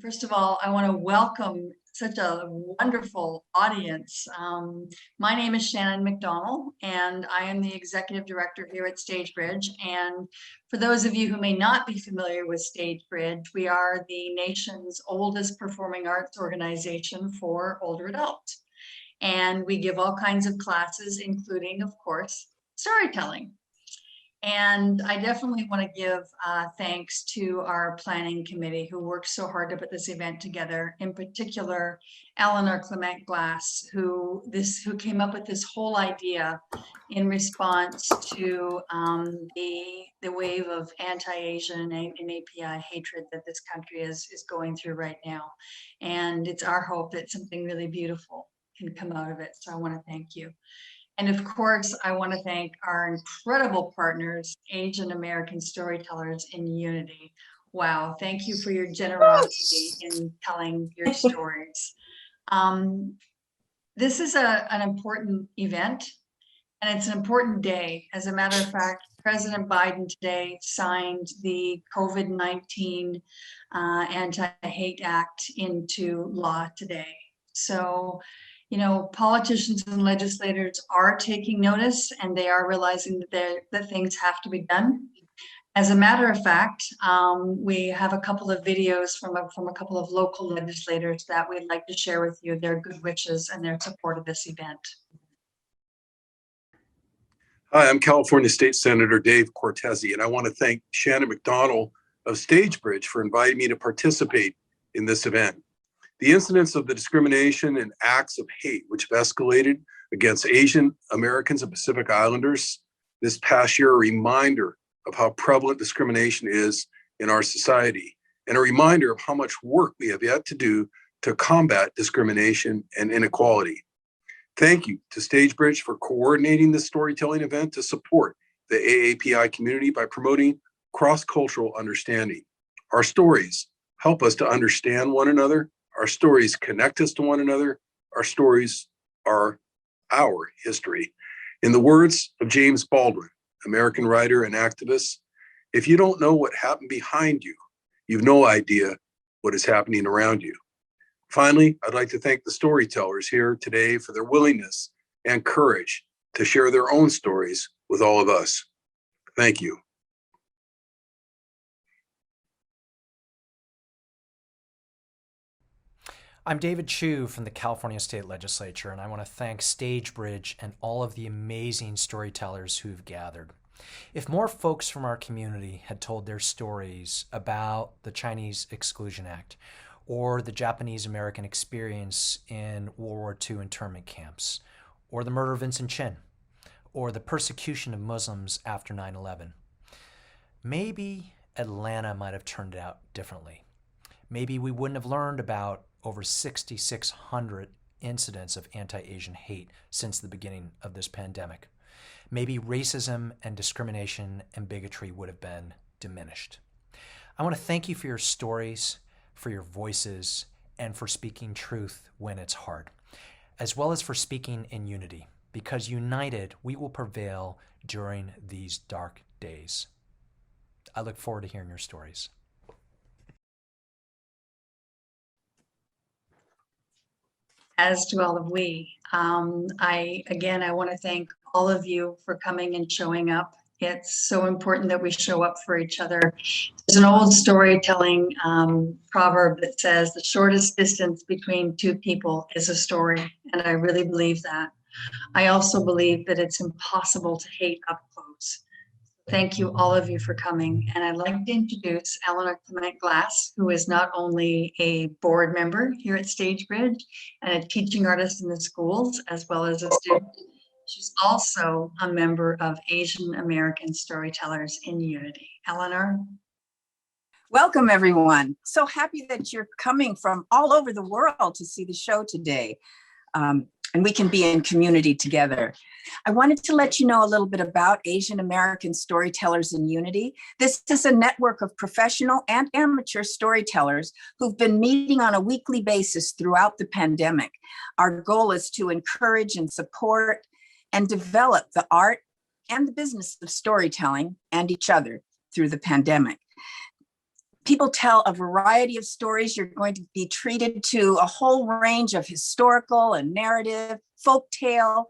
First of all, I want to welcome such a wonderful audience. My name is Shannon McDonald, and I am the Executive Director here at Stagebridge. And for those of you who may not be familiar with Stagebridge, we are the nation's oldest performing arts organization for older adults. And we give all kinds of classes, including, of course, storytelling. And I definitely want to give thanks to our planning committee who worked so hard to put this event together. In particular, Eleanor Clement Glass, who came up with this whole idea in response to the wave of anti-Asian and API hatred that this country is going through right now. And it's our hope that something really beautiful can come out of it. So I want to thank you. And of course, I want to thank our incredible partners, Asian American Storytellers in Unity. Wow, thank you for your generosity in telling your stories. This is an important event, and it's an important day. As a matter of fact, President Biden today signed the COVID-19 Anti-Hate Act into law today. So, you know, politicians and legislators are taking notice, and they are realizing that things have to be done. As a matter of fact, we have a couple of videos from a couple of local legislators that we'd like to share with you their good wishes and their support of this event. Hi, I'm California State Senator Dave Cortsee, and I want to thank Shannon McDonald of Stagebridge for inviting me to participate in this event. The incidents of the discrimination and acts of hate which have escalated against Asian Americans and Pacific Islanders this past year are a reminder of how prevalent discrimination is in our society, and a reminder of how much work we have yet to do to combat discrimination and inequality. Thank you to Stagebridge for coordinating this storytelling event to support the AAPI community by promoting cross-cultural understanding. Our stories help us to understand one another. Our stories connect us to one another. Our stories are our history. In the words of James Baldwin, American writer and activist, if you don't know what happened behind you, you've no idea what is happening around you. Finally, I'd like to thank the storytellers here today for their willingness and courage to share their own stories with all of us. Thank you. I'm David Chiu from the California State Legislature, and I want to thank Stagebridge and all of the amazing storytellers who've gathered. If more folks from our community had told their stories about the Chinese Exclusion Act, or the Japanese American experience in World War II internment camps, or the murder of Vincent Chin, or the persecution of Muslims after 9/11, maybe Atlanta might have turned out differently. Maybe we wouldn't have learned about over 6,600 incidents of anti-Asian hate since the beginning of this pandemic. Maybe racism and discrimination and bigotry would have been diminished. I want to thank you for your stories, for your voices, and for speaking truth when it's hard, as well as for speaking in unity, because united we will prevail during these dark days. I look forward to hearing your stories. As do all of we. I want to thank all of you for coming and showing up. It's so important that we show up for each other. There's an old storytelling proverb that says the shortest distance between two people is a story, and I really believe that. I also believe that it's impossible to hate up close. Thank you, all of you, for coming. And I'd like to introduce Eleanor Clement Glass, who is not only a board member here at Stagebridge and a teaching artist in the schools, as well as a student. She's also a member of Asian American Storytellers in Unity. Eleanor? Welcome, everyone. So happy that you're coming from all over the world to see the show today. And we can be in community together. I wanted to let you know a little bit about Asian American Storytellers in Unity. This is a network of professional and amateur storytellers who've been meeting on a weekly basis throughout the pandemic. Our goal is to encourage and support and develop the art and the business of storytelling and each other through the pandemic. People tell a variety of stories. You're going to be treated to a whole range of historical and narrative, folktale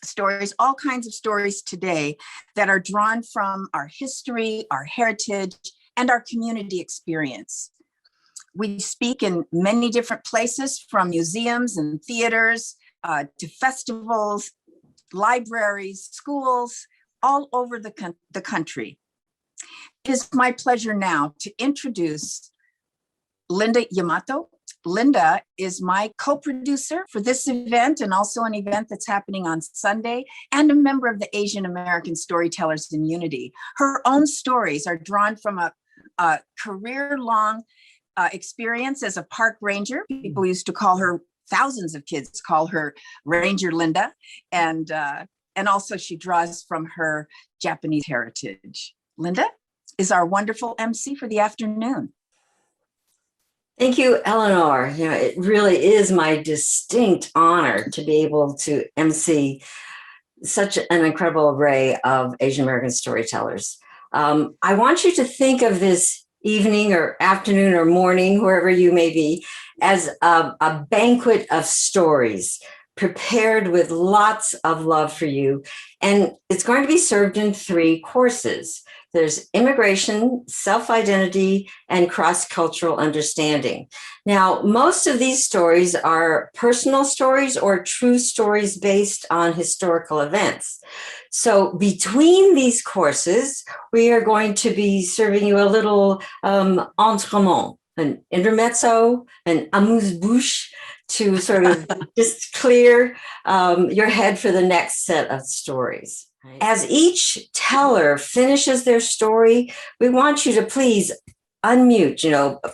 stories, all kinds of stories today that are drawn from our history, our heritage, and our community experience. We speak in many different places, from museums and theaters to festivals, libraries, schools, all over the country. It is my pleasure now to introduce Linda Yemoto. Linda is my co-producer for this event and also an event that's happening on Sunday, and a member of the Asian American Storytellers in Unity. Her own stories are drawn from a career-long experience as a park ranger. People used to call her, thousands of kids call her Ranger Linda, and also she draws from her Japanese heritage. Linda is our wonderful MC for the afternoon. Thank you, Eleanor. You know, it really is my distinct honor to be able to MC such an incredible array of Asian American storytellers. I want you to think of this evening or afternoon or morning, wherever you may be, as a banquet of stories prepared with lots of love for you. And it's going to be served in 3 courses. There's immigration, self-identity, and cross-cultural understanding. Now, most of these stories are personal stories or true stories based on historical events. So between these courses, we are going to be serving you a little entremets, an intermezzo, an amuse-bouche, to sort of just clear your head for the next set of stories. As each teller finishes their story, we want you to please unmute,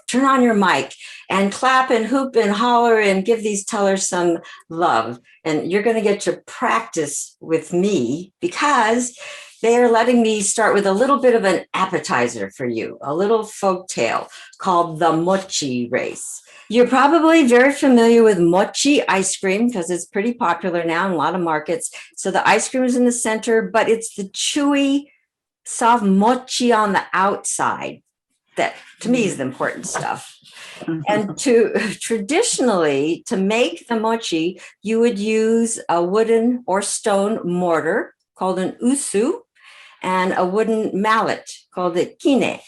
turn on your mic and clap and hoop and holler and give these tellers some love. And you're going to get to practice with me, because they are letting me start with a little bit of an appetizer for you, a little folk tale called the Mochi Race. You're probably very familiar with mochi ice cream because it's pretty popular now in a lot of markets. So the ice cream is in the center, but it's the chewy, soft mochi on the outside that, to me, is the important stuff. And traditionally, to make the mochi, you would use a wooden or stone mortar called an usu and a wooden mallet called a kine.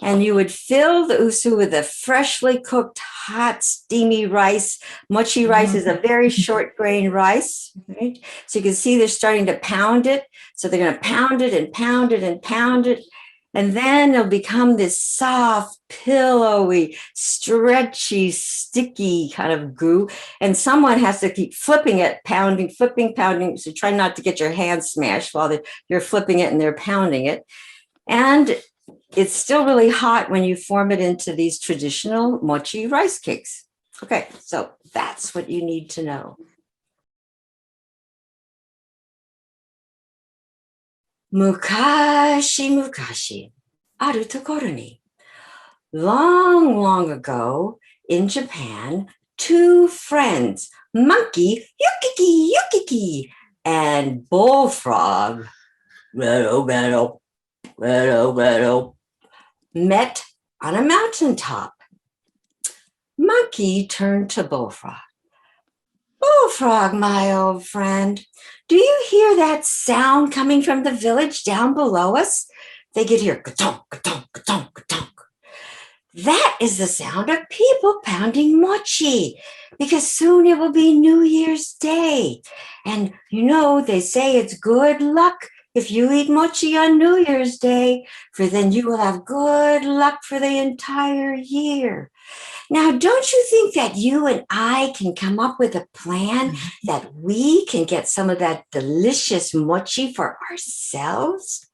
And you would fill the usu with a freshly cooked, hot, steamy rice. Mochi rice is a very short grain rice, right? So you can see they're starting to pound it. So they're going to pound it and pound it and pound it. And then it'll become this soft, pillowy, stretchy, sticky kind of goo. And someone has to keep flipping it, pounding, flipping, pounding. So try not to get your hands smashed while you're flipping it and they're pounding it. And it's still really hot when you form it into these traditional mochi rice cakes. Okay, so that's what you need to know. Mukashi, mukashi, aru tokoro ni. Long, long ago in Japan, 2 friends, Monkey, yukiki, yukiki, and Bullfrog, Redo, redo, redo, redo, met on a mountaintop. Monkey turned to Bullfrog. Bullfrog, my old friend, do you hear that sound coming from the village down below us? They could hear ka-tonk, ka-tonk, ka-tonk, ka-tonk. That is the sound of people pounding mochi, because soon it will be New Year's Day. And they say it's good luck if you eat mochi on New Year's Day, for then you will have good luck for the entire year. Now, don't you think that you and I can come up with a plan that we can get some of that delicious mochi for ourselves?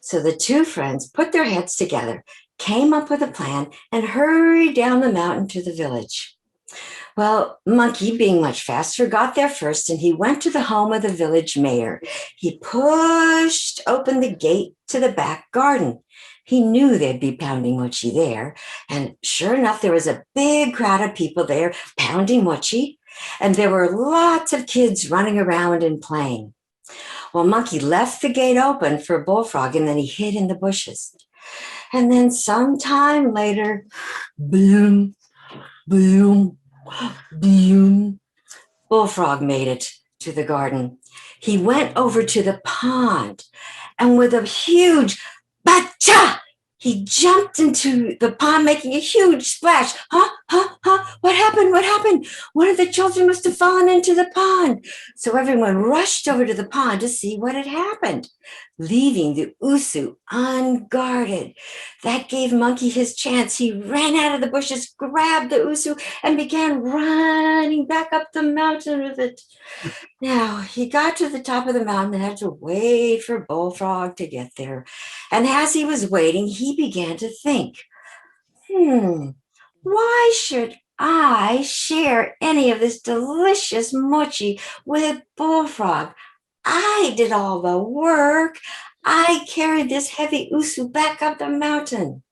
So the 2 friends put their heads together, came up with a plan, and hurried down the mountain to the village. Well, Monkey, being much faster, got there first, and he went to the home of the village mayor. He pushed open the gate to the back garden. He knew they'd be pounding mochi there, and sure enough, there was a big crowd of people there pounding mochi, and there were lots of kids running around and playing. Well, Monkey left the gate open for Bullfrog, and then he hid in the bushes. And then sometime later, boom, boom, boom, Bullfrog made it to the garden. He went over to the pond, and with a huge bacha, he jumped into the pond, making a huge splash. What happened? What happened? One of the children must have fallen into the pond. So everyone rushed over to the pond to see what had happened, leaving the usu unguarded. That gave Monkey his chance. He ran out of the bushes, grabbed the usu, and began running back up the mountain with it. Now, he got to the top of the mountain and had to wait for Bullfrog to get there. And as he was waiting, he began to think, why should I share any of this delicious mochi with Bullfrog? I did all the work. I carried this heavy usu back up the mountain.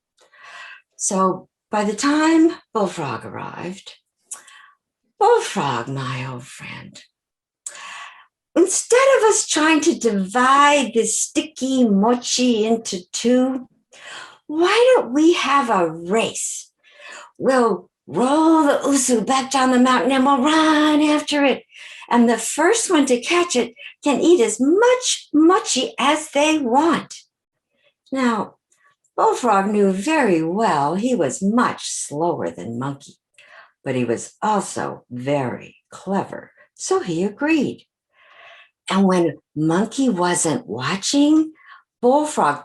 So by the time Bullfrog arrived, Bullfrog, my old friend, instead of us trying to divide this sticky mochi into two, why don't we have a race? We'll roll the usu back down the mountain and we'll run after it. And the first one to catch it can eat as much mochi as they want. Now, Bullfrog knew very well he was much slower than Monkey, but he was also very clever, so he agreed. And when Monkey wasn't watching, Bullfrog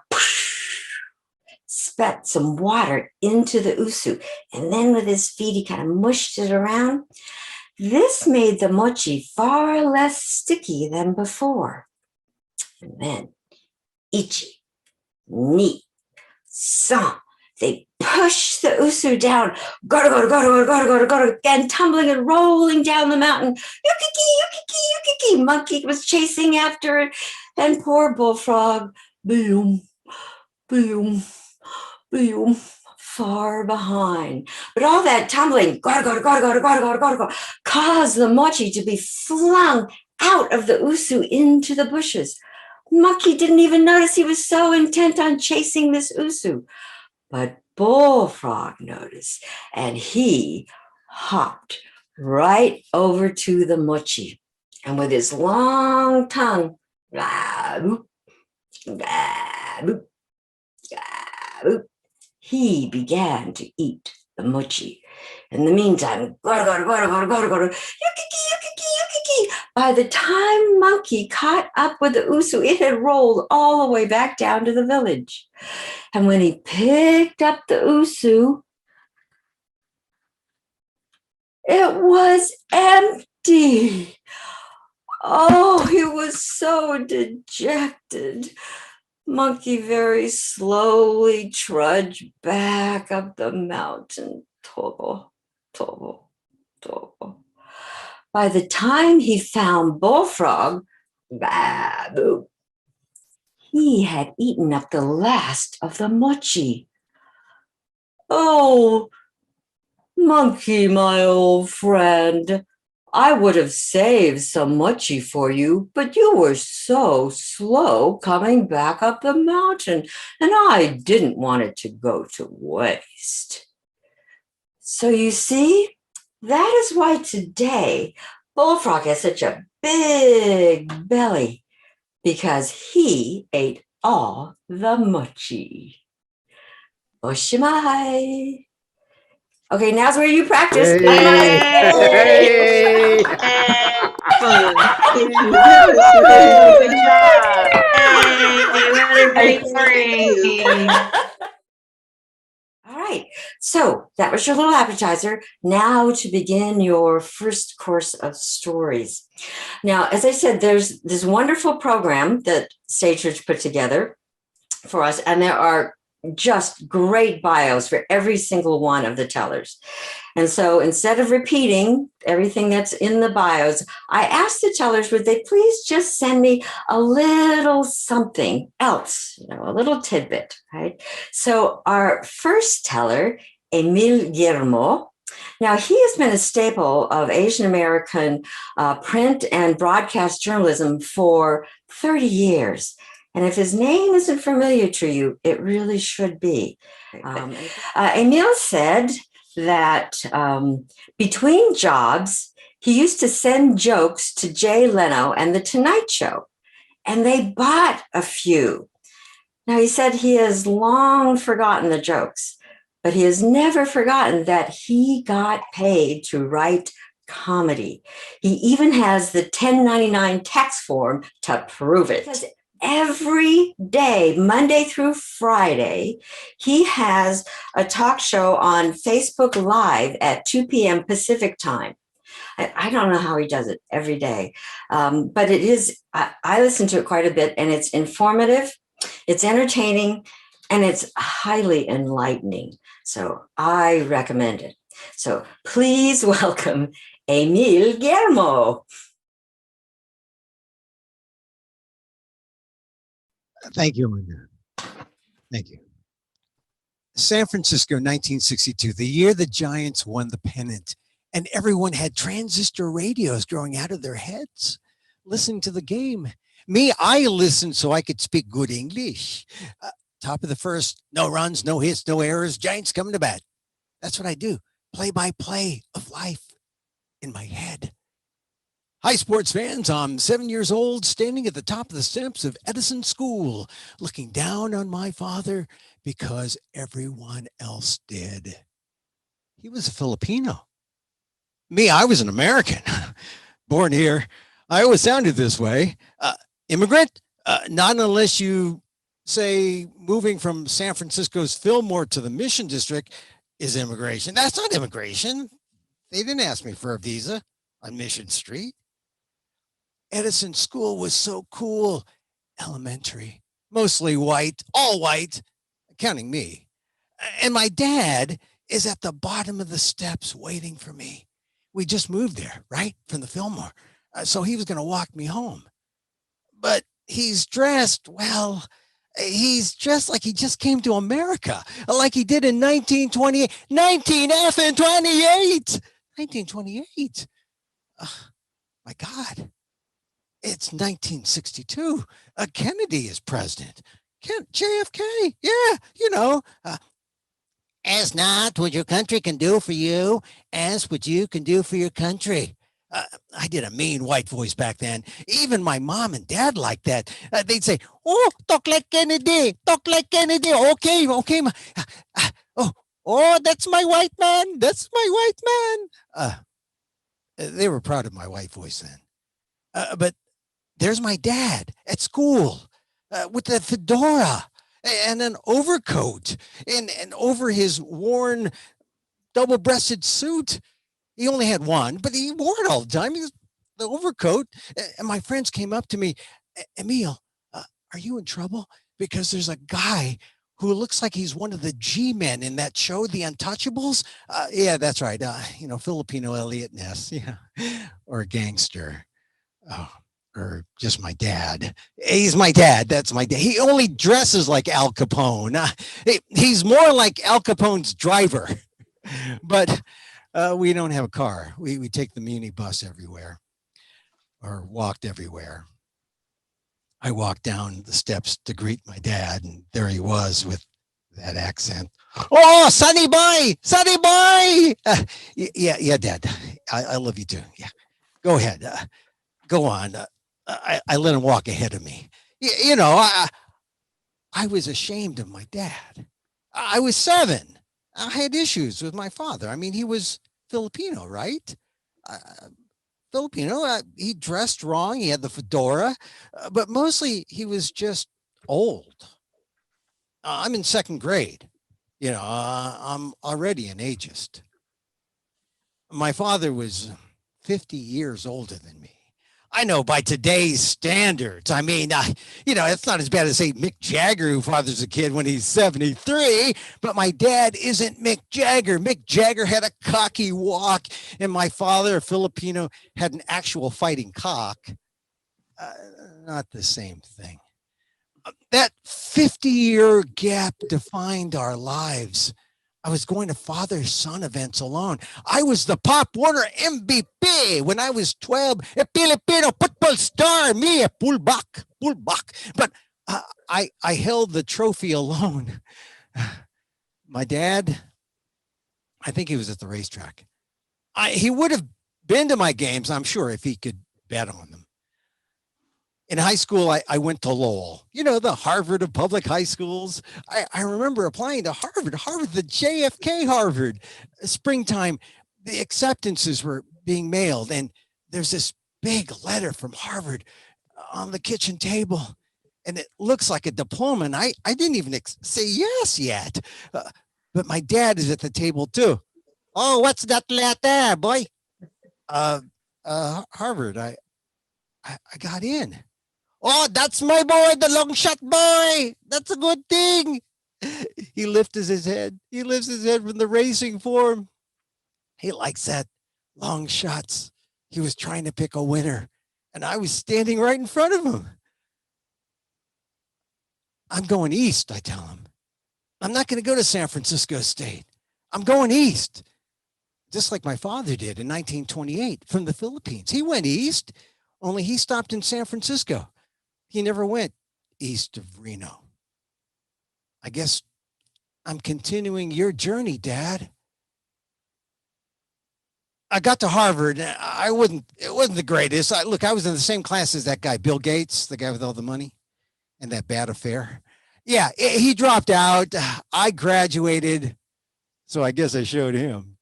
spat some water into the usu, and then with his feet he kind of mushed it around. This made the mochi far less sticky than before. And then Ichi, Ni, San, they pushed the usu down, and tumbling and rolling down the mountain. Yukiki, Monkey was chasing after it, and poor Bullfrog, boom, boom, boom, far behind. But all that tumbling caused the mochi to be flung out of the usu into the bushes. Monkey didn't even notice. He was so intent on chasing this usu. But Bullfrog noticed, and he hopped right over to the mochi. And with his long tongue, he began to eat the mochi. In the meantime, by the time Monkey caught up with the usu, it had rolled all the way back down to the village. And when he picked up the usu, it was empty. Oh, he was so dejected. Monkey very slowly trudged back up the mountain. Togo. By the time he found Bullfrog, he had eaten up the last of the mochi. Oh, Monkey, my old friend, I would have saved some mochi for you, but you were so slow coming back up the mountain, and I didn't want it to go to waste. So you see, that is why today Bullfrog has such a big belly, because he ate all the mochi. Oshimai. Okay, now's where you practice. Hey. Hey. Excellent. Thank you. That was good. Good job. Hey, what a great story. All right, so that was your little appetizer. Now to begin your first course of stories. Now, as I said, there's this wonderful program that Stagebridge put together for us, and there are just great bios for every single one of the tellers. And so instead of repeating everything that's in the bios, I asked the tellers, would they please just send me a little something else, a little tidbit, right? So our first teller, Emil Guillermo, now he has been a staple of Asian American print and broadcast journalism for 30 years. And if his name isn't familiar to you, it really should be. Emil said that between jobs, he used to send jokes to Jay Leno and The Tonight Show, and they bought a few. Now, he said he has long forgotten the jokes, but he has never forgotten that he got paid to write comedy. He even has the 1099 tax form to prove it. Because every day, Monday through Friday, he has a talk show on Facebook Live at 2 p.m. Pacific time. I don't know how he does it every day, but it is, I listen to it quite a bit, and it's informative, it's entertaining, and it's highly enlightening. So I recommend it. So please welcome Emil Guillermo. Thank you, Linda. Thank you. San Francisco, 1962, the year the Giants won the pennant, and everyone had transistor radios growing out of their heads, listening to the game. Me, I listened so I could speak good English. Top of the first, no runs, no hits, no errors, Giants coming to bat. That's what I do, play-by-play of life in my head. Hi, sports fans. I'm 7 years old, standing at the top of the steps of Edison School, looking down on my father because everyone else did. He was a Filipino. Me, I was an American, born here. I always sounded this way. Immigrant? Not unless you say moving from San Francisco's Fillmore to the Mission District is immigration. That's not immigration. They didn't ask me for a visa on Mission Street. Edison School was so cool. Elementary, mostly white, all white, counting me. And my dad is at the bottom of the steps waiting for me. We just moved there, right, from the Fillmore. So he was going to walk me home. But he's dressed, well, he's dressed like he just came to America, like he did in 1928. 1928. My God. It's 1962. Kennedy is president. JFK. Yeah, you know. Ask not what your country can do for you. Ask what you can do for your country. I did a mean white voice back then. Even my mom and dad liked that. They'd say, "Oh, talk like Kennedy. Talk like Kennedy." Okay. Oh, that's my white man. That's my white man. They were proud of my white voice then. But there's my dad at school with the fedora and an overcoat and over his worn double-breasted suit. He only had one, but he wore it all the time. He was the overcoat. And my friends came up to me, "Emil, are you in trouble? Because there's a guy who looks like he's one of the G-men in that show, The Untouchables." Yeah, that's right. Filipino Elliot Ness, yeah, or Gangster. Oh, or just my dad. He's my dad. That's my dad. He only dresses like Al Capone. He's more like Al Capone's driver. But we don't have a car. We take the muni bus everywhere, or walked everywhere. I walked down the steps to greet my dad, and there he was with that accent. "Oh, Sonny boy, Sonny boy." Yeah, Dad. I love you too. Yeah, go ahead. Go on. I let him walk ahead of me. I was ashamed of my dad. I was 7. I had issues with my father. I mean, he was Filipino, right? Filipino. He dressed wrong. He had the fedora, but mostly he was just old. I'm in 2nd grade. I'm already an ageist. My father was 50 years older than me. I know by today's standards. I mean, it's not as bad as, say, Mick Jagger, who fathers a kid when he's 73, but my dad isn't Mick Jagger. Mick Jagger had a cocky walk, and my father, a Filipino, had an actual fighting cock. Not the same thing. That 50-year gap defined our lives. I was going to father-son events alone. I was the Pop Warner MVP when I was 12. A Filipino football star, me, a pullback. But I held the trophy alone. My dad, I think he was at the racetrack. He would have been to my games, I'm sure, if he could bet on them. In high school, I went to Lowell, the Harvard of public high schools. I remember applying to Harvard, the JFK Harvard. Springtime, the acceptances were being mailed, and there's this big letter from Harvard on the kitchen table, and it looks like a diploma, and I didn't even say yes yet. But my dad is at the table too. Oh, what's that letter, boy? Harvard. I got in. Oh, that's my boy, the long shot boy. That's a good thing. He lifts his head. He lifts his head from the racing form. He likes that long shots. He was trying to pick a winner, and I was standing right in front of him. I'm going east, I tell him. I'm not going to go to San Francisco State. I'm going east. Just like my father did in 1928 from the Philippines. He went east, only he stopped in San Francisco. He never went east of Reno. I guess I'm continuing your journey, Dad. I got to Harvard. It wasn't the greatest. I was in the same class as that guy, Bill Gates, the guy with all the money and that bad affair. Yeah, he dropped out. I graduated. So I guess I showed him.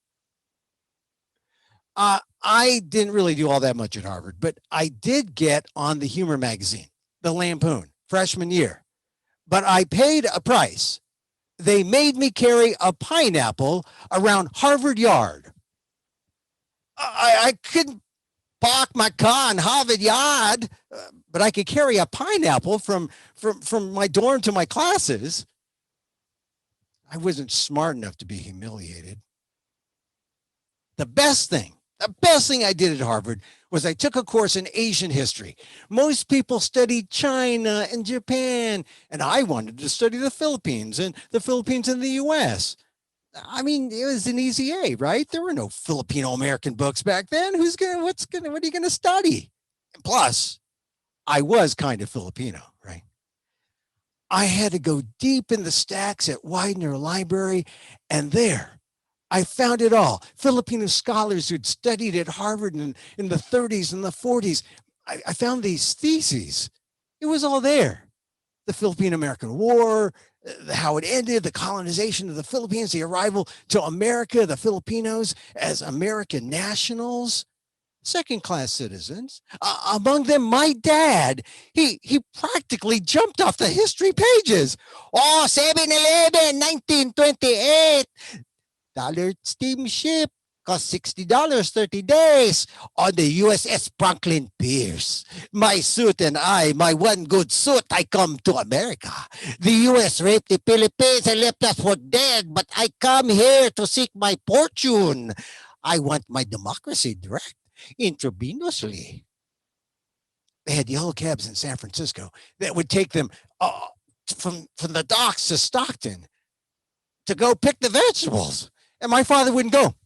I didn't really do all that much at Harvard, but I did get on the humor magazine, The Lampoon, freshman year. But I paid a price. They made me carry a pineapple around Harvard Yard. I couldn't park my car in Harvard Yard, but I could carry a pineapple from my dorm to my classes. I wasn't smart enough to be humiliated. The best thing I did at Harvard was I took a course in Asian history. Most people studied China and Japan, and I wanted to study the Philippines and the US. I mean, it was an easy A, right? There were no Filipino American books back then. What are you going to study? And plus, I was kind of Filipino, right? I had to go deep in the stacks at Widener Library, and there I found it all. Filipino scholars who'd studied at Harvard in the 30s and the 40s. I found these theses. It was all there. The Philippine-American War, how it ended, the colonization of the Philippines, the arrival to America, the Filipinos as American nationals, second-class citizens. Among them, my dad. He practically jumped off the history pages. Oh, 7-Eleven, 1928. $1 steamship cost $60, 30 days on the USS Franklin Pierce. My suit and I, my one good suit, I come to America. The US raped the Philippines and left us for dead, but I come here to seek my fortune. I want my democracy direct, intravenously. They had yellow cabs in San Francisco that would take them from the docks to Stockton to go pick the vegetables. And my father wouldn't go.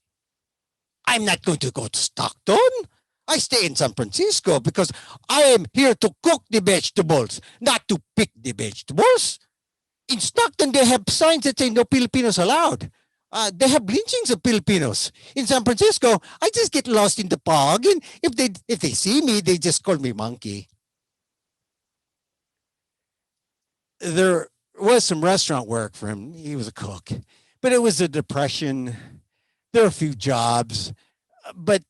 I'm not going to go to Stockton. I stay in San Francisco because I am here to cook the vegetables, not to pick the vegetables. In Stockton, they have signs that say no Filipinos allowed. They have lynchings of Filipinos. In San Francisco, I just get lost in the fog, and if they see me, they just call me monkey. There was some restaurant work for him. He was a cook. But it was a depression. There were a few jobs. But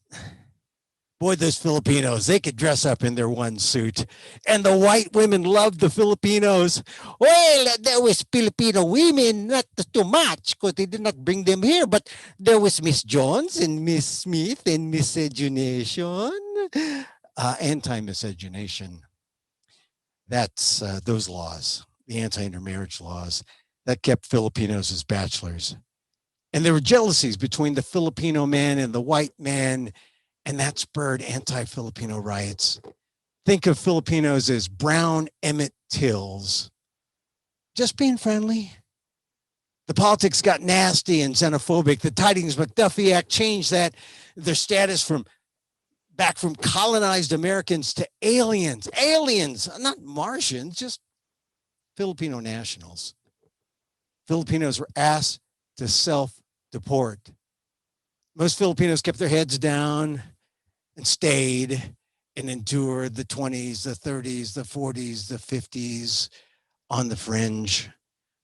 boy, those Filipinos, they could dress up in their one suit. And the white women loved the Filipinos. Well, there was Filipino women, not too much, because they did not bring them here. But there was Miss Jones and Miss Smith and miscegenation. Anti-miscegenation. That's those laws, the anti-intermarriage laws that kept Filipinos as bachelors. And there were jealousies between the Filipino man and the white man, and that spurred anti-Filipino riots. Think of Filipinos as brown Emmett Tills, just being friendly. The politics got nasty and xenophobic. The Tidings-McDuffie Act changed their status back from colonized Americans to aliens, not Martians, just Filipino nationals, Filipinos were asked to self-deport. Most Filipinos kept their heads down and stayed and endured the 20s, the 30s, the 40s, the 50s on the fringe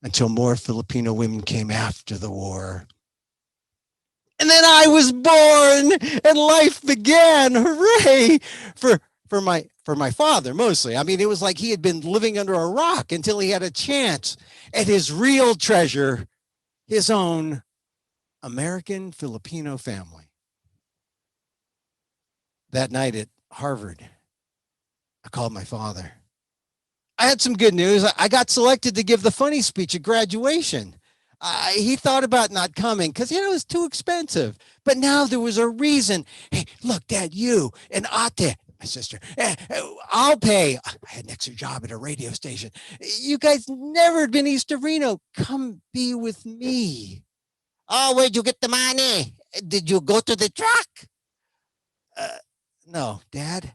until more Filipino women came after the war. And then I was born and life began. Hooray! For my father, mostly. I mean, it was like he had been living under a rock until he had a chance at his real treasure, his own American Filipino family. That night at Harvard, I called my father. I had some good news. I got selected to give the funny speech at graduation. He thought about not coming because, it was too expensive. But now there was a reason. Hey, look, Dad, you and Ate, my sister, I'll pay. I had an extra job at a radio station. You guys never had been east of Reno. Come be with me. Oh, where'd you get the money? Did you go to the truck? No, Dad.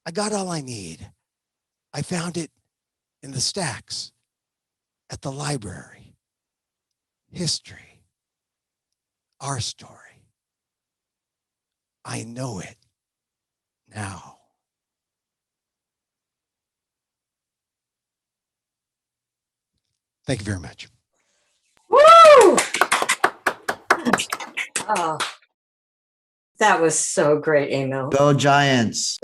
I got all I need. I found it in the stacks at the library. History. Our story. I know it now. Thank you very much. Woo! Oh, that was so great, Emil. Go Giants.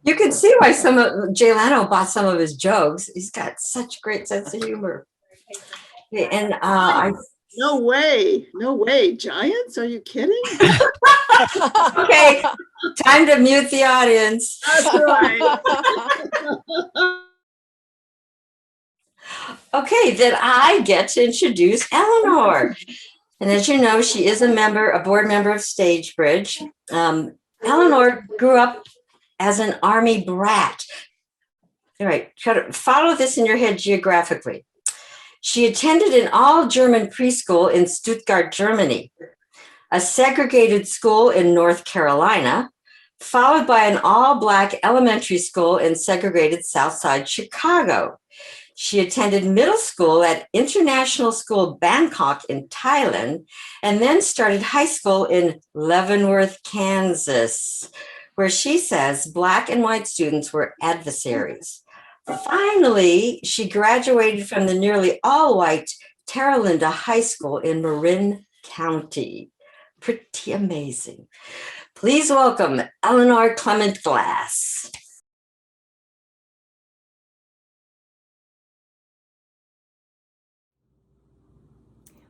You can see why some of Jay Leno bought some of his jokes. He's got such great sense of humor. And No way. No way. Giants? Are you kidding? okay, time to mute the audience. That's right. Okay, then I get to introduce Eleanor. And as you know, she is a board member of Stagebridge. Eleanor grew up as an army brat. All right, try to follow this in your head geographically. She attended an all-German preschool in Stuttgart, Germany, a segregated school in North Carolina, followed by an all-Black elementary school in segregated Southside Chicago. She attended middle school at International School Bangkok in Thailand, and then started high school in Leavenworth, Kansas, where she says Black and white students were adversaries. Finally, she graduated from the nearly all-white Terra Linda High School in Marin County. Pretty amazing. Please welcome Eleanor Clement Glass.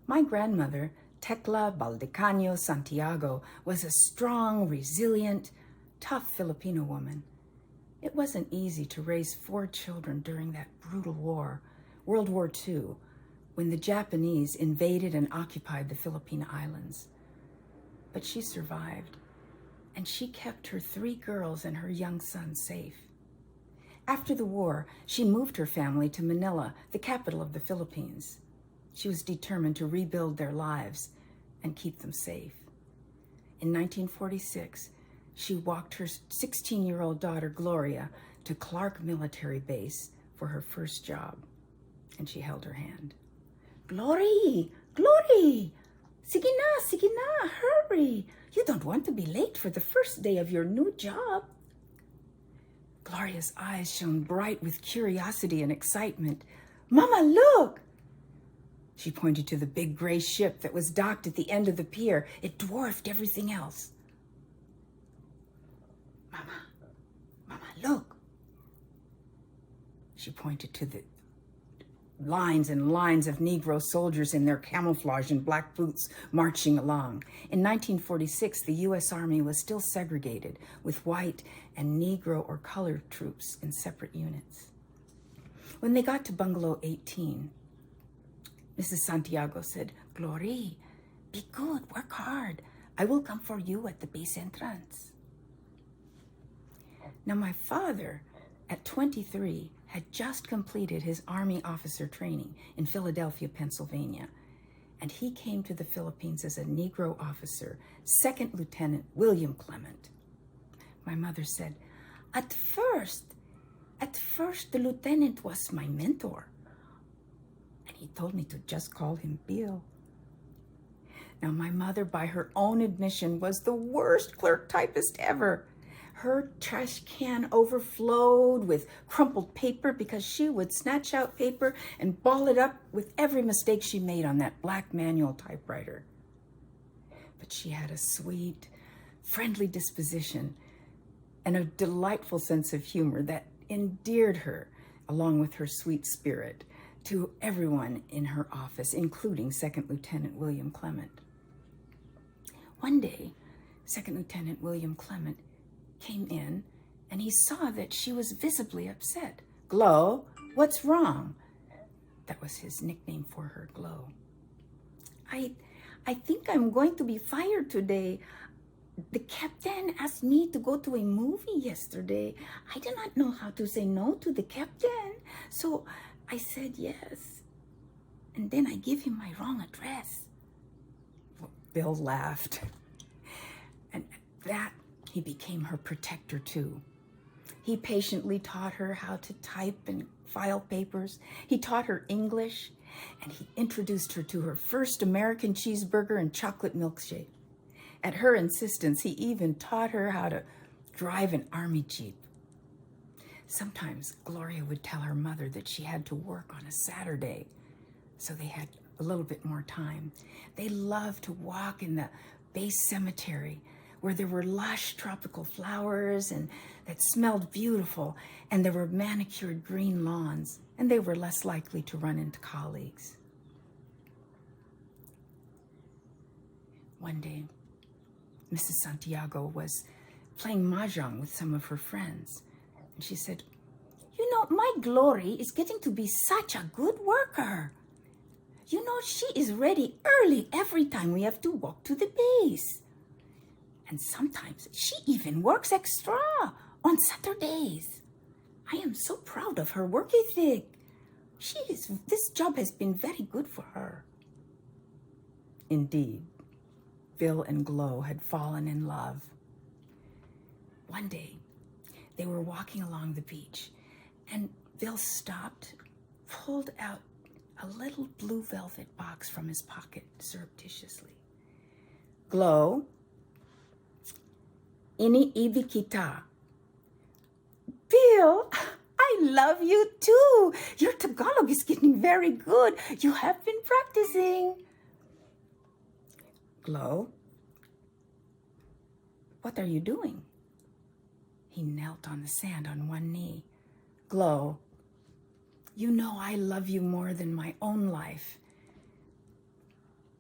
My grandmother, Tecla Baldecano Santiago, was a strong, resilient, tough Filipino woman. It wasn't easy to raise 4 children during that brutal war, World War II, when the Japanese invaded and occupied the Philippine Islands. But she survived, and she kept her 3 girls and her young son safe. After the war, she moved her family to Manila, the capital of the Philippines. She was determined to rebuild their lives and keep them safe. In 1946, she walked her 16-year-old daughter, Gloria, to Clark Military Base for her first job, and she held her hand. Glory, Glory, sige na, hurry. You don't want to be late for the first day of your new job. Gloria's eyes shone bright with curiosity and excitement. Mama, look! She pointed to the big gray ship that was docked at the end of the pier. It dwarfed everything else. Mama, look. She pointed to the lines and lines of Negro soldiers in their camouflage and black boots marching along. In 1946, the U.S. Army was still segregated with white and Negro or colored troops in separate units. When they got to Bungalow 18, Mrs. Santiago said, Glory, be good, work hard. I will come for you at the base entrance. Now, my father, at 23, had just completed his Army officer training in Philadelphia, Pennsylvania, and he came to the Philippines as a Negro officer, 2nd Lieutenant William Clement. My mother said, at first, first the lieutenant was my mentor. And he told me to just call him Bill. Now, my mother, by her own admission, was the worst clerk typist ever. Her trash can overflowed with crumpled paper because she would snatch out paper and ball it up with every mistake she made on that black manual typewriter. But she had a sweet, friendly disposition and a delightful sense of humor that endeared her, along with her sweet spirit, to everyone in her office, including Second Lieutenant William Clement. One day, Second Lieutenant William Clement came in and he saw that she was visibly upset. Glow, what's wrong? That was his nickname for her, Glow. I think I'm going to be fired today. The captain asked me to go to a movie yesterday. I do not know how to say no to the captain. So I said yes. And then I gave him my wrong address. Bill laughed. And at that, he became her protector too. He patiently taught her how to type and file papers. He taught her English, and he introduced her to her first American cheeseburger and chocolate milkshake. At her insistence, he even taught her how to drive an army jeep. Sometimes Gloria would tell her mother that she had to work on a Saturday, so they had a little bit more time. They loved to walk in the base cemetery where there were lush tropical flowers and that smelled beautiful, and there were manicured green lawns, and they were less likely to run into colleagues. One day, Mrs. Santiago was playing mahjong with some of her friends, and she said, "You know, my Glory is getting to be such a good worker. You know, she is ready early every time we have to walk to the base. And sometimes she even works extra on Saturdays. I am so proud of her work ethic. This job has been very good for her." Indeed, Bill and Glow had fallen in love. One day, they were walking along the beach, and Bill stopped, pulled out a little blue velvet box from his pocket surreptitiously. "Glow, ini ibi kita." "Bill, I love you too. Your Tagalog is getting very good. You have been practicing." "Glow, what are you doing?" He knelt on the sand on one knee. "Glow, you know I love you more than my own life.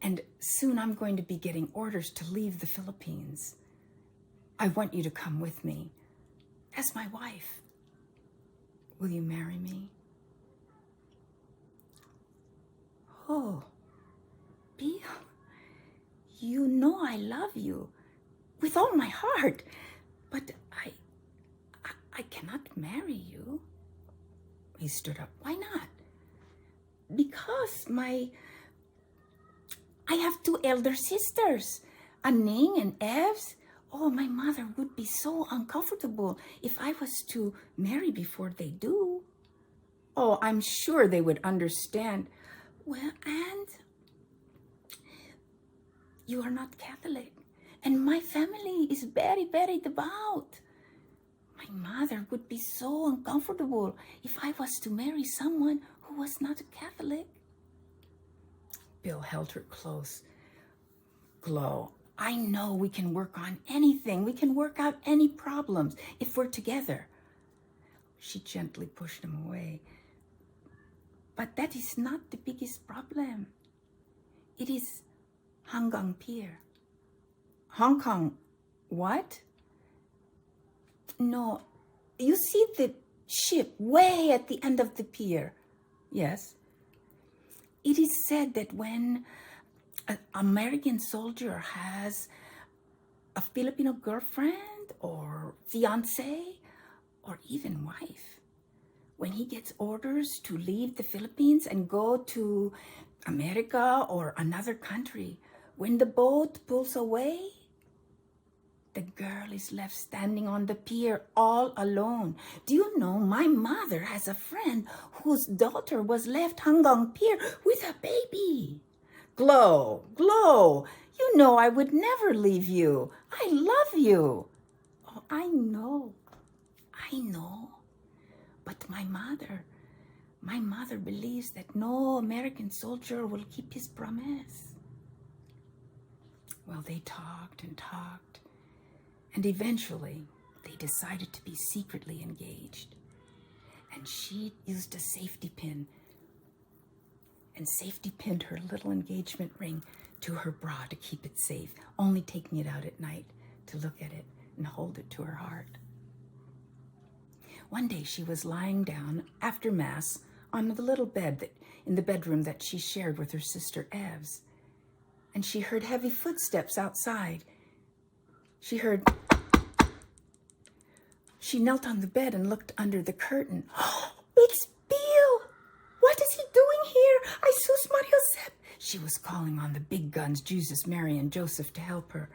And soon I'm going to be getting orders to leave the Philippines. I want you to come with me as my wife. Will you marry me?" "Oh, Bill, you know I love you with all my heart, but I cannot marry you." He stood up. "Why not?" "Because I have two elder sisters, Aning and Evs. Oh, my mother would be so uncomfortable if I was to marry before they do." "Oh, I'm sure they would understand." "Well, and you are not Catholic, and my family is very, very devout. My mother would be so uncomfortable if I was to marry someone who was not a Catholic." Bill held her close. "Glow, I know we can work on anything. We can work out any problems if we're together." She gently pushed him away. "But that is not the biggest problem. It is Hong Kong Pier." "Hong Kong what?" "No, you see the ship way at the end of the pier?" "Yes." "It is said that when an American soldier has a Filipino girlfriend or fiance or even wife, when he gets orders to leave the Philippines and go to America or another country, when the boat pulls away, The girl is left standing on the pier all alone. Do you know, my mother has a friend whose daughter was left hung on pier with a baby. Glow, you know I would never leave you. I love you. Oh, I know. But my mother believes that no American soldier will keep his promise. Well, they talked, and eventually they decided to be secretly engaged. And she used a safety pin and safety pinned her little engagement ring to her bra to keep it safe, only taking it out at night to look at it and hold it to her heart. One day she was lying down after Mass on the little bed in the bedroom that she shared with her sister Evs, and she heard heavy footsteps outside. She knelt on the bed and looked under the curtain. Oh, it's Bill! What is he doing here? Jesus Maria Sepp! She was calling on the big guns, Jesus, Mary, and Joseph, to help her.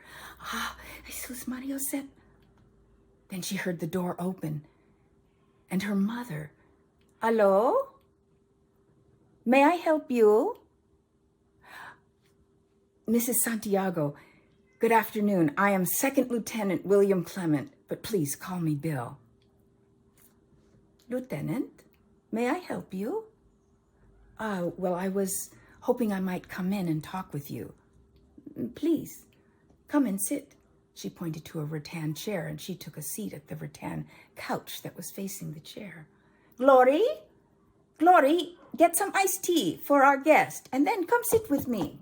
Jesus Maria Sepp. Then she heard the door open, and her mother. Hello? May I help you? Mrs. Santiago, good afternoon. I am Second Lieutenant William Clement, but please call me Bill. Lieutenant, may I help you? Well, I was hoping I might come in and talk with you. Please, come and sit. She pointed to a rattan chair, and she took a seat at the rattan couch that was facing the chair. Glory, get some iced tea for our guest, and then come sit with me.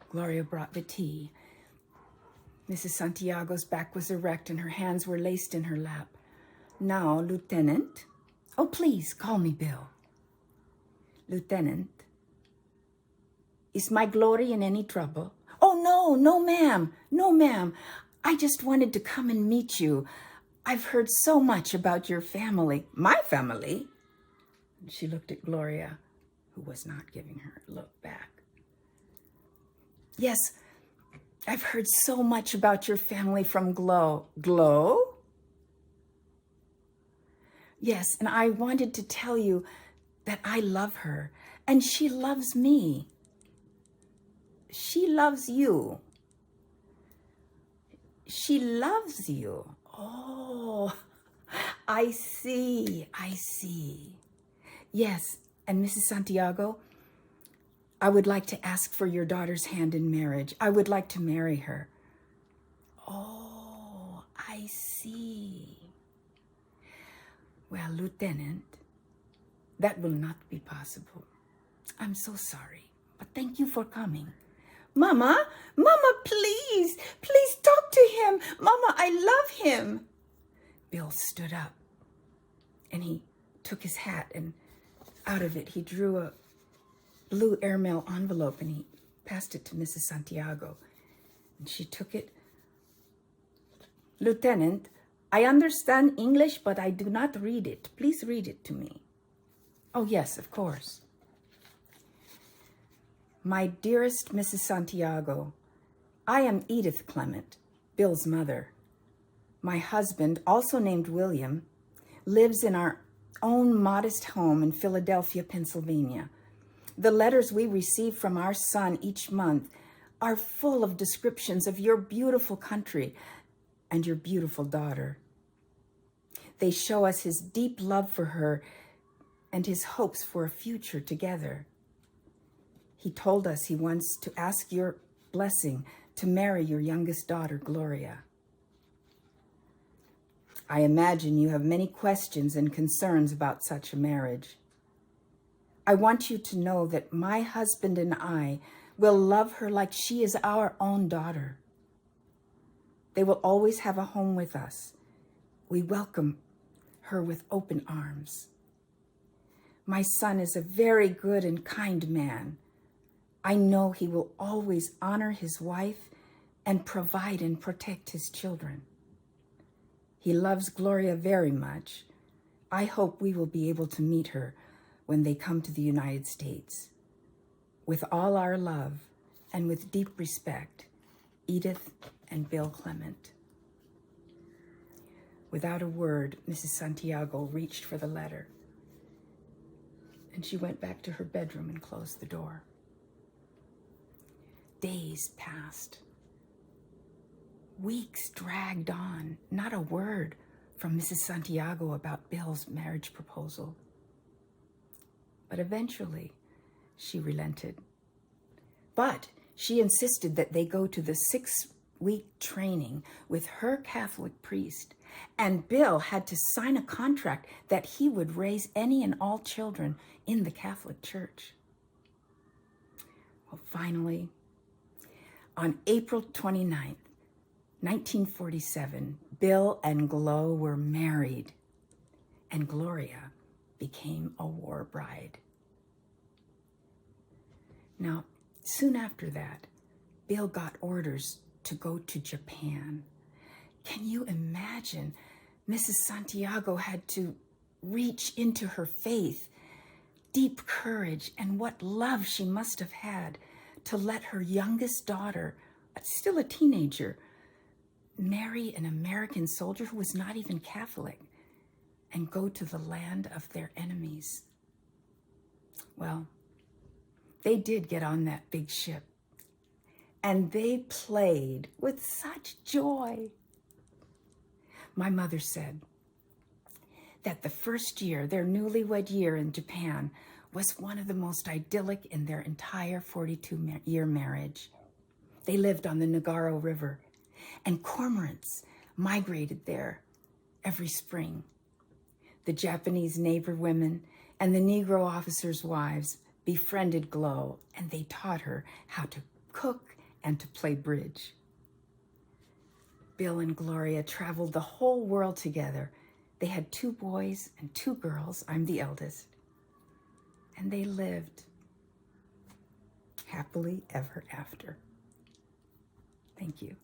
Gloria brought the tea. Mrs. Santiago's back was erect, and her hands were laced in her lap. Now, Lieutenant. Oh, please, call me Bill. Lieutenant, is my Glory in any trouble? Oh, no, ma'am. I just wanted to come and meet you. I've heard so much about your family. My family? She looked at Gloria, who was not giving her a look back. Yes, I've heard so much about your family from Glow. Glow? Yes, and I wanted to tell you that I love her, and she loves me. She loves you. She loves you. Oh, I see. Yes, and Mrs. Santiago, I would like to ask for your daughter's hand in marriage. I would like to marry her. Oh, I see. Well, Lieutenant, that will not be possible. I'm so sorry, but thank you for coming. Mama, please talk to him. Mama, I love him. Bill stood up, and he took his hat, and out of it he drew a blue airmail envelope, and he passed it to Mrs. Santiago, and she took it. Lieutenant, I understand English, but I do not read it. Please read it to me. Oh, yes, of course. My dearest Mrs. Santiago, I am Edith Clement, Bill's mother. My husband, also named William, lives in our own modest home in Philadelphia, Pennsylvania. The letters we receive from our son each month are full of descriptions of your beautiful country and your beautiful daughter. They show us his deep love for her and his hopes for a future together. He told us he wants to ask your blessing to marry your youngest daughter, Gloria. I imagine you have many questions and concerns about such a marriage. I want you to know that my husband and I will love her like she is our own daughter. They will always have a home with us. We welcome her with open arms. My son is a very good and kind man. I know he will always honor his wife and provide and protect his children. He loves Gloria very much. I hope we will be able to meet her when they come to the United States. With all our love and with deep respect, Edith and Bill Clement. Without a word, Mrs. Santiago reached for the letter, and she went back to her bedroom and closed the door. Days passed. Weeks dragged on, not a word from Mrs. Santiago about Bill's marriage proposal. But eventually, she relented. But she insisted that they go to the 6-week training with her Catholic priest, and Bill had to sign a contract that he would raise any and all children in the Catholic Church. Well, finally, on April 29th, 1947, Bill and Glo were married, and Gloria became a war bride. Now, soon after that, Bill got orders to go to Japan. Can you imagine? Mrs. Santiago had to reach into her faith, deep courage, and what love she must have had to let her youngest daughter, still a teenager, marry an American soldier who was not even Catholic and go to the land of their enemies. Well, they did get on that big ship, and they played with such joy. My mother said that the first year, their newlywed year in Japan, was one of the most idyllic in their entire 42-year marriage. They lived on the Nagaro River, and cormorants migrated there every spring. The Japanese neighbor women and the Negro officers' wives befriended Glo, and they taught her how to cook and to play bridge. Bill and Gloria traveled the whole world together. They had 2 boys and 2 girls. I'm the eldest. And they lived happily ever after. Thank you.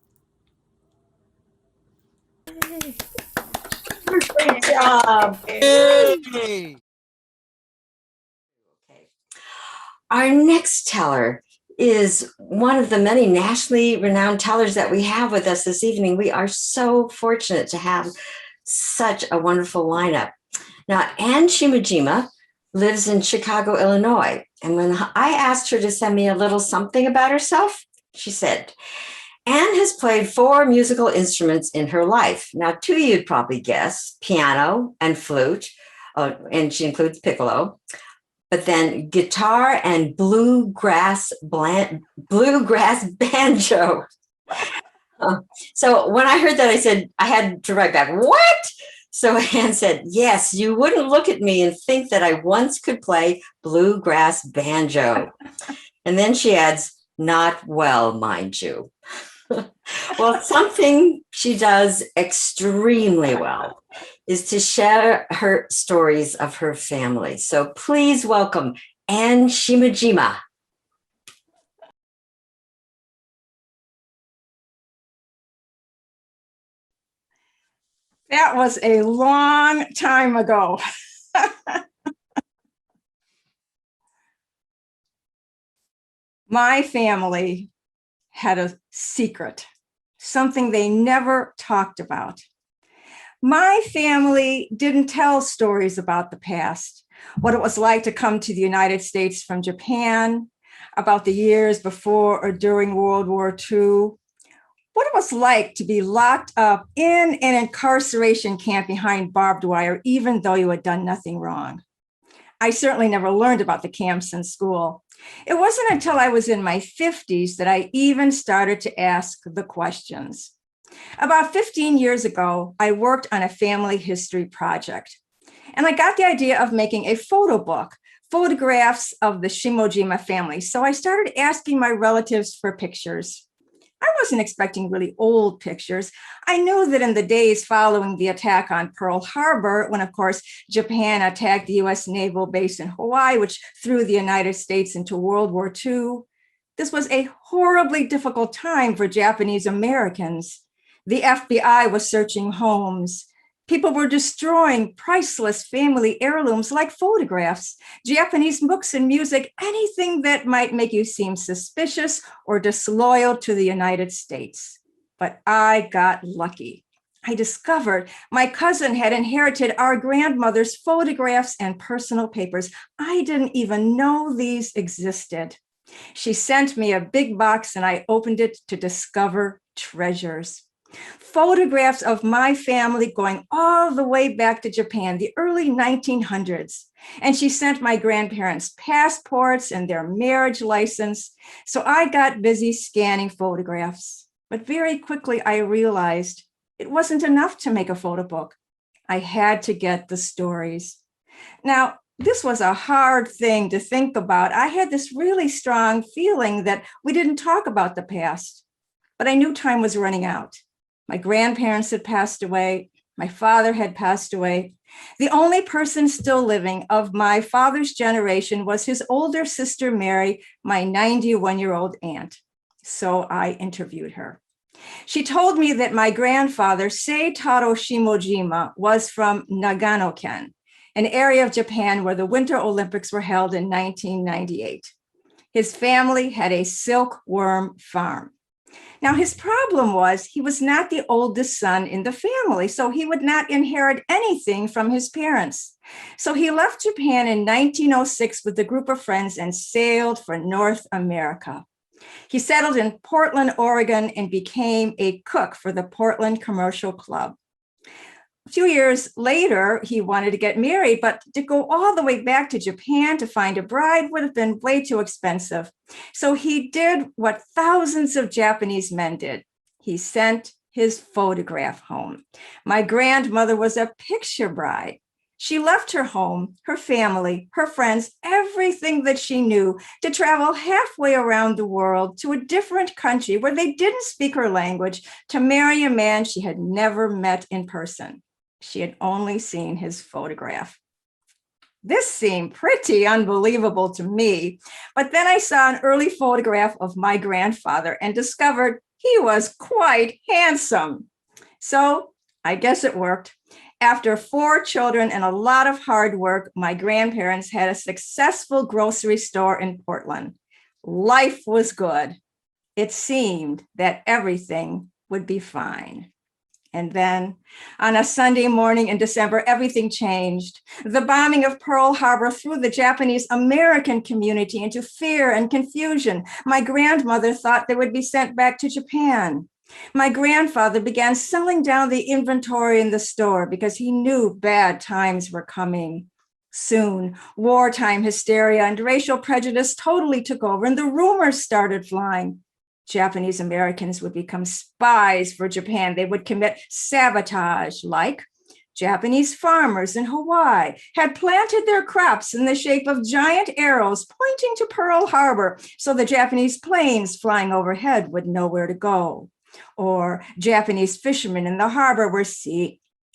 Great job. Hey. Okay. Our next teller is one of the many nationally renowned tellers that we have with us this evening. We are so fortunate to have such a wonderful lineup. Now, Anne Shimojima lives in Chicago, Illinois. And when I asked her to send me a little something about herself, she said, Anne has played 4 musical instruments in her life. Now, 2 you'd probably guess, piano and flute, and she includes piccolo, but then guitar and bluegrass banjo. So when I heard that, I said, I had to write back, what? So Anne said, yes, you wouldn't look at me and think that I once could play bluegrass banjo. And then she adds, not well, mind you. Well, something she does extremely well is to share her stories of her family. So please welcome Anne Shimojima. That was a long time ago. My family had a secret, something they never talked about. My family didn't tell stories about the past, what it was like to come to the United States from Japan, about the years before or during World War II, what it was like to be locked up in an incarceration camp behind barbed wire, even though you had done nothing wrong. I certainly never learned about the camps in school. It wasn't until I was in my 50s that I even started to ask the questions. About 15 years ago, I worked on a family history project, and I got the idea of making a photo book, photographs of the Shimojima family. So I started asking my relatives for pictures. I wasn't expecting really old pictures. I knew that in the days following the attack on Pearl Harbor, when, of course, Japan attacked the US naval base in Hawaii, which threw the United States into World War II, this was a horribly difficult time for Japanese Americans. The FBI was searching homes. People were destroying priceless family heirlooms like photographs, Japanese books and music, anything that might make you seem suspicious or disloyal to the United States. But I got lucky. I discovered my cousin had inherited our grandmother's photographs and personal papers. I didn't even know these existed. She sent me a big box and I opened it to discover treasures. Photographs of my family going all the way back to Japan, the early 1900s. And she sent my grandparents passports and their marriage license. So I got busy scanning photographs. But very quickly I realized it wasn't enough to make a photo book. I had to get the stories. Now, this was a hard thing to think about. I had this really strong feeling that we didn't talk about the past, but I knew time was running out. My grandparents had passed away. My father had passed away. The only person still living of my father's generation was his older sister, Mary, my 91-year-old aunt. So I interviewed her. She told me that my grandfather, Seitaro Shimojima, was from Nagano-ken, an area of Japan where the Winter Olympics were held in 1998. His family had a silkworm farm. Now, his problem was he was not the oldest son in the family, so he would not inherit anything from his parents. So he left Japan in 1906 with a group of friends and sailed for North America. He settled in Portland, Oregon, and became a cook for the Portland Commercial Club. A few years later, he wanted to get married, but to go all the way back to Japan to find a bride would have been way too expensive. So he did what thousands of Japanese men did. He sent his photograph home. My grandmother was a picture bride. She left her home, her family, her friends, everything that she knew to travel halfway around the world to a different country where they didn't speak her language to marry a man she had never met in person. She had only seen his photograph. This seemed pretty unbelievable to me, but then I saw an early photograph of my grandfather and discovered he was quite handsome. So I guess it worked. After 4 children and a lot of hard work, my grandparents had a successful grocery store in Portland. Life was good. It seemed that everything would be fine. And then on a Sunday morning in December, everything changed. The bombing of Pearl Harbor threw the Japanese American community into fear and confusion. My grandmother thought they would be sent back to Japan. My grandfather began selling down the inventory in the store because he knew bad times were coming. Soon, wartime hysteria and racial prejudice totally took over, and the rumors started flying. Japanese Americans would become spies for Japan. They would commit sabotage, like Japanese farmers in Hawaii had planted their crops in the shape of giant arrows pointing to Pearl Harbor so the Japanese planes flying overhead would know where to go. Or Japanese fishermen in the harbor were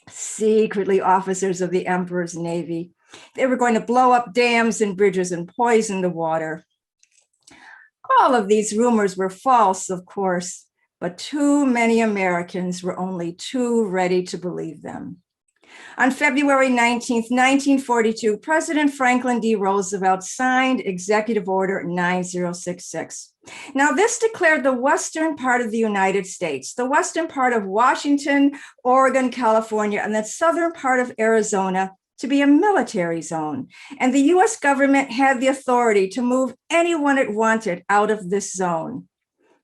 secretly officers of the Emperor's Navy. They were going to blow up dams and bridges and poison the water. All of these rumors were false, of course, but too many Americans were only too ready to believe them. On February 19th, 1942, President Franklin D. Roosevelt signed Executive Order 9066. Now, this declared the western part of the United States, the western part of Washington, Oregon, California, and the southern part of Arizona to be a military zone. And the US government had the authority to move anyone it wanted out of this zone.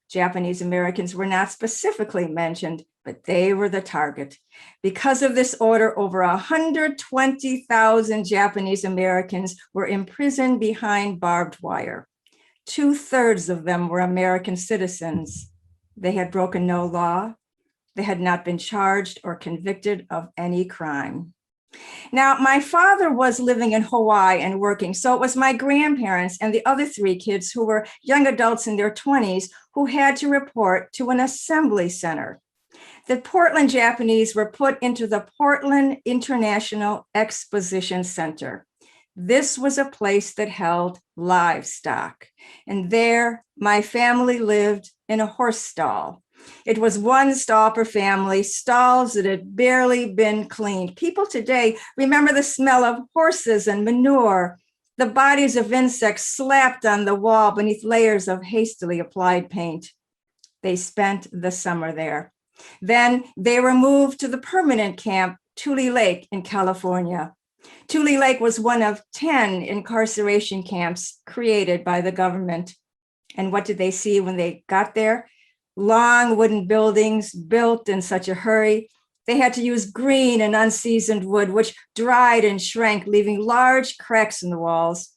Japanese Americans were not specifically mentioned, but they were the target. Because of this order, over 120,000 Japanese Americans were imprisoned behind barbed wire. 2/3 of them were American citizens. They had broken no law. They had not been charged or convicted of any crime. Now, my father was living in Hawaii and working, so it was my grandparents and the other 3 kids who were young adults in their 20s who had to report to an assembly center. The Portland Japanese were put into the Portland International Exposition Center. This was a place that held livestock, and there my family lived in a horse stall. It was one stall per family, stalls that had barely been cleaned. People today remember the smell of horses and manure, the bodies of insects slapped on the wall beneath layers of hastily applied paint. They spent the summer there. Then they were moved to the permanent camp, Tule Lake in California. Tule Lake was one of 10 incarceration camps created by the government. And what did they see when they got there? Long wooden buildings built in such a hurry. They had to use green and unseasoned wood, which dried and shrank, leaving large cracks in the walls.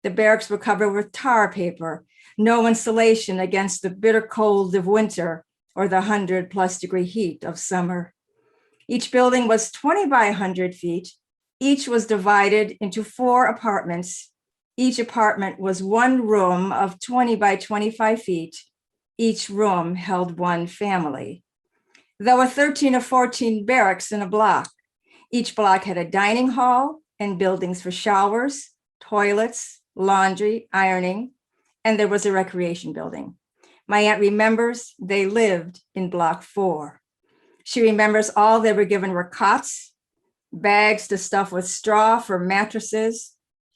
The barracks were covered with tar paper, no insulation against the bitter cold of winter or the 100+ degree heat of summer. Each building was 20 by 100 feet. Each was divided into 4 apartments. Each apartment was one room of 20 by 25 feet. Each room held one family. There were 13 or 14 barracks in a block. Each block had a dining hall and buildings for showers, toilets, laundry, ironing, and there was a recreation building. My aunt remembers they lived in block 4. She remembers all they were given were cots, bags to stuff with straw for mattresses,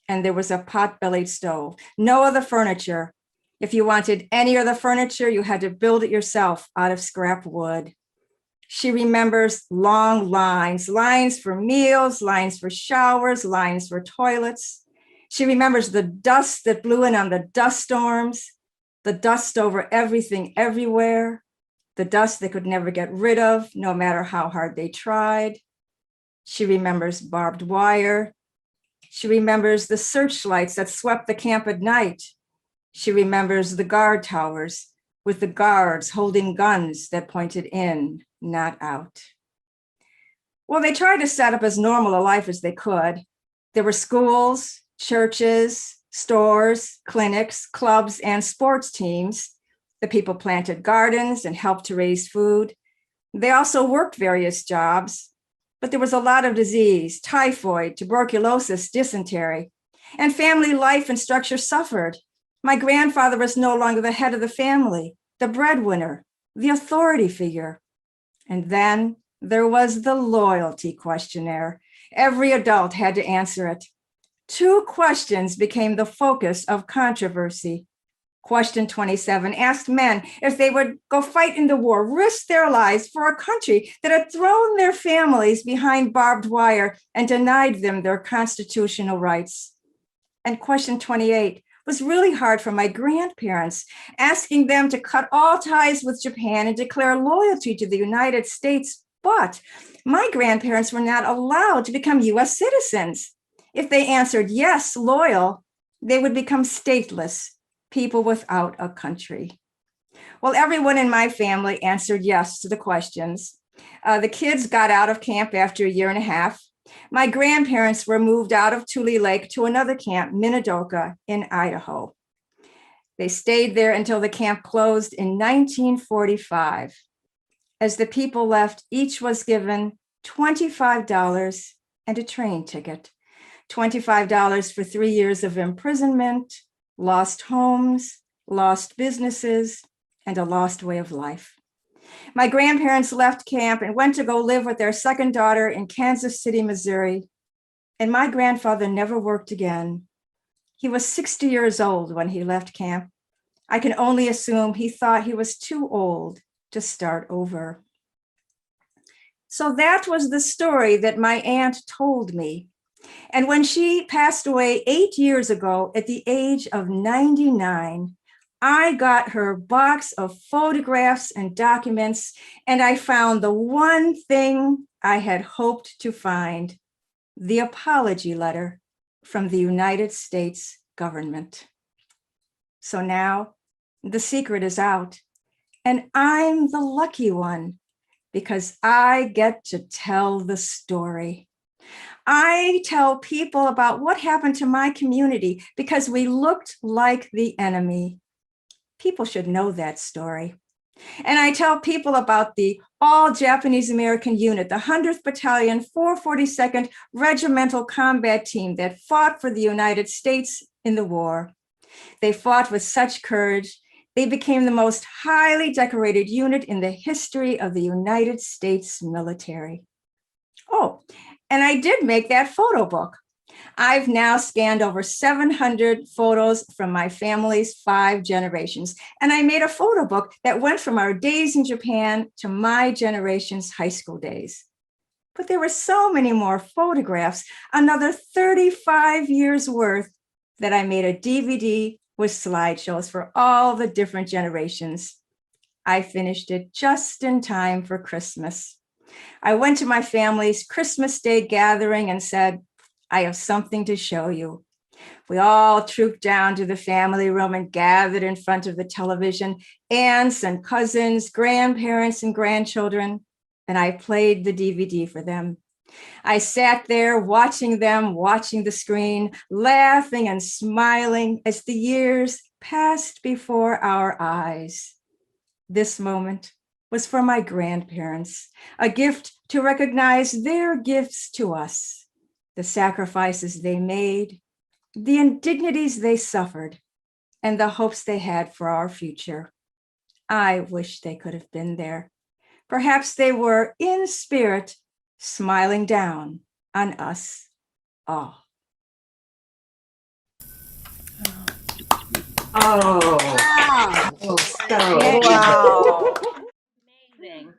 and there was a pot-bellied stove. No other furniture. If you wanted any other furniture, you had to build it yourself out of scrap wood. She remembers long lines for meals, lines for showers, lines for toilets. She remembers the dust that blew in on the dust storms, the dust over everything everywhere, the dust they could never get rid of, no matter how hard they tried. She remembers barbed wire. She remembers the searchlights that swept the camp at night. She remembers the guard towers with the guards holding guns that pointed in, not out. Well, they tried to set up as normal a life as they could. There were schools, churches, stores, clinics, clubs, and sports teams. The people planted gardens and helped to raise food. They also worked various jobs, but there was a lot of disease, typhoid, tuberculosis, dysentery, and family life and structure suffered. My grandfather was no longer the head of the family, the breadwinner, the authority figure. And then there was the loyalty questionnaire. Every adult had to answer it. 2 questions became the focus of controversy. Question 27 asked men if they would go fight in the war, risk their lives for a country that had thrown their families behind barbed wire and denied them their constitutional rights. And question 28 was really hard for my grandparents, asking them to cut all ties with Japan and declare loyalty to the United States. But my grandparents were not allowed to become US citizens. If they answered yes, loyal, they would become stateless, people without a country. Well, everyone in my family answered yes to the questions. The kids got out of camp after a year and a half. My grandparents were moved out of Tule Lake to another camp, Minidoka, in Idaho. They stayed there until the camp closed in 1945. As the people left, each was given $25 and a train ticket. $25 for 3 years of imprisonment, lost homes, lost businesses, and a lost way of life. My grandparents left camp and went to go live with their second daughter in Kansas City, Missouri. And my grandfather never worked again. He was 60 years old when he left camp. I can only assume he thought he was too old to start over. So that was the story that my aunt told me. And when she passed away 8 years ago at the age of 99, I got her box of photographs and documents, and I found the one thing I had hoped to find, the apology letter from the United States government. So now the secret is out, and I'm the lucky one because I get to tell the story. I tell people about what happened to my community because we looked like the enemy. People should know that story. And I tell people about the all-Japanese American unit, the 100th Battalion, 442nd Regimental Combat Team that fought for the United States in the war. They fought with such courage they became the most highly decorated unit in the history of the United States military. Oh, and I did make that photo book. I've now scanned over 700 photos from my family's 5 generations, and I made a photo book that went from our days in Japan to my generation's high school days. But there were so many more photographs, another 35 years worth, that I made a DVD with slideshows for all the different generations. I finished it just in time for Christmas. I went to my family's Christmas Day gathering and said, I have something to show you. We all trooped down to the family room and gathered in front of the television, aunts and cousins, grandparents and grandchildren, and I played the DVD for them. I sat there watching them, watching the screen, laughing and smiling as the years passed before our eyes. This moment was for my grandparents, a gift to recognize their gifts to us, the sacrifices they made, the indignities they suffered, and the hopes they had for our future. I wish they could have been there. Perhaps they were in spirit, smiling down on us all. Oh, Wow. Amazing.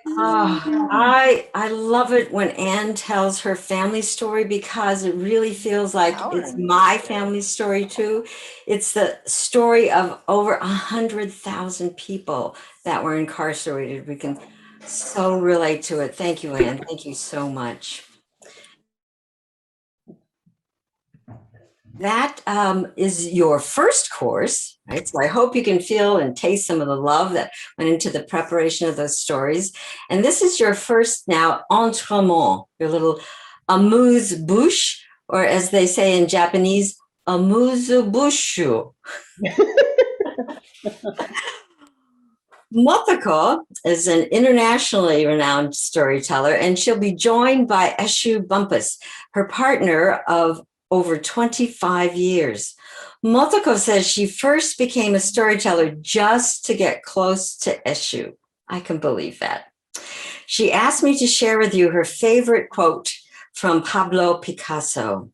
I love it when Anne tells her family story because it really feels like it's my family story too. It's the story of over 100,000 people that were incarcerated. We can so relate to it. Thank you, Anne. Thank you so much. That is your first course, right? So I hope you can feel and taste some of the love that went into the preparation of those stories. And this is your first now entremets, your little amuse-bouche, or as they say in Japanese, amuse-bouche. Motoko is an internationally renowned storyteller, and she'll be joined by Eshu Bumpus, her partner of over 25 years. Motoko says she first became a storyteller just to get close to Eshu. I can believe that. She asked me to share with you her favorite quote from Pablo Picasso.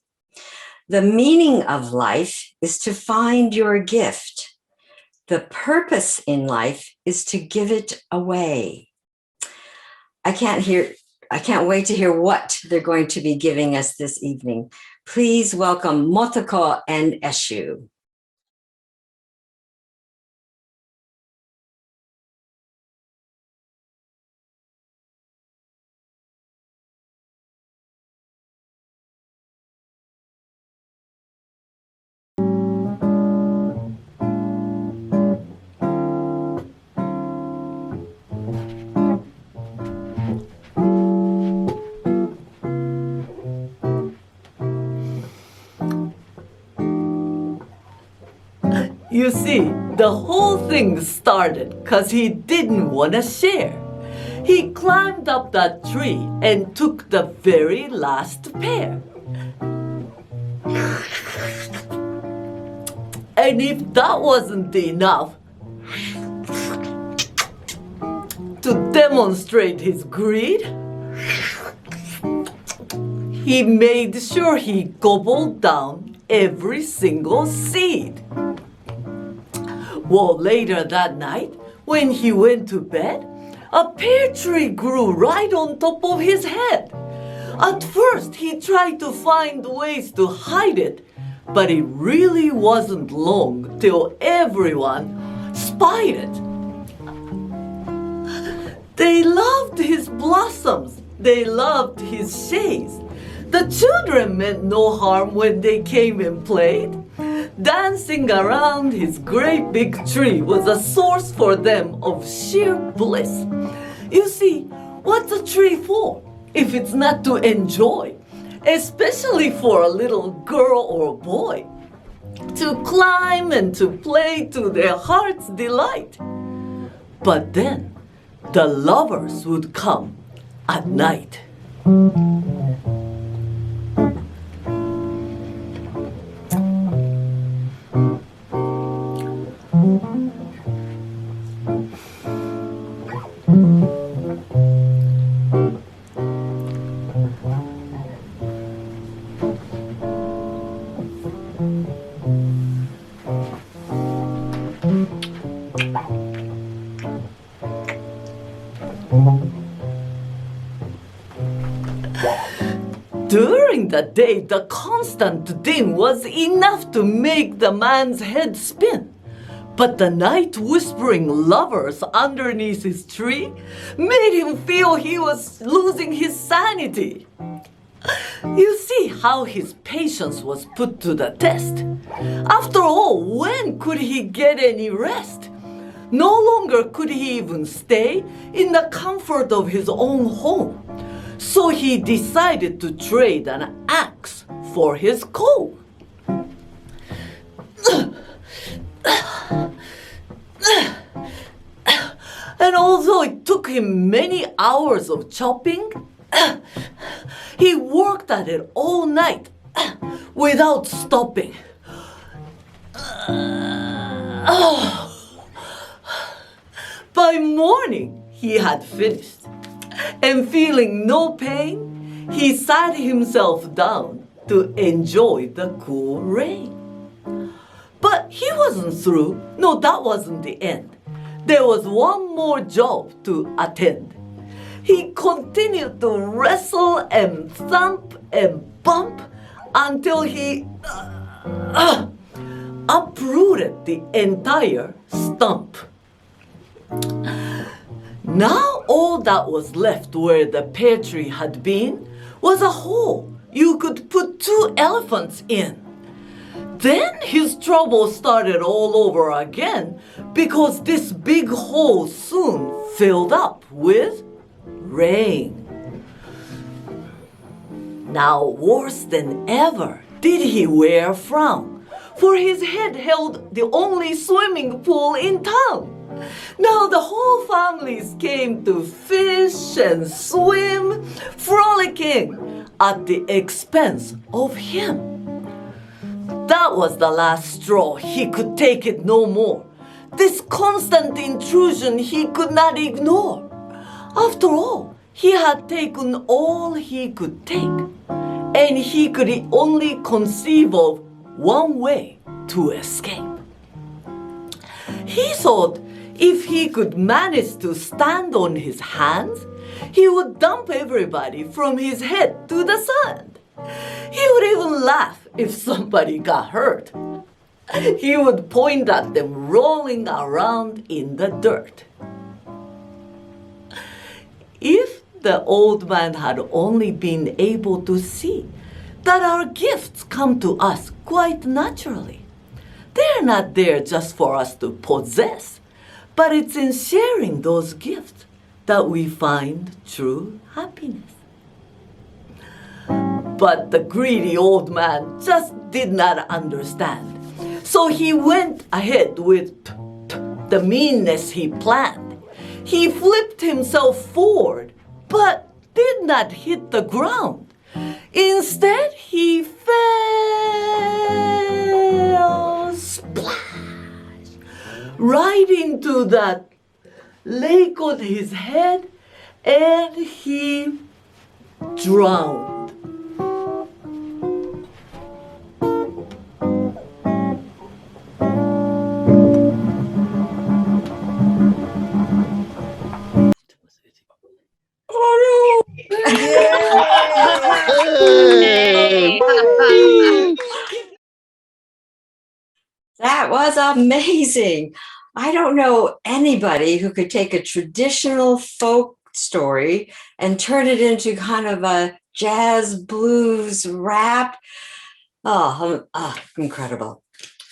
The meaning of life is to find your gift. The purpose in life is to give it away. I can't wait to hear what they're going to be giving us this evening. Please welcome Motoko and Eshu. You see, the whole thing started because he didn't want to share. He climbed up that tree and took the very last pear. And if that wasn't enough to demonstrate his greed, he made sure he gobbled down every single seed. Well, later that night, when he went to bed, a pear tree grew right on top of his head. At first, he tried to find ways to hide it, but it really wasn't long till everyone spied it. They loved his blossoms. They loved his shades. The children meant no harm when they came and played. Dancing around his great big tree was a source for them of sheer bliss. You see, what's a tree for if it's not to enjoy, especially for a little girl or boy? To climb and to play to their heart's delight. But then the lovers would come at night. During the day, the constant din was enough to make the man's head spin. But the night whispering lovers underneath his tree made him feel he was losing his sanity. You see how his patience was put to the test. After all, when could he get any rest? No longer could he even stay in the comfort of his own home. So he decided to trade an axe for his comb. And although it took him many hours of chopping, he worked at it all night without stopping. By morning, he had finished, and feeling no pain, he sat himself down to enjoy the cool rain. But he wasn't through. No, that wasn't the end. There was one more job to attend. He continued to wrestle and thump and bump until he uprooted the entire stump. Now all that was left where the pear tree had been was a hole you could put 2 elephants in. Then his trouble started all over again because this big hole soon filled up with rain. Now worse than ever did he wear a frown, for his head held the only swimming pool in town. Now the whole families came to fish and swim, frolicking at the expense of him. That was the last straw. He could take it no more. This constant intrusion he could not ignore. After all, he had taken all he could take, and he could only conceive of one way to escape. He thought if he could manage to stand on his hands, he would dump everybody from his head to the sand. He would even laugh if somebody got hurt. He would point at them rolling around in the dirt. If the old man had only been able to see that our gifts come to us quite naturally. They're not there just for us to possess, but it's in sharing those gifts that we find true happiness. But the greedy old man just did not understand. So he went ahead with the meanness he planned. He flipped himself forward, but did not hit the ground. Instead, he fell splash right into that lake on his head, and he drowned. That was amazing. I don't know anybody who could take a traditional folk story and turn it into kind of a jazz, blues, rap. Incredible.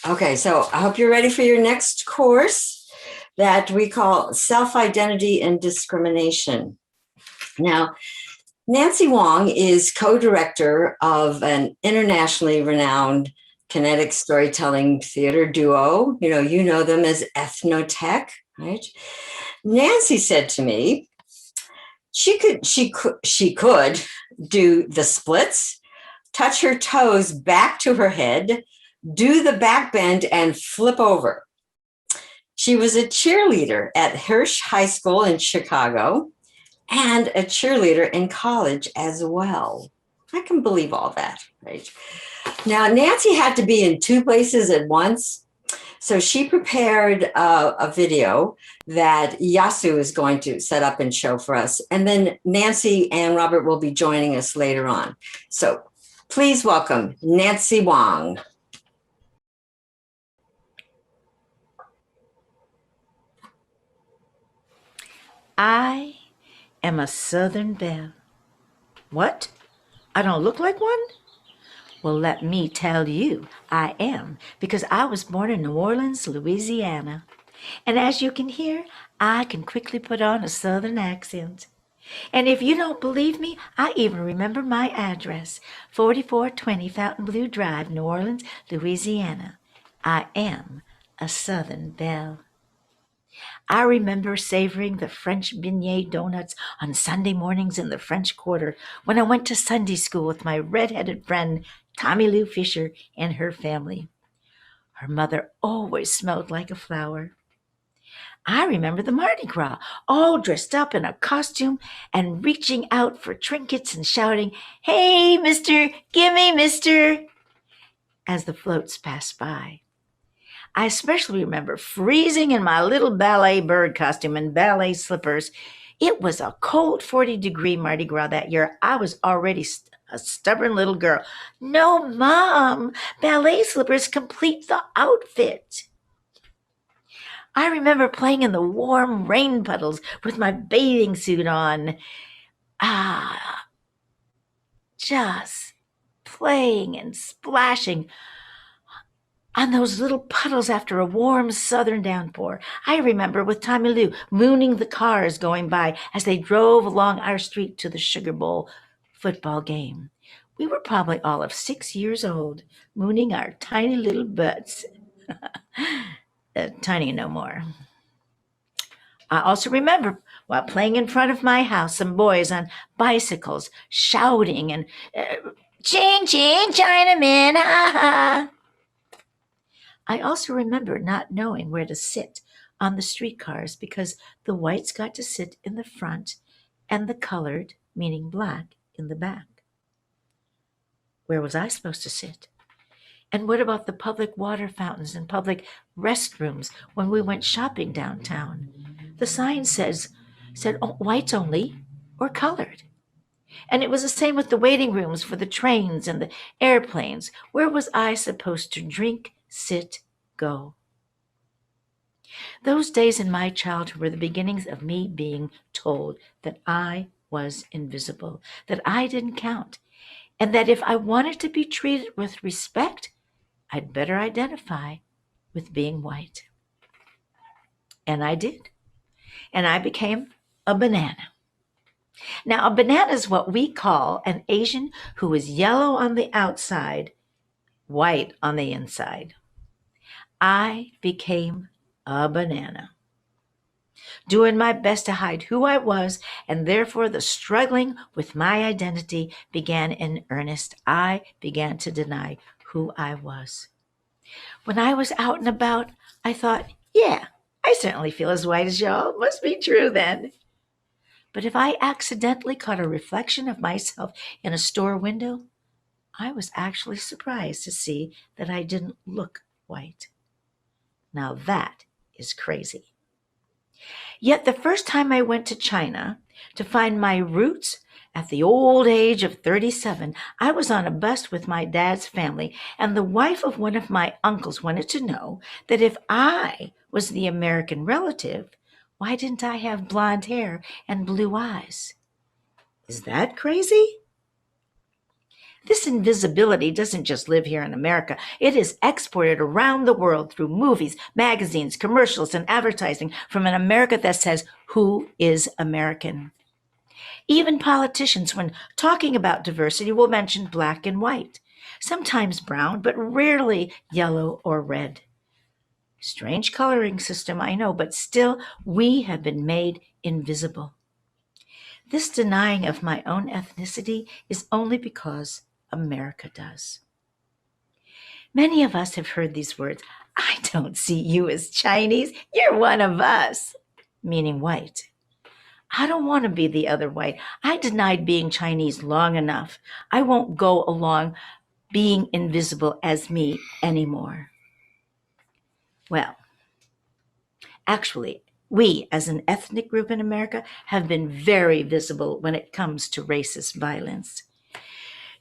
Okay, so I hope you're ready for your next course that we call Self-Identity and Discrimination. Now, Nancy Wang is co-director of an internationally renowned kinetic storytelling theater duo. You know them as Ethnotech, right? Nancy said to me, she could do the splits, touch her toes back to her head, do the back bend, and flip over. She was a cheerleader at Hirsch High School in Chicago and a cheerleader in college as well. I can believe all that, right? Now, Nancy had to be in 2 places at once, so she prepared a video that Yasu is going to set up and show for us. And then Nancy and Robert will be joining us later on. So Please welcome Nancy Wang. I am a Southern belle. What? I don't look like one? Well, let me tell you, I am, because I was born in New Orleans, Louisiana. And as you can hear, I can quickly put on a Southern accent. And if you don't believe me, I even remember my address, 4420 Fontainebleau Drive, New Orleans, Louisiana. I am a Southern belle. I remember savoring the French beignet donuts on Sunday mornings in the French Quarter when I went to Sunday school with my red-headed friend Tommy Lou Fisher and her family. Her mother always smelled like a flower. I remember the Mardi Gras, all dressed up in a costume and reaching out for trinkets and shouting, "Hey, mister, gimme, mister," as the floats passed by. I especially remember freezing in my little ballet bird costume and ballet slippers. It was a cold 40-degree Mardi Gras that year. I was already a stubborn little girl. "No, Mom, ballet slippers complete the outfit." I remember playing in the warm rain puddles with my bathing suit on. Just playing and splashing on those little puddles after a warm southern downpour. I remember with Tommy Lou mooning the cars going by as they drove along our street to the Sugar Bowl football game. We were probably all of 6 years old, mooning our tiny little butts. Tiny no more. I also remember while playing in front of my house, some boys on bicycles shouting and "Ching, ching, Chinaman, ha ha." I also remember not knowing where to sit on the streetcars because the whites got to sit in the front and the colored, meaning black, in the back. Where was I supposed to sit? And what about the public water fountains and public restrooms when we went shopping downtown? The sign said whites only or colored. And it was the same with the waiting rooms for the trains and the airplanes. Where was I supposed to drink, sit, go? Those days in my childhood were the beginnings of me being told that I was invisible, that I didn't count, and that if I wanted to be treated with respect, I'd better identify with being white. And I did. And I became a banana. Now, a banana is what we call an Asian who is yellow on the outside, white on the inside. I became a banana, doing my best to hide who I was, and therefore the struggling with my identity began in earnest. I began to deny who I was. When I was out and about, I thought, yeah, I certainly feel as white as y'all. Must be true then. But if I accidentally caught a reflection of myself in a store window, I was actually surprised to see that I didn't look white. Now that is crazy. Yet the first time I went to China to find my roots at the old age of 37, I was on a bus with my dad's family, and the wife of one of my uncles wanted to know that if I was the American relative, why didn't I have blonde hair and blue eyes? Is that crazy? This invisibility doesn't just live here in America. It is exported around the world through movies, magazines, commercials, and advertising from an America that says, "Who is American?" Even politicians, when talking about diversity, will mention black and white, sometimes brown, but rarely yellow or red. Strange coloring system, I know, but still we have been made invisible. This denying of my own ethnicity is only because America does. Many of us have heard these words, "I don't see you as Chinese, you're one of us," meaning white. I don't want to be the other white. I denied being Chinese long enough. I won't go along being invisible as me anymore. Well, actually, we as an ethnic group in America have been very visible when it comes to racist violence.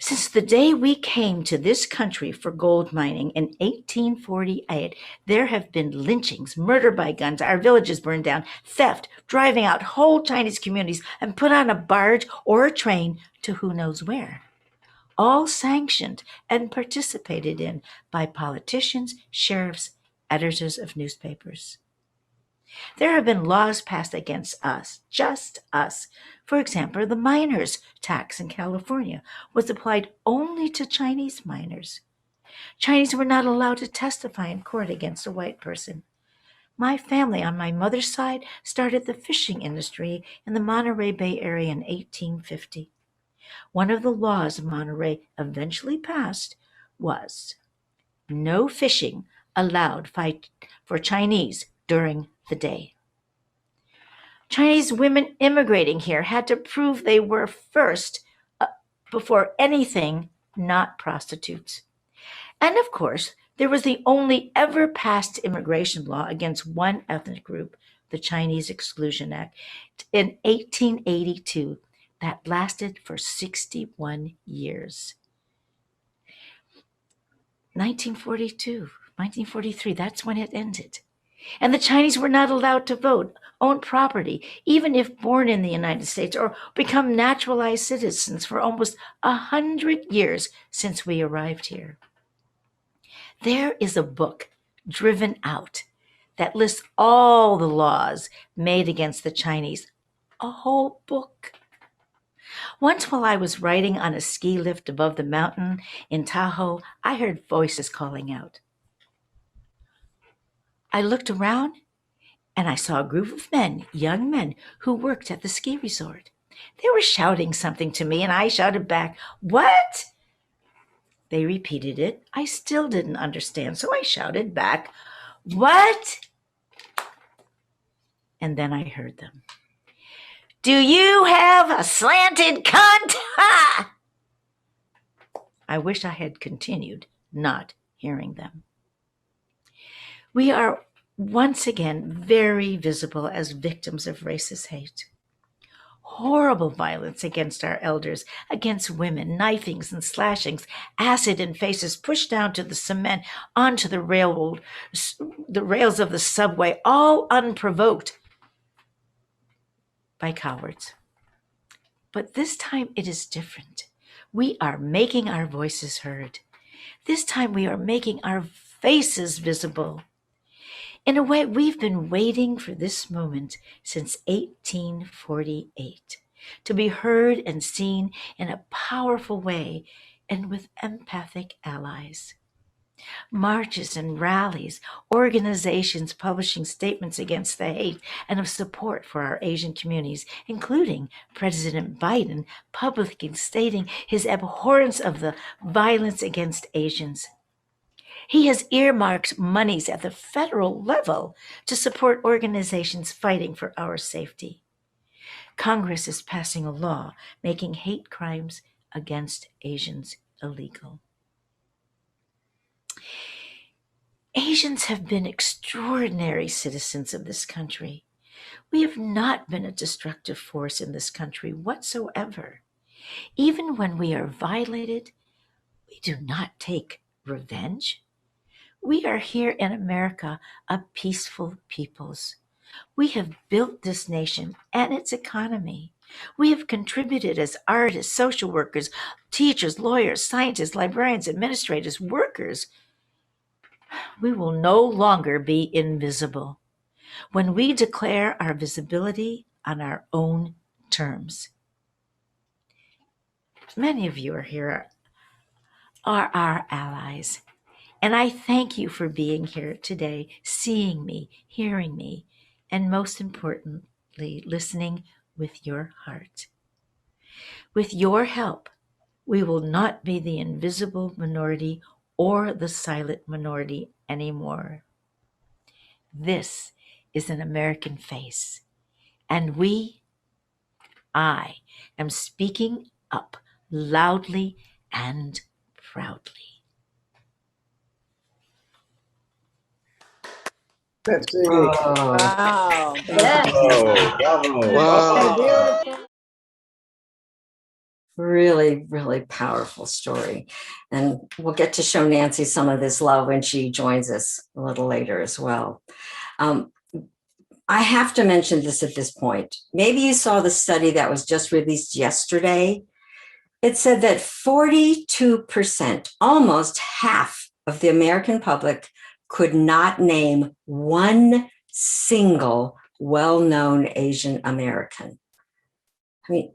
Since the day we came to this country for gold mining in 1848, there have been lynchings, murder by guns, our villages burned down, theft, driving out whole Chinese communities and put on a barge or a train to who knows where. All sanctioned and participated in by politicians, sheriffs, editors of newspapers. There have been laws passed against us, just us. For example, the miners' tax in California was applied only to Chinese miners. Chinese were not allowed to testify in court against a white person. My family on my mother's side started the fishing industry in the Monterey Bay Area in 1850. One of the laws Monterey eventually passed was no fishing allowed for Chinese during the day. Chinese women immigrating here had to prove they were first, before anything, not prostitutes. And of course, there was the only ever passed immigration law against one ethnic group, the Chinese Exclusion Act, in 1882, that lasted for 61 years. 1943, that's when it ended. And the Chinese were not allowed to vote, own property, even if born in the United States, or become naturalized citizens for almost 100 years since we arrived here. There is a book, Driven Out, that lists all the laws made against the Chinese. A whole book. Once while I was riding on a ski lift above the mountain in Tahoe, I heard voices calling out. I looked around and I saw a group of men, young men, who worked at the ski resort. They were shouting something to me and I shouted back, "What?" They repeated it. I still didn't understand, so I shouted back, "What?" And then I heard them. "Do you have a slanted cunt?" Ha! I wish I had continued, not hearing them. We are once again very visible as victims of racist hate. Horrible violence against our elders, against women, knifings and slashings, acid in faces pushed down to the cement, onto the rails of the subway, all unprovoked by cowards. But this time it is different. We are making our voices heard. This time we are making our faces visible. In a way, we've been waiting for this moment since 1848, to be heard and seen in a powerful way and with empathic allies. Marches and rallies, organizations publishing statements against the hate and of support for our Asian communities, including President Biden publicly stating his abhorrence of the violence against Asians. He has earmarked monies at the federal level to support organizations fighting for our safety. Congress is passing a law making hate crimes against Asians illegal. Asians have been extraordinary citizens of this country. We have not been a destructive force in this country whatsoever. Even when we are violated, we do not take revenge. We are here in America a peaceful peoples. We have built this nation and its economy. We have contributed as artists, social workers, teachers, lawyers, scientists, librarians, administrators, workers. We will no longer be invisible when we declare our visibility on our own terms. Many of you are here are our allies. And I thank you for being here today, seeing me, hearing me, and most importantly, listening with your heart. With your help, we will not be the invisible minority or the silent minority anymore. This is an American face, and I am speaking up loudly and proudly. That's it. Wow. Bravo. Bravo. Wow. Beautiful. Really, really powerful story. And we'll get to show Nancy some of this love when she joins us a little later as well. I have to mention this at this point. Maybe you saw the study that was just released yesterday. It said that 42%, almost half of the American public, could not name one single well-known Asian American. I mean,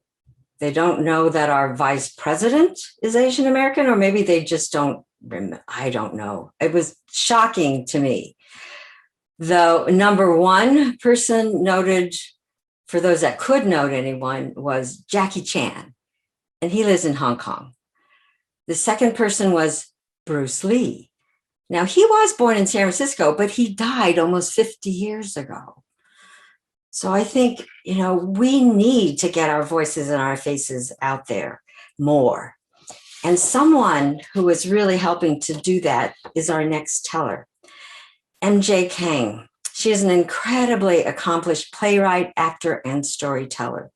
they don't know that our vice president is Asian American, or maybe they just don't remember. I don't know. It was shocking to me. The number one person noted, for those that could note anyone, was Jackie Chan, and he lives in Hong Kong. The second person was Bruce Lee. Now, he was born in San Francisco, but he died almost 50 years ago. So I think, we need to get our voices and our faces out there more. And someone who is really helping to do that is our next teller, MJ Kang. She is an incredibly accomplished playwright, actor, and storyteller.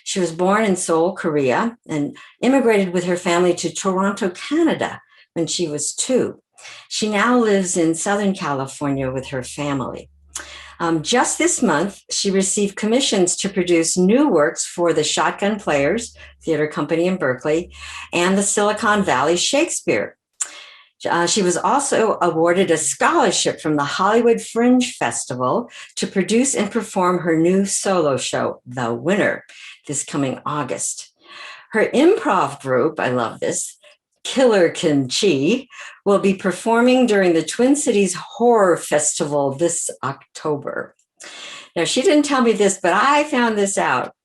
She was born in Seoul, Korea, and immigrated with her family to Toronto, Canada when she was 2. She now lives in Southern California with her family. Just this month, she received commissions to produce new works for the Shotgun Players Theater Company in Berkeley and the Silicon Valley Shakespeare. She was also awarded a scholarship from the Hollywood Fringe Festival to produce and perform her new solo show, The Winner, this coming August. Her improv group, I love this, Killer Kimchi, will be performing during the Twin Cities Horror Festival this October. Now, she didn't tell me this, but I found this out.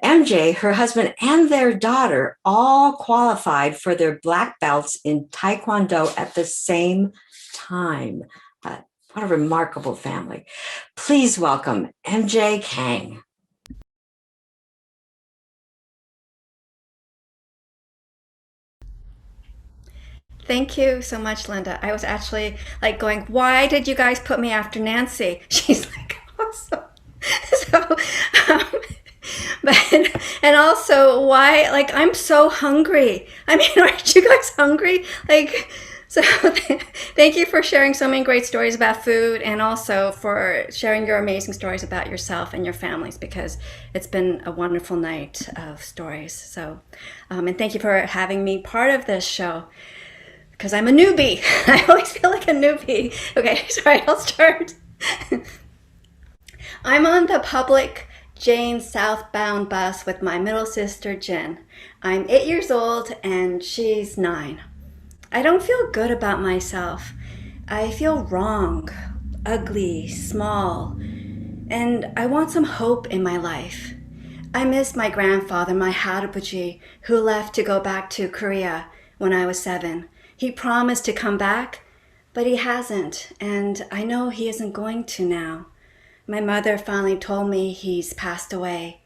MJ, her husband, and their daughter all qualified for their black belts in Taekwondo at the same time. What a remarkable family. Please welcome MJ Kang. Thank you so much, Linda. I was actually going, why did you guys put me after Nancy? She's like, awesome. So, and also why, I'm so hungry. I mean, aren't you guys hungry? So thank you for sharing so many great stories about food, and also for sharing your amazing stories about yourself and your families, because it's been a wonderful night of stories. So, and thank you for having me part of this show, because I'm a newbie. I always feel like a newbie. Okay, sorry, I'll start. I'm on the public Jane southbound bus with my middle sister, Jen. I'm 8 years old and she's 9. I don't feel good about myself. I feel wrong, ugly, small, and I want some hope in my life. I miss my grandfather, my Harabuji, who left to go back to Korea when I was 7. He promised to come back, but he hasn't, and I know he isn't going to now. My mother finally told me he's passed away.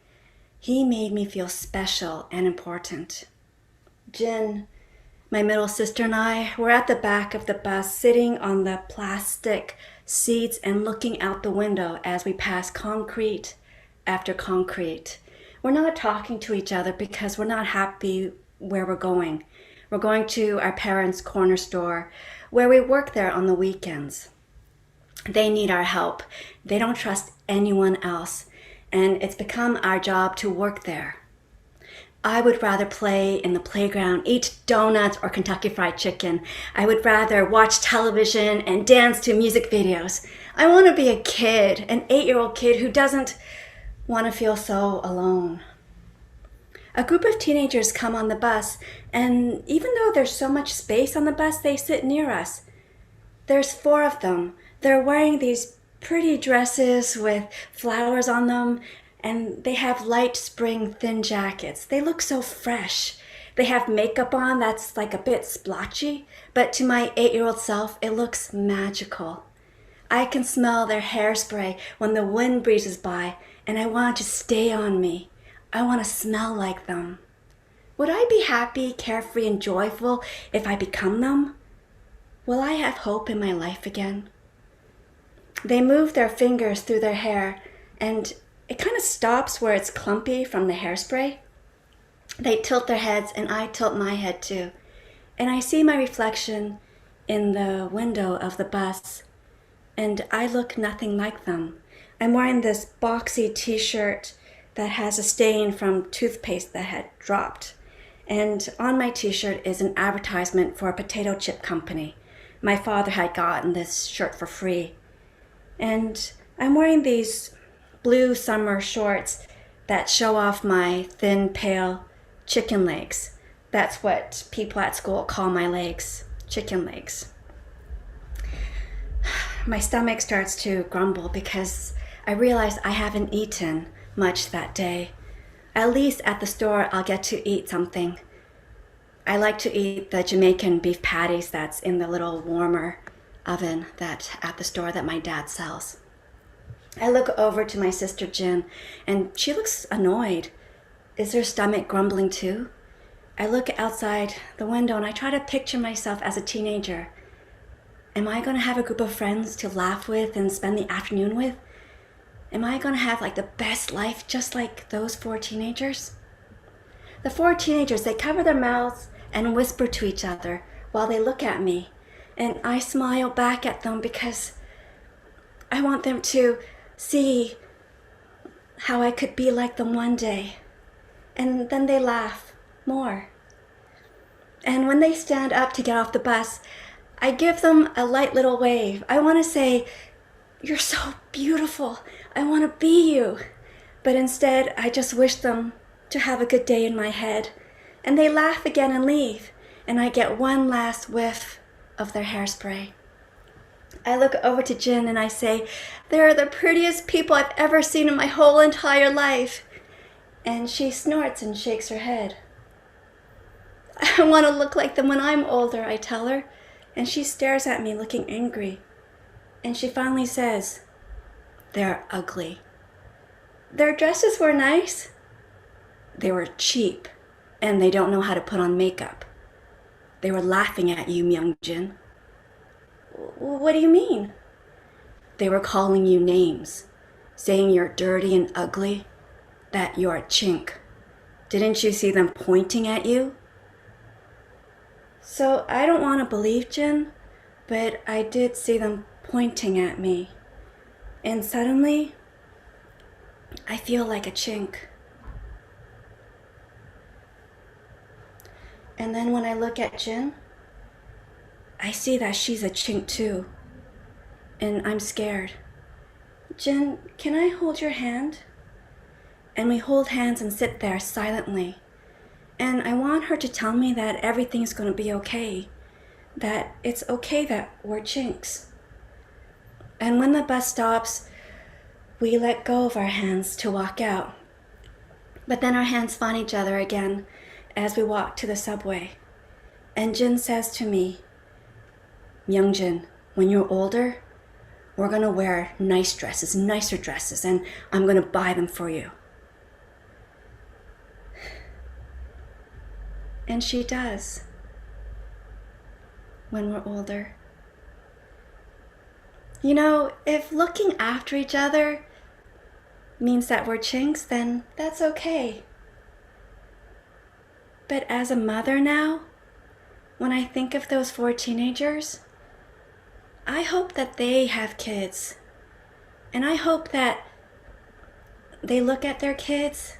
He made me feel special and important. Jin, my middle sister, and I were at the back of the bus, sitting on the plastic seats and looking out the window as we passed concrete after concrete. We're not talking to each other because we're not happy where we're going. We're going to our parents' corner store, where we work there on the weekends. They need our help. They don't trust anyone else, and it's become our job to work there. I would rather play in the playground, eat donuts or Kentucky Fried Chicken. I would rather watch television and dance to music videos. I want to be a kid, an 8-year-old kid who doesn't want to feel so alone. A group of teenagers come on the bus, and even though there's so much space on the bus, they sit near us. There's 4 of them. They're wearing these pretty dresses with flowers on them, and they have light spring thin jackets. They look so fresh. They have makeup on that's a bit splotchy, but to my 8-year-old self, it looks magical. I can smell their hairspray when the wind breezes by, and I want it to stay on me. I want to smell like them. Would I be happy, carefree, and joyful if I become them? Will I have hope in my life again? They move their fingers through their hair, and it kind of stops where it's clumpy from the hairspray. They tilt their heads and I tilt my head too. And I see my reflection in the window of the bus, and I look nothing like them. I'm wearing this boxy t-shirt that has a stain from toothpaste that had dropped. And on my t-shirt is an advertisement for a potato chip company. My father had gotten this shirt for free. And I'm wearing these blue summer shorts that show off my thin, pale chicken legs. That's what people at school call my legs, chicken legs. My stomach starts to grumble because I realize I haven't eaten much that day. At least at the store, I'll get to eat something. I like to eat the Jamaican beef patties that's in the little warmer oven that at the store that my dad sells. I look over to my sister Jin, and she looks annoyed. Is her stomach grumbling too? I look outside the window and I try to picture myself as a teenager. Am I going to have a group of friends to laugh with and spend the afternoon with? Am I going to have like the best life just like those 4 teenagers? The 4 teenagers, they cover their mouths and whisper to each other while they look at me. And I smile back at them because I want them to see how I could be like them one day. And then they laugh more. And when they stand up to get off the bus, I give them a light little wave. I want to say, "You're so beautiful. I want to be you." But instead, I just wish them to have a good day in my head. And they laugh again and leave. And I get one last whiff of their hairspray. I look over to Jin and I say, "They're the prettiest people I've ever seen in my whole entire life." And she snorts and shakes her head. "I want to look like them when I'm older," I tell her. And she stares at me looking angry. And she finally says, "They're ugly." "Their dresses were nice." "They were cheap, and they don't know how to put on makeup." "They were laughing at you, Myungjin." "What do you mean?" "They were calling you names, saying you're dirty and ugly, that you're a chink. Didn't you see them pointing at you?" So I don't want to believe Jin, but I did see them pointing at me. And suddenly, I feel like a chink. And then when I look at Jin, I see that she's a chink too. And I'm scared. "Jin, can I hold your hand?" And we hold hands and sit there silently. And I want her to tell me that everything's going to be okay. That it's okay that we're chinks. And when the bus stops, we let go of our hands to walk out. But then our hands find each other again as we walk to the subway. And Jin says to me, "Myungjin, when you're older, we're going to wear nice dresses, nicer dresses, and I'm going to buy them for you." And she does. When we're older. You know, if looking after each other means that we're chinks, then that's okay. But as a mother now, when I think of those 4 teenagers, I hope that they have kids. And I hope that they look at their kids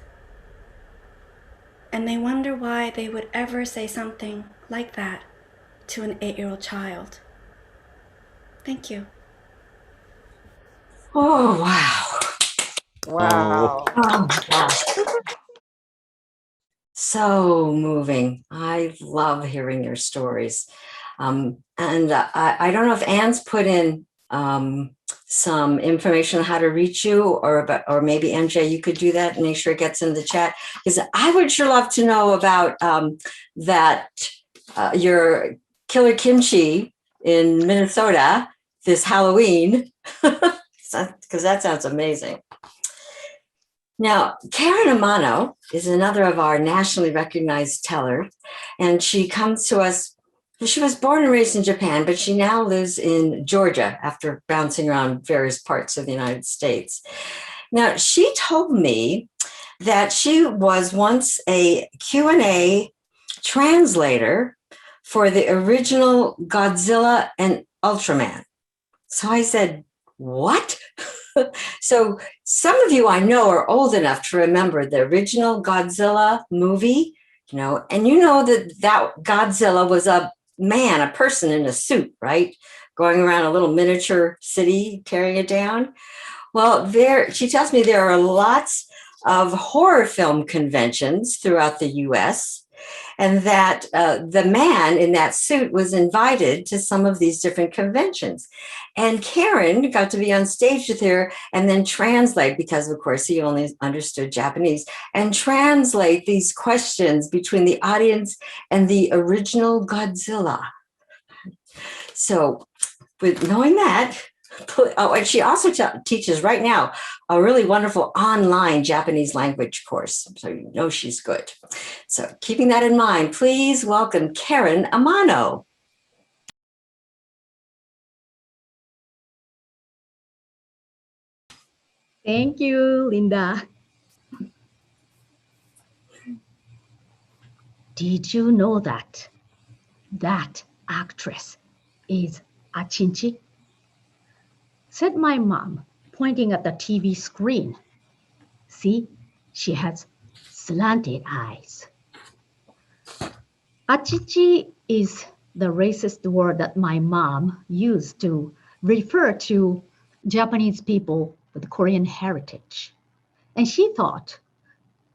and they wonder why they would ever say something like that to an 8-year-old child. Thank you. Oh, wow. Wow. Oh, my gosh. So moving. I love hearing your stories. And I don't know if Anne's put in some information on how to reach you, or maybe MJ, you could do that and make sure it gets in the chat. Because I would sure love to know about your killer kimchi in Minnesota this Halloween, because that sounds amazing. Now, Karin Amano is another of our nationally recognized tellers, and she comes to us. She was born and raised in Japan, but she now lives in Georgia after bouncing around various parts of the United States. Now, she told me that she was once a Q&A translator for the original Godzilla and Ultraman. So I said, what? So some of you I know are old enough to remember the original Godzilla movie, and you know that Godzilla was a man, a person in a suit, right? Going around a little miniature city, tearing it down. Well, she tells me there are lots of horror film conventions throughout the US, and that the man in that suit was invited to some of these different conventions. And Karin got to be on stage with her and then translate, because of course he only understood Japanese, and translate these questions between the audience and the original Godzilla. So with knowing that, and she also teaches right now a really wonderful online Japanese language course. So you know she's good. So keeping that in mind, please welcome Karin Amano. Thank you, Linda. Did you know that actress is Achinchi? Said my mom, pointing at the TV screen. See, she has slanted eyes. Achichi is the racist word that my mom used to refer to Japanese people with Korean heritage. And she thought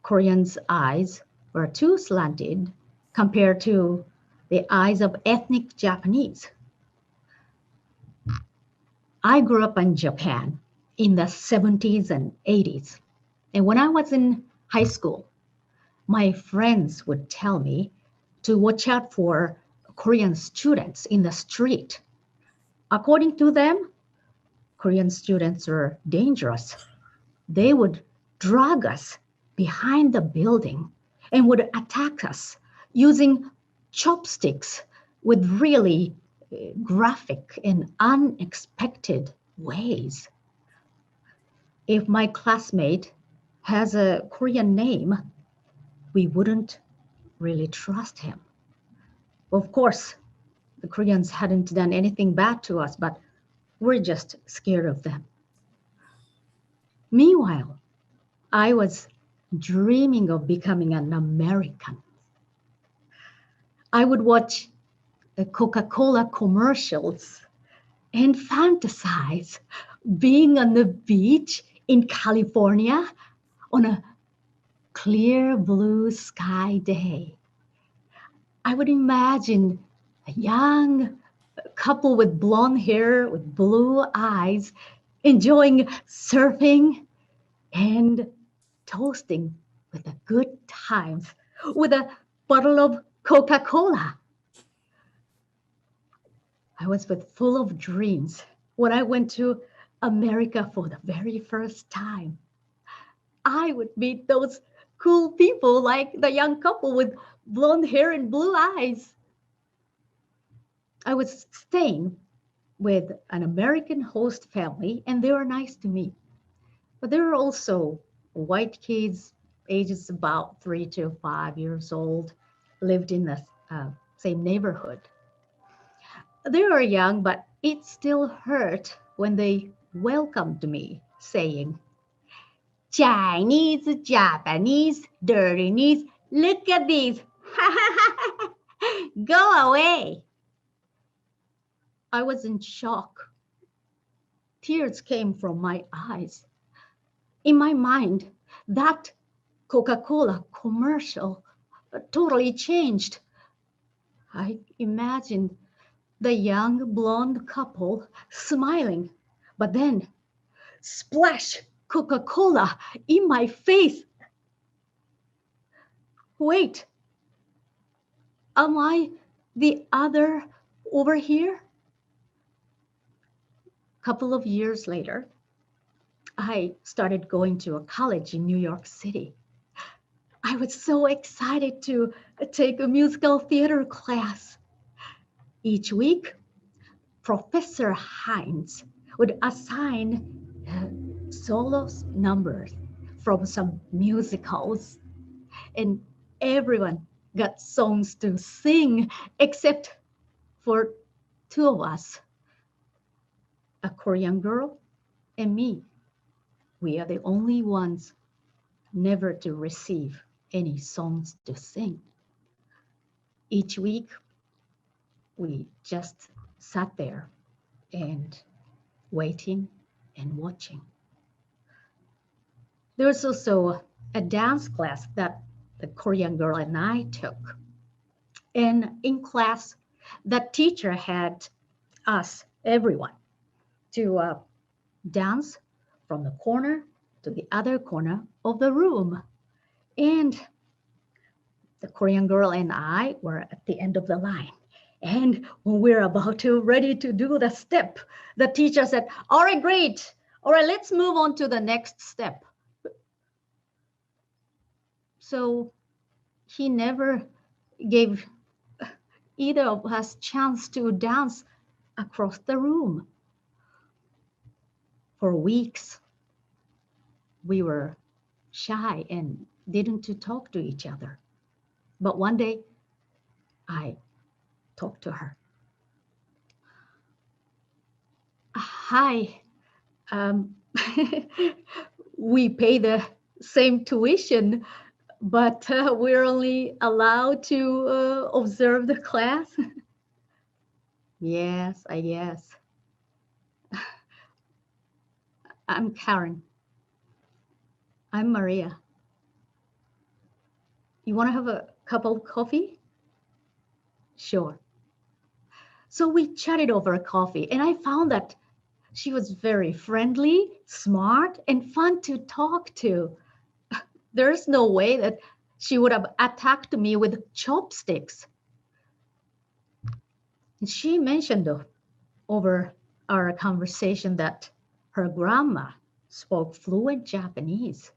Koreans' eyes were too slanted compared to the eyes of ethnic Japanese. I grew up in Japan in the 70s and 80s. And when I was in high school, my friends would tell me to watch out for Korean students in the street. According to them, Korean students were dangerous. They would drag us behind the building and would attack us using chopsticks with really graphic and unexpected ways. If my classmate has a Korean name, we wouldn't really trust him. Of course, the Koreans hadn't done anything bad to us, but we're just scared of them. Meanwhile, I was dreaming of becoming an American. I would watch Coca-Cola commercials and fantasize being on the beach in California on a clear blue sky day. I would imagine a young couple with blonde hair, with blue eyes, enjoying surfing and toasting with the good times with a bottle of Coca-Cola. I was full of dreams when I went to America for the very first time. I would meet those cool people like the young couple with blonde hair and blue eyes. I was staying with an American host family, and they were nice to me. But there were also white kids, ages about 3 to 5 years old, lived in the same neighborhood. They were young, but it still hurt when they welcomed me, saying, Chinese, Japanese, dirtiness, look at these. Go away. I was in shock. Tears came from my eyes. In my mind, that Coca-Cola commercial totally changed. I imagined the young blonde couple smiling, but then splash Coca-Cola in my face. Wait, am I the other over here? A couple of years later, I started going to a college in New York City. I was so excited to take a musical theater class. Each week, Professor Hines would assign solo numbers from some musicals, and everyone got songs to sing except for two of us, a Korean girl and me. We are the only ones never to receive any songs to sing. Each week, we just sat there and waiting and watching. There was also a dance class that the Korean girl and I took. And in class, the teacher had us, everyone, to dance from the corner to the other corner of the room. And the Korean girl and I were at the end of the line. And when we were about to ready to do the step, the teacher said, all right, great. All right, let's move on to the next step. So he never gave either of us chance to dance across the room. For weeks, we were shy and didn't talk to each other. But one day, I talked to her. Hi, we pay the same tuition, but we're only allowed to observe the class. Yes, I guess. I'm Karin. I'm Maria. You want to have a cup of coffee? Sure. So we chatted over coffee, and I found that she was very friendly, smart, and fun to talk to. There's no way that she would have attacked me with chopsticks. And she mentioned over our conversation that her grandma spoke fluent Japanese,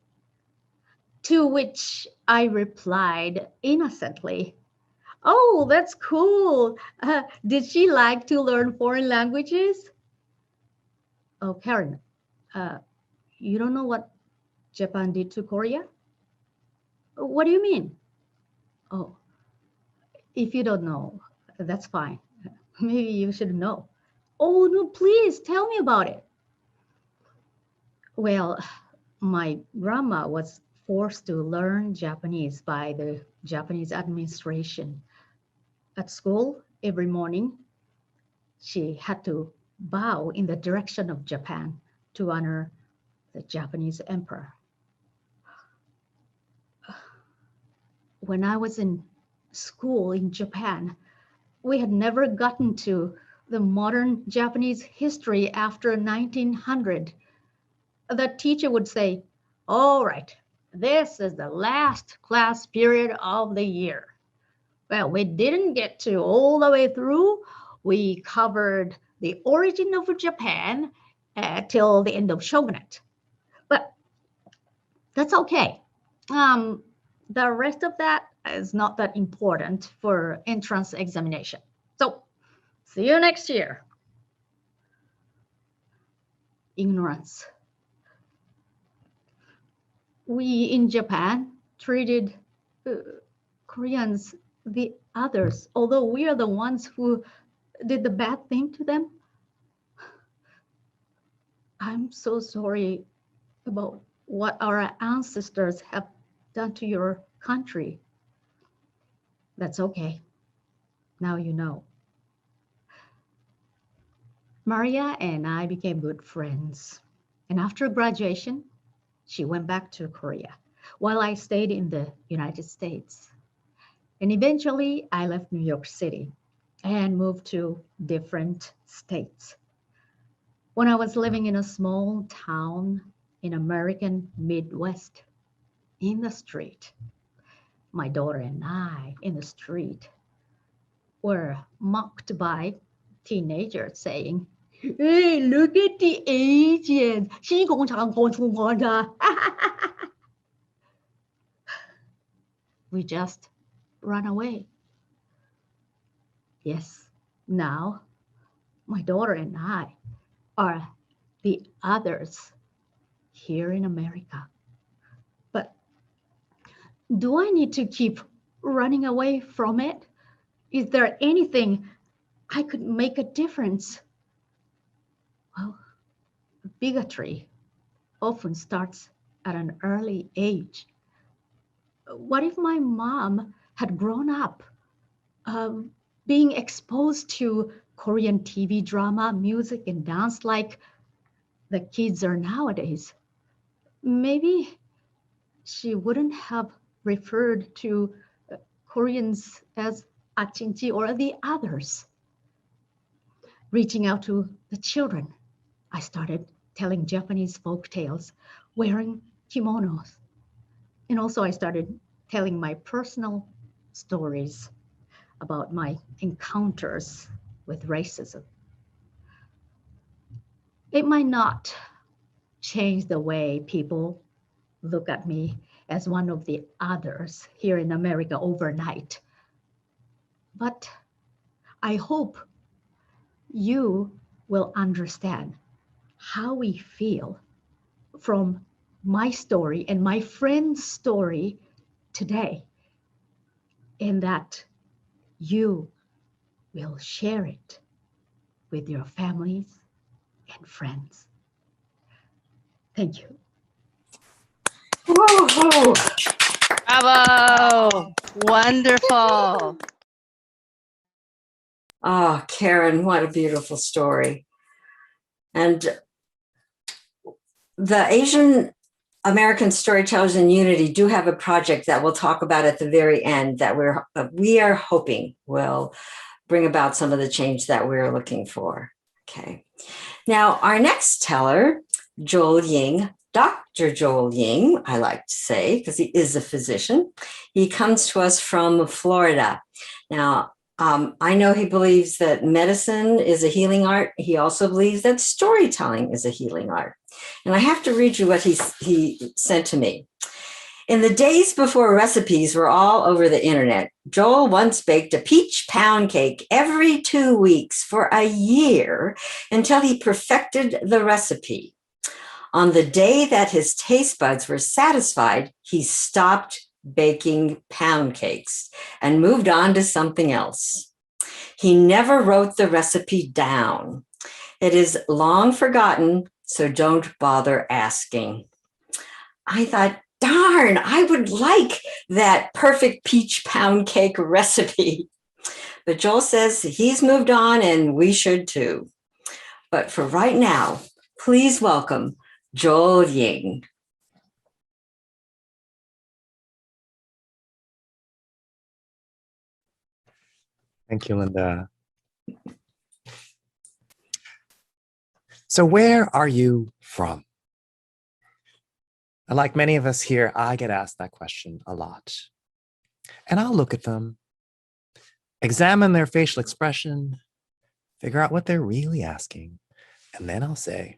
to which I replied innocently, oh, that's cool. Did she like to learn foreign languages? Oh, Karin, you don't know what Japan did to Korea? What do you mean? Oh, if you don't know, that's fine. Maybe you should know. Oh, no, please tell me about it. Well, my grandma was forced to learn Japanese by the Japanese administration. At school, every morning, she had to bow in the direction of Japan to honor the Japanese emperor. When I was in school in Japan, we had never gotten to the modern Japanese history after 1900. The teacher would say, all right, this is the last class period of the year. Well, we didn't get to all the way through. We covered the origin of Japan till the end of shogunate. But that's okay. The rest of that is not that important for entrance examination. So see you next year. Ignorance. We in Japan treated Koreans the others, although we are the ones who did the bad thing to them. I'm so sorry about what our ancestors have done to your country. That's okay. Now you know. Maria and I became good friends. And after graduation, she went back to Korea while I stayed in the United States. And eventually I left New York City and moved to different states. When I was living in a small town in American Midwest, in the street, my daughter and I in the street were mocked by teenagers saying, hey, look at the Asians. We just run away. Yes, now my daughter and I are the others here in America. Do I need to keep running away from it? Is there anything I could make a difference? Well, bigotry often starts at an early age. What if my mom had grown up being exposed to Korean TV drama, music, and dance like the kids are nowadays? Maybe she wouldn't have referred to Koreans as achinchi or the others. Reaching out to the children, I started telling Japanese folk tales, wearing kimonos. And also I started telling my personal stories about my encounters with racism. It might not change the way people look at me as one of the others here in America overnight, but I hope you will understand how we feel from my story and my friend's story today, and that you will share it with your families and friends. Thank you. Woo-hoo. Bravo. Wonderful. Oh, Karin, what a beautiful story. And the Asian American Storytellers in Unity do have a project that we'll talk about at the very end that we are hoping will bring about some of the change that we're looking for. Okay. Now, our next teller, Joel Ying, Dr. Joel Ying, I like to say, because he is a physician. He comes to us from Florida. Now, I know he believes that medicine is a healing art. He also believes that storytelling is a healing art. And I have to read you what he sent to me. In the days before recipes were all over the internet, Joel once baked a peach pound cake every 2 weeks for a year until he perfected the recipe. On the day that his taste buds were satisfied, he stopped baking pound cakes and moved on to something else. He never wrote the recipe down. It is long forgotten, so don't bother asking. I thought, darn, I would like that perfect peach pound cake recipe. But Joel says he's moved on and we should too. But for right now, please welcome Joel Ying. Thank you, Linda. So where are you from? And like many of us here, I get asked that question a lot. And I'll look at them, examine their facial expression, figure out what they're really asking, and then I'll say,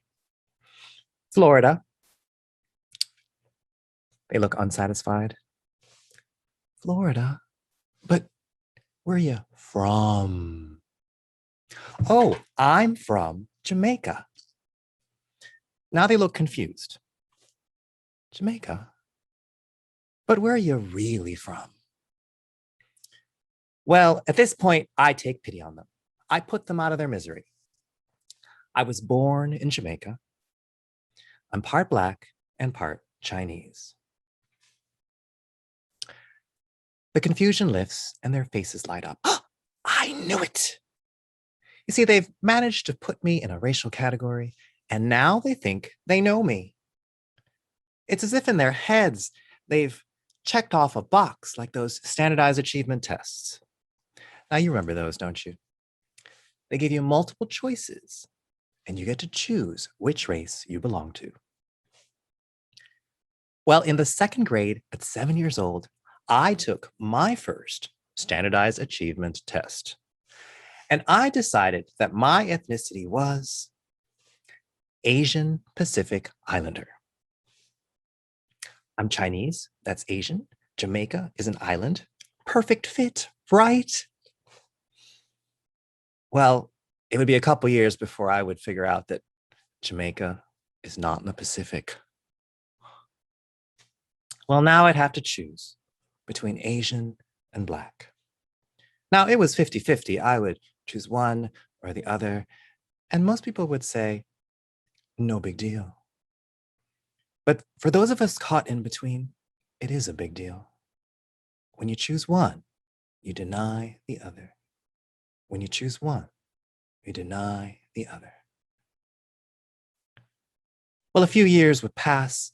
Florida. They look unsatisfied. Florida, but where are you from? Oh, I'm from Jamaica. Now they look confused. Jamaica? But where are you really from? Well, at this point, I take pity on them. I put them out of their misery. I was born in Jamaica. I'm part Black and part Chinese. The confusion lifts and their faces light up. Oh, I knew it. You see, they've managed to put me in a racial category, and now they think they know me. It's as if in their heads, they've checked off a box like those standardized achievement tests. Now you remember those, don't you? They give you multiple choices, and you get to choose which race you belong to. Well, in the second grade, at 7 years old, I took my first standardized achievement test. And I decided that my ethnicity was Asian Pacific Islander. I'm Chinese, that's Asian. Jamaica is an island. Perfect fit, right? Well, it would be a couple years before I would figure out that Jamaica is not in the Pacific. Well, now I'd have to choose between Asian and Black. Now, it was 50-50. I would choose one or the other, and most people would say, no big deal. But for those of us caught in between, it is a big deal. When you choose one, you deny the other. When you choose one, you deny the other. Well, a few years would pass,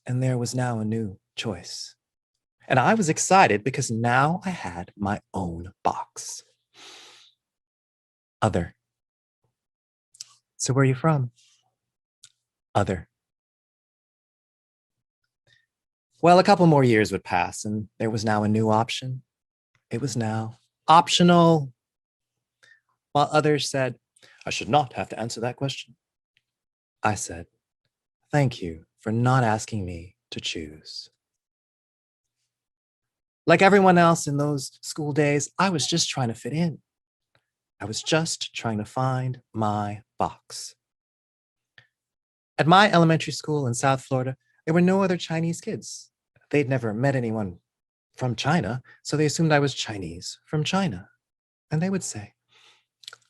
and there was now a new choice. And I was excited because now I had my own box. Other. So where are you from? Other. Well, a couple more years would pass, and there was now a new option. It was now optional. While others said, I should not have to answer that question, I said, thank you for not asking me to choose. Like everyone else in those school days, I was just trying to fit in. I was just trying to find my box. At my elementary school in South Florida, there were no other Chinese kids. They'd never met anyone from China, so they assumed I was Chinese from China. And they would say,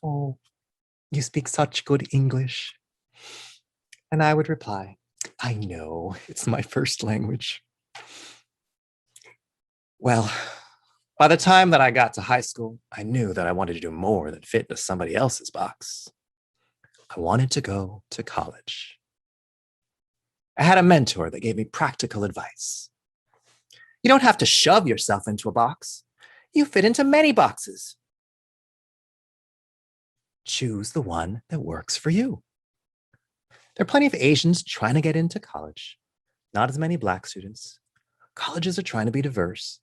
oh, you speak such good English. And I would reply, I know, it's my first language. Well, by the time that I got to high school, I knew that I wanted to do more than fit into somebody else's box. I wanted to go to college. I had a mentor that gave me practical advice. You don't have to shove yourself into a box. You fit into many boxes. Choose the one that works for you. There are plenty of Asians trying to get into college, not as many Black students. Colleges are trying to be diverse.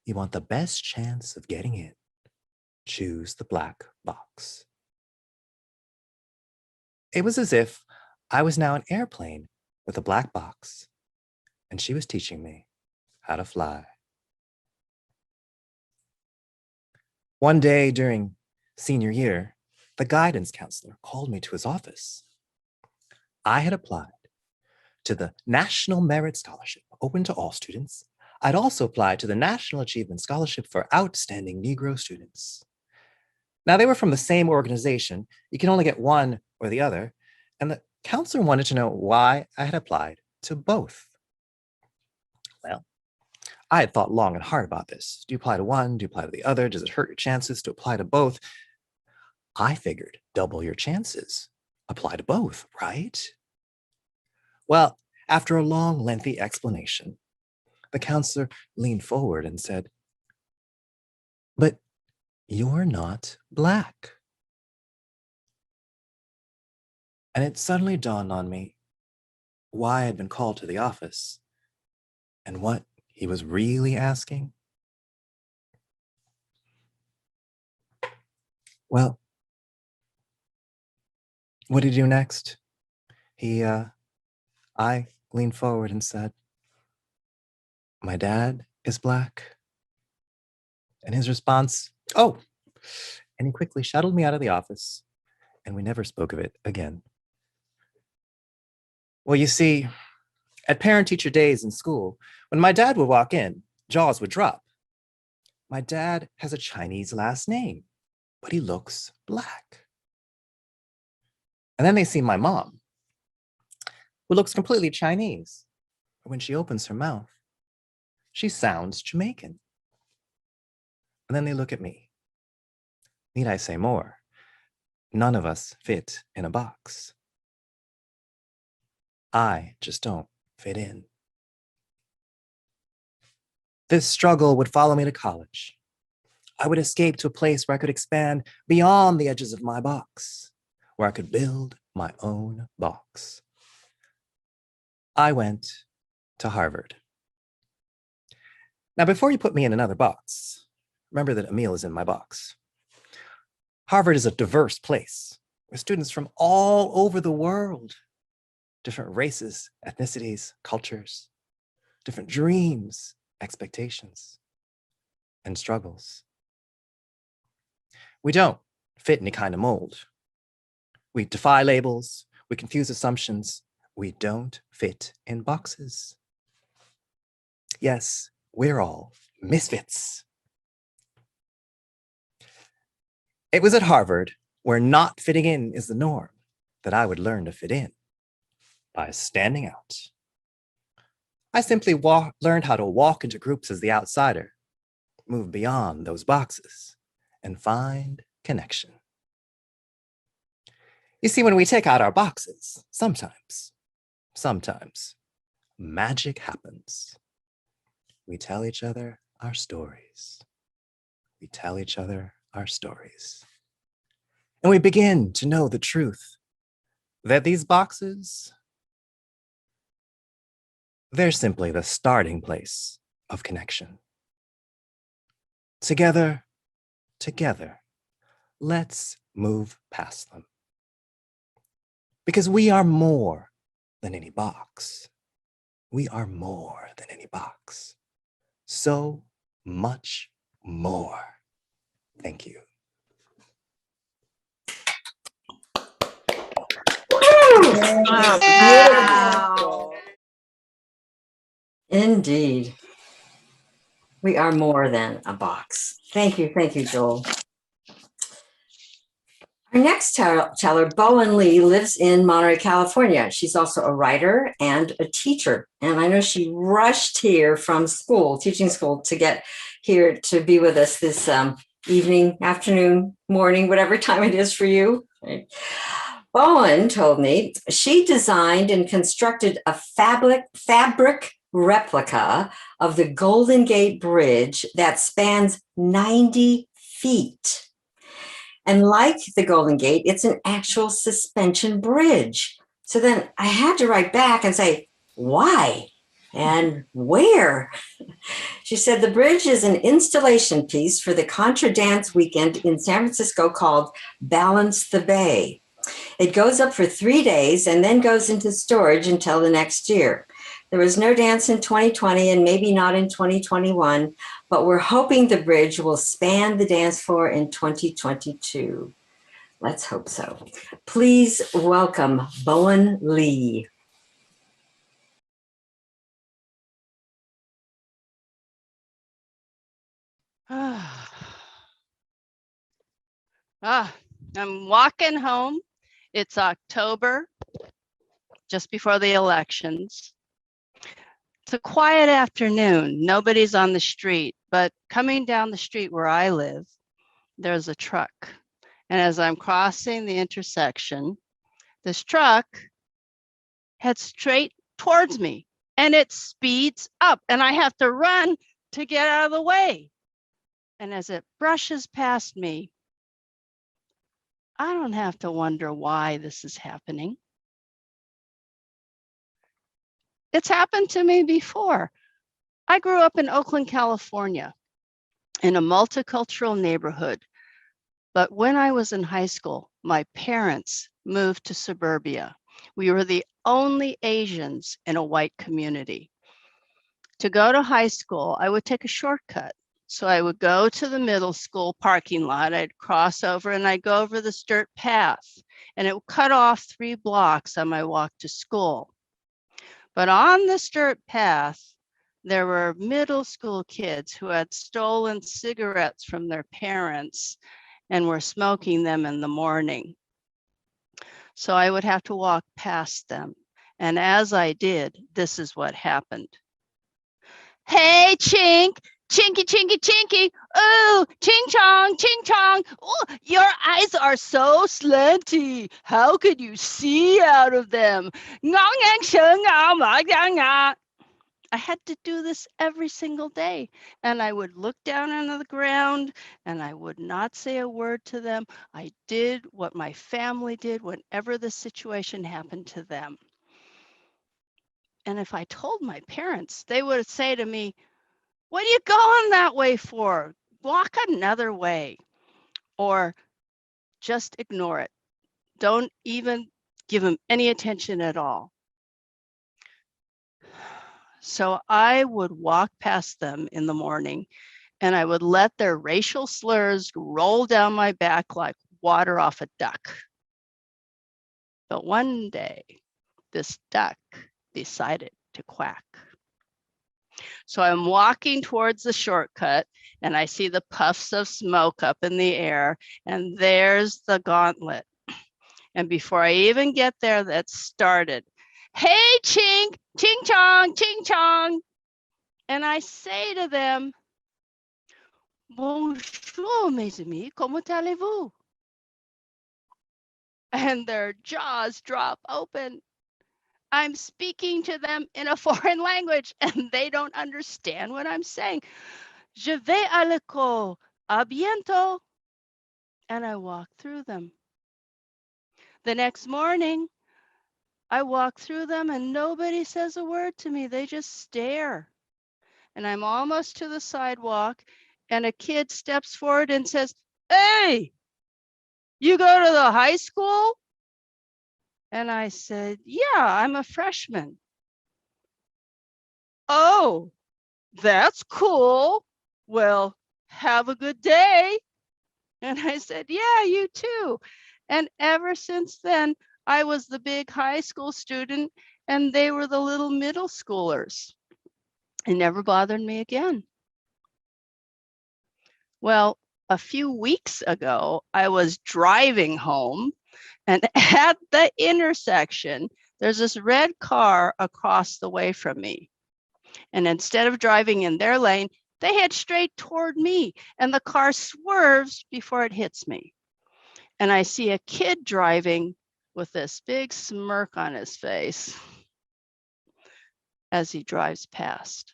You want the best chance of getting in. Choose the Black box. It was as if I was now an airplane with a black box, and she was teaching me how to fly. One day during senior year, the guidance counselor called me to his office. I had applied to the National Merit Scholarship, open to all students. I'd also applied to the National Achievement Scholarship for Outstanding Negro Students. Now, they were from the same organization. You can only get one or the other. And the counselor wanted to know why I had applied to both. Well, I had thought long and hard about this. Do you apply to one? Do you apply to the other? Does it hurt your chances to apply to both? I figured double your chances. Apply to both, right? Well, after a long, lengthy explanation, the counselor leaned forward and said, but you're not Black. And it suddenly dawned on me why I had been called to the office and what he was really asking. Well, what did he do next? I leaned forward and said, my dad is Black. And his response, oh, and he quickly shuttled me out of the office, and we never spoke of it again. Well, you see, at parent-teacher days in school, when my dad would walk in, jaws would drop. My dad has a Chinese last name, but he looks Black. And then they see my mom, who looks completely Chinese. But when she opens her mouth, she sounds Jamaican. And then they look at me. Need I say more? None of us fit in a box. I just don't fit in. This struggle would follow me to college. I would escape to a place where I could expand beyond the edges of my box, where I could build my own box. I went to Harvard. Now, before you put me in another box, remember that Emil is in my box. Harvard is a diverse place where students from all over the world, different races, ethnicities, cultures, different dreams, expectations, and struggles. We don't fit any kind of mold. We defy labels, we confuse assumptions, we don't fit in boxes. Yes, we're all misfits. It was at Harvard, where not fitting in is the norm, that I would learn to fit in by standing out. I simply learned how to walk into groups as the outsider, move beyond those boxes, and find connection. You see, when we take out our boxes, sometimes, magic happens. We tell each other our stories. We tell each other our stories. And we begin to know the truth that these boxes, they're simply the starting place of connection. Together, let's move past them. Because we are more than any box. We are more than any box. So much more. Thank you. Wow. Indeed. We are more than a box. Thank you, Joel. Our next teller, Bowen Lee, lives in Monterey, California. She's also a writer and a teacher. And I know she rushed here from school, teaching school, to get here to be with us this evening, afternoon, morning, whatever time it is for you. Right? Bowen told me she designed and constructed a fabric replica of the Golden Gate Bridge that spans 90 feet. And like the Golden Gate, it's an actual suspension bridge. So then I had to write back and say, why and where? She said the bridge is an installation piece for the Contra Dance Weekend in San Francisco called Balance the Bay. It goes up for 3 days and then goes into storage until the next year. There was no dance in 2020 and maybe not in 2021, but we're hoping the bridge will span the dance floor in 2022. Let's hope so. Please welcome Bowen Lee. I'm walking home. It's October, just before the elections. It's a quiet afternoon. Nobody's on the street, but coming down the street where I live, there's a truck. And as I'm crossing the intersection, this truck heads straight towards me and it speeds up and I have to run to get out of the way. And as it brushes past me, I don't have to wonder why this is happening. It's happened to me before. I grew up in Oakland, California, in a multicultural neighborhood. But when I was in high school, my parents moved to suburbia. We were the only Asians in a white community. To go to high school, I would take a shortcut. So I would go to the middle school parking lot, I'd cross over and I'd go over this dirt path and it would cut off 3 blocks on my walk to school. But on this dirt path, there were middle school kids who had stolen cigarettes from their parents and were smoking them in the morning. So I would have to walk past them. And as I did, this is what happened. Hey, Chink, chinky, chinky, chinky. Ooh, ching chong, ching chong. Ooh, your eyes are so slanty. How could you see out of them? I had to do this every single day. And I would look down on the ground and I would not say a word to them. I did what my family did whenever the situation happened to them. And if I told my parents, they would say to me, what are you going that way for? Walk another way. Or just ignore it. Don't even give them any attention at all. So I would walk past them in the morning and I would let their racial slurs roll down my back like water off a duck. But one day, this duck decided to quack. So I'm walking towards the shortcut and I see the puffs of smoke up in the air, and there's the gauntlet. And before I even get there, that started. Hey, ching, ching chong, ching chong. And I say to them, bonjour, mes amis, comment allez-vous? And their jaws drop open. I'm speaking to them in a foreign language and they don't understand what I'm saying. Je vais à l'école. À bientôt. And I walk through them. The next morning, I walk through them and nobody says a word to me. They just stare. And I'm almost to the sidewalk and a kid steps forward and says, hey, you go to the high school? And I said, yeah, I'm a freshman. Oh, that's cool. Well, have a good day. And I said, yeah, you too. And ever since then, I was the big high school student and they were the little middle schoolers. It never bothered me again. Well, a few weeks ago, I was driving home and at the intersection, there's this red car across the way from me. And instead of driving in their lane, they head straight toward me and the car swerves before it hits me. And I see a kid driving with this big smirk on his face as he drives past.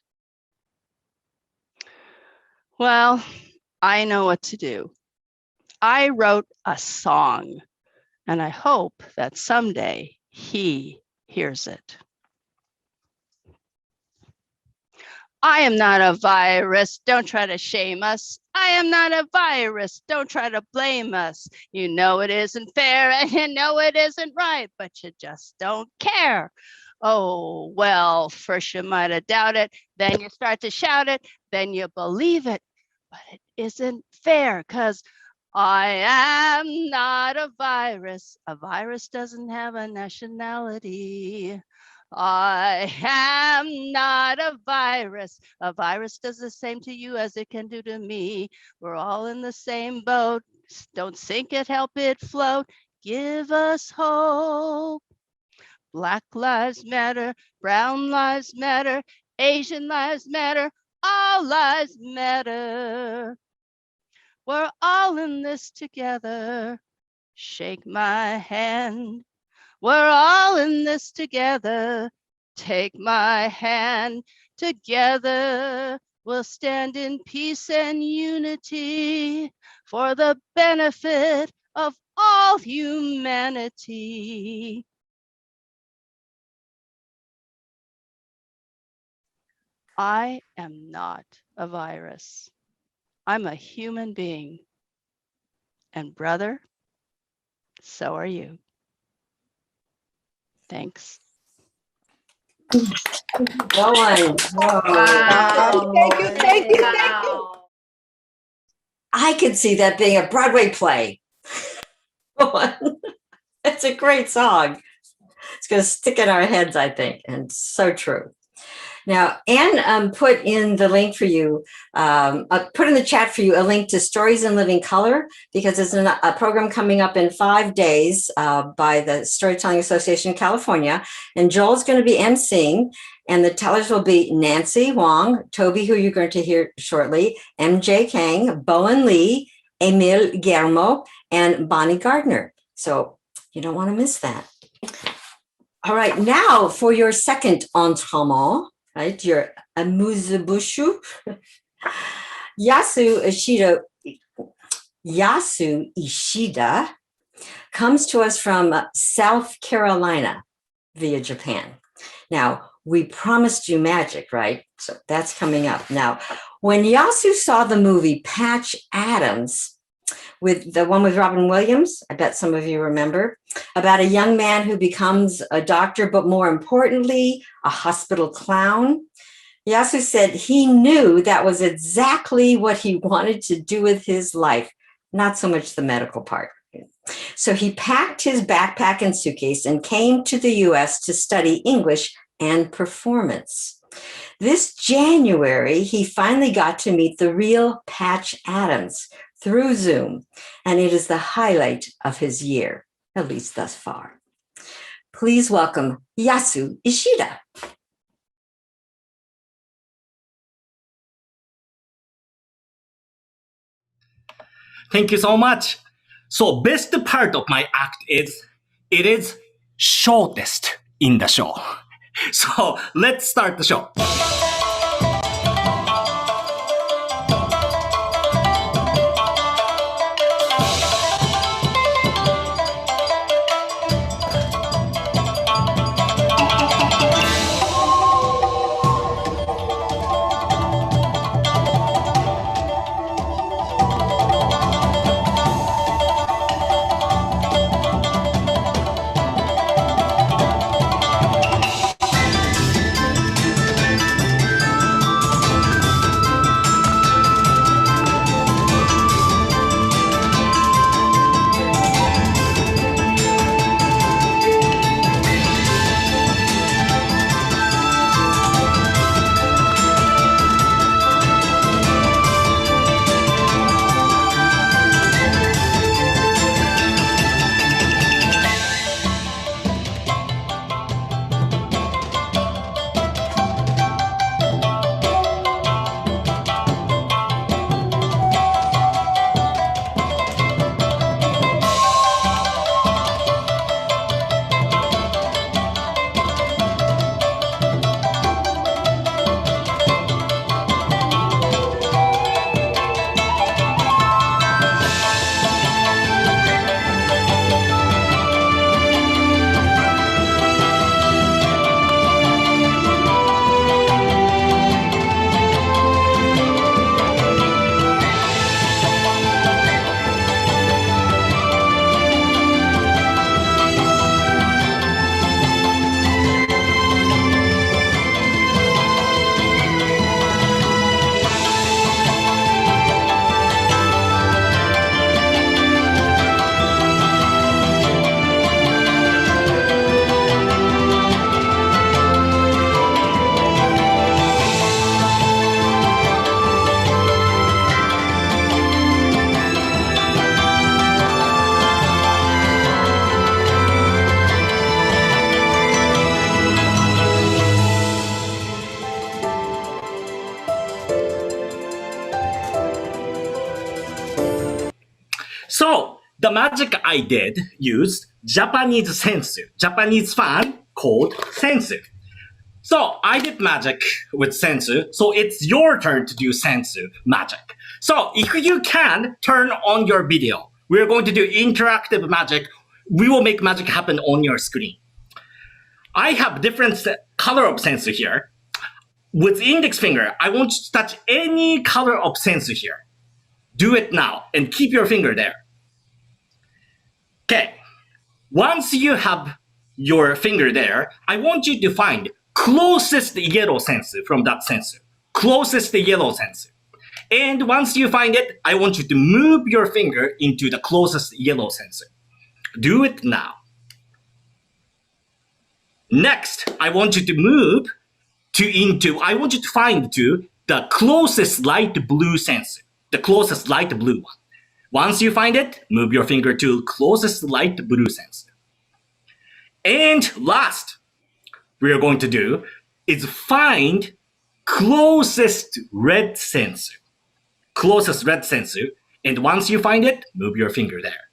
Well, I know what to do. I wrote a song and I hope that someday he hears it. I am not a virus, don't try to shame us. I am not a virus, don't try to blame us. You know it isn't fair and you know it isn't right, but you just don't care. Oh, well, first you might have doubted, then you start to shout it, then you believe it. But it isn't fair because I am not a virus. A virus doesn't have a nationality. I am not a virus. A virus does the same to you as it can do to me. We're all in the same boat. Don't sink it, help it float. Give us hope. Black lives matter, brown lives matter, Asian lives matter, all lives matter. We're all in this together. Shake my hand. We're all in this together. Take my hand. Together we'll stand in peace and unity for the benefit of all humanity. I am not a virus. I'm a human being. And brother, so are you. Thanks. Bowen. Wow. Thank you. I could see that being a Broadway play. It's a great song. It's going to stick in our heads, I think, and so true. Now, Anne put in the link for you, put in the chat for you a link to Stories in Living Color, because there's a program coming up in 5 days by the Storytelling Association in California. And Joel's going to be emceeing, and the tellers will be Nancy Wang, Toby, who you're going to hear shortly, MJ Kang, Bowen Lee, Emil, Guillermo, and Bonnie Gardner. So you don't want to miss that. All right, now for your second entraînement, right, your amuse-bouche. Yasu Ishida comes to us from South Carolina via Japan. Now, we promised you magic, right? So that's coming up. Now, when Yasu saw the movie Patch Adams, with the one with Robin Williams, I bet some of you remember, about a young man who becomes a doctor, but more importantly, a hospital clown. Yasu said he knew that was exactly what he wanted to do with his life, not so much the medical part. So he packed his backpack and suitcase and came to the US to study English and performance. This January, he finally got to meet the real Patch Adams through Zoom, and it is the highlight of his year, at least thus far. Please welcome Yasu Ishida. Thank you so much. So best part of my act is it is shortest in the show. So let's start the show. So the magic I did used Japanese sensu, Japanese fan called sensu. So I did magic with sensu, so it's your turn to do sensu magic. So if you can, turn on your video. We're going to do interactive magic. We will make magic happen on your screen. I have different color of sensu here. With index finger, I want you to touch any color of sensu here. Do it now and keep your finger there. Okay, once you have your finger there, I want you to find closest yellow sensu from that sensu. Closest yellow sensu. And once you find it, I want you to move your finger into the closest yellow sensu. Do it now. Next, I want you to move I want you to find the closest light blue sensu. The closest light blue one. Once you find it, move your finger to closest light blue sensu. And last, we are going to do is find closest red sensu. Closest red sensu. And once you find it, move your finger there.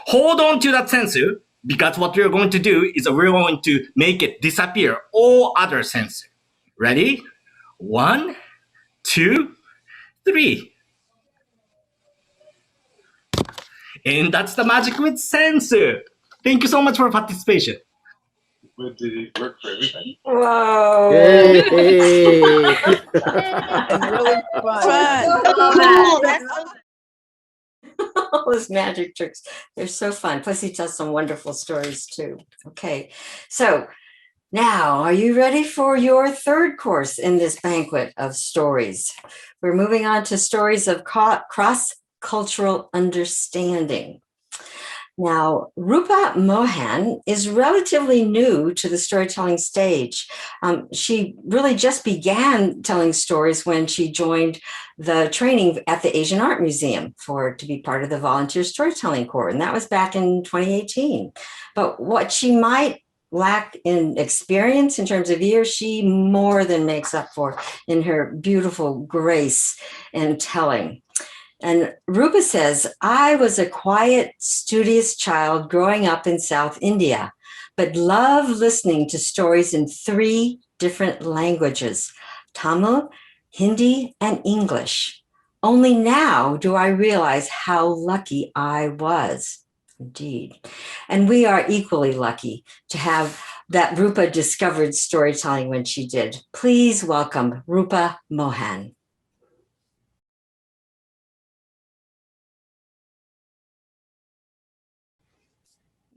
Hold on to that sensu, because what we're going to do is we're going to make it disappear all other sensu. Ready? 1, 2, 3. And that's the magic with sensu. Thank you so much for participation. But did it work for everybody? Whoa! Yay! Really fun. All those magic tricks. They're so fun. Plus he tells some wonderful stories too. Okay, so now are you ready for your third course in this banquet of stories? We're moving on to stories of cross-cultural understanding. Now, Rupa Mohan is relatively new to the storytelling stage. She really just began telling stories when she joined the training at the Asian Art Museum to be part of the Volunteer Storytelling Corps, and that was back in 2018. But what she might lack in experience in terms of years, she more than makes up for in her beautiful grace in telling. And Rupa says, I was a quiet, studious child growing up in South India, but loved listening to stories in 3 different languages, Tamil, Hindi, and English. Only now do I realize how lucky I was. Indeed. And we are equally lucky to have that Rupa discovered storytelling when she did. Please welcome Rupa Mohan.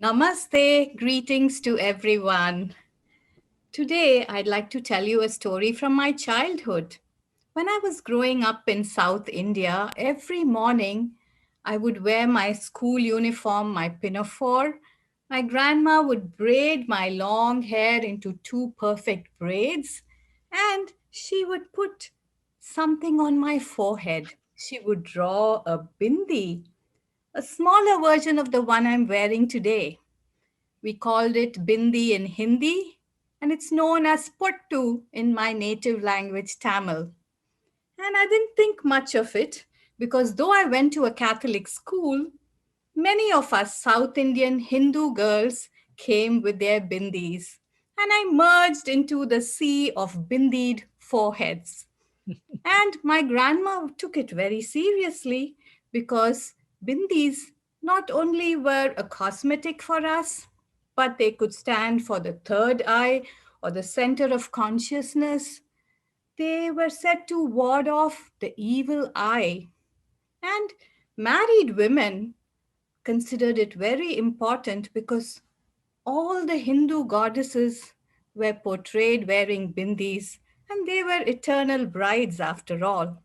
Namaste, greetings to everyone. Today, I'd like to tell you a story from my childhood. When I was growing up in South India, every morning I would wear my school uniform, my pinafore. My grandma would braid my long hair into 2 perfect braids, and she would put something on my forehead. She would draw a bindi, a smaller version of the one I'm wearing today. We called it bindi in Hindi, and it's known as pottu in my native language, Tamil. And I didn't think much of it because though I went to a Catholic school, many of us South Indian Hindu girls came with their bindis, and I merged into the sea of bindied foreheads. And my grandma took it very seriously because bindis not only were a cosmetic for us, but they could stand for the third eye or the center of consciousness. They were said to ward off the evil eye. And married women considered it very important because all the Hindu goddesses were portrayed wearing bindis, and they were eternal brides after all.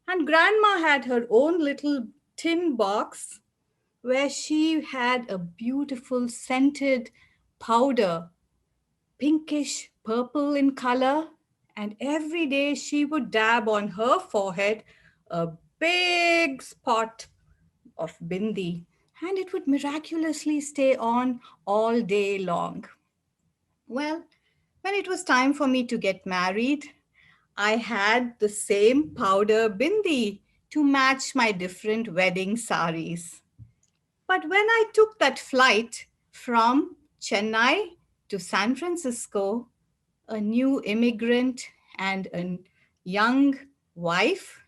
And grandma had her own little tin box where she had a beautiful scented powder, pinkish purple in color. And every day she would dab on her forehead a big spot of bindi, and it would miraculously stay on all day long. Well, when it was time for me to get married, I had the same powder bindi to match my different wedding saris. But when I took that flight from Chennai to San Francisco, a new immigrant and a young wife,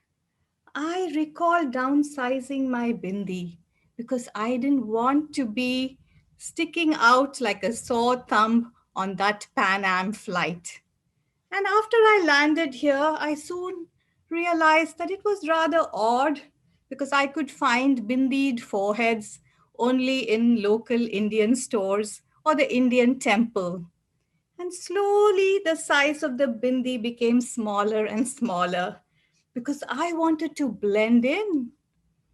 I recall downsizing my bindi because I didn't want to be sticking out like a sore thumb on that Pan Am flight. And after I landed here, I soon realized that it was rather odd because I could find bindied foreheads only in local Indian stores or the Indian temple. And slowly the size of the bindi became smaller and smaller because I wanted to blend in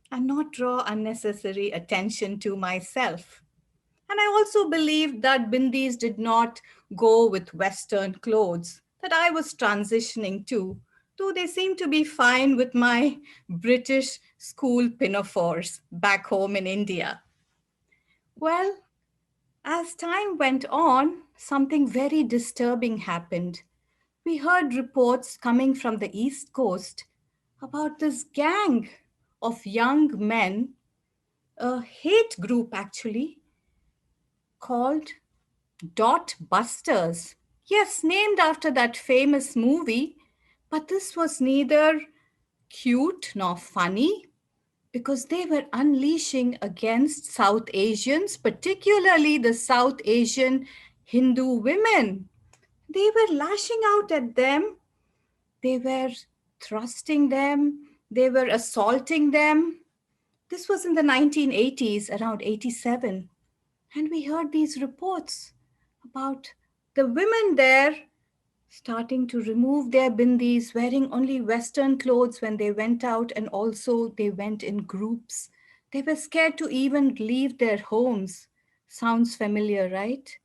and not draw unnecessary attention to myself. And I also believed that bindis did not go with Western clothes that I was transitioning to, though they seem to be fine with my British school pinafores back home in India. Well, as time went on, something very disturbing happened. We heard reports coming from the East Coast about this gang of young men, a hate group actually, called Dot Busters. Yes, named after that famous movie, but this was neither cute nor funny because they were unleashing against South Asians, particularly the South Asian Hindu women. They were lashing out at them. They were thrusting them. They were assaulting them. This was in the 1980s, around 87. And we heard these reports about the women there starting to remove their bindis, wearing only Western clothes when they went out, and also they went in groups They were scared to even leave their homes. Sounds familiar, right?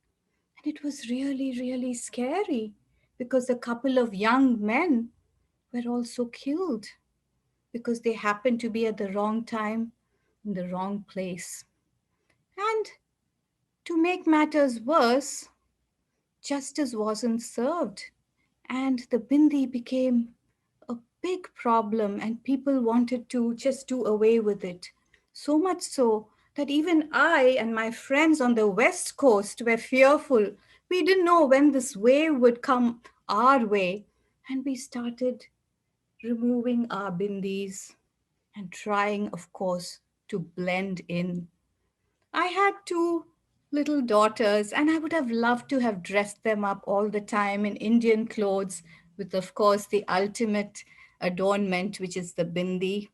And it was really, really scary because a couple of young men were also killed because they happened to be at the wrong time in the wrong place. And to make matters worse, justice wasn't served, and the bindi became a big problem, and people wanted to just do away with it. So much so that even I and my friends on the West Coast were fearful. We didn't know when this wave would come our way, and we started removing our bindis and trying, of course, to blend in. I had two little daughters, and I would have loved to have dressed them up all the time in Indian clothes with, of course, the ultimate adornment, which is the bindi.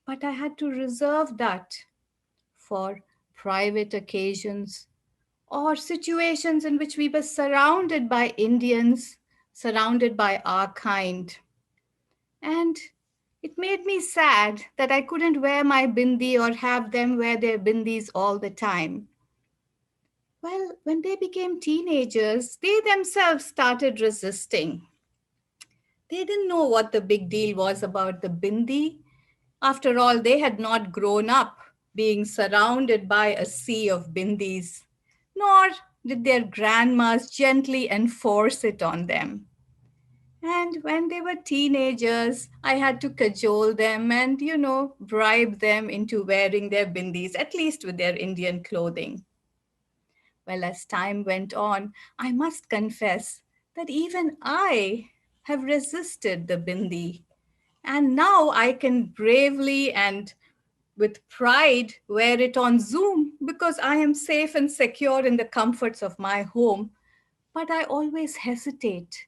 But I had to reserve that for private occasions or situations in which we were surrounded by Indians, surrounded by our kind. And it made me sad that I couldn't wear my bindi or have them wear their bindis all the time. Well, when they became teenagers, they themselves started resisting. They didn't know what the big deal was about the bindi. After all, they had not grown up being surrounded by a sea of bindis, nor did their grandmas gently enforce it on them. And when they were teenagers, I had to cajole them and, bribe them into wearing their bindis, at least with their Indian clothing. Well, as time went on, I must confess that even I have resisted the bindi. And now I can bravely and with pride wear it on Zoom because I am safe and secure in the comforts of my home. But I always hesitate.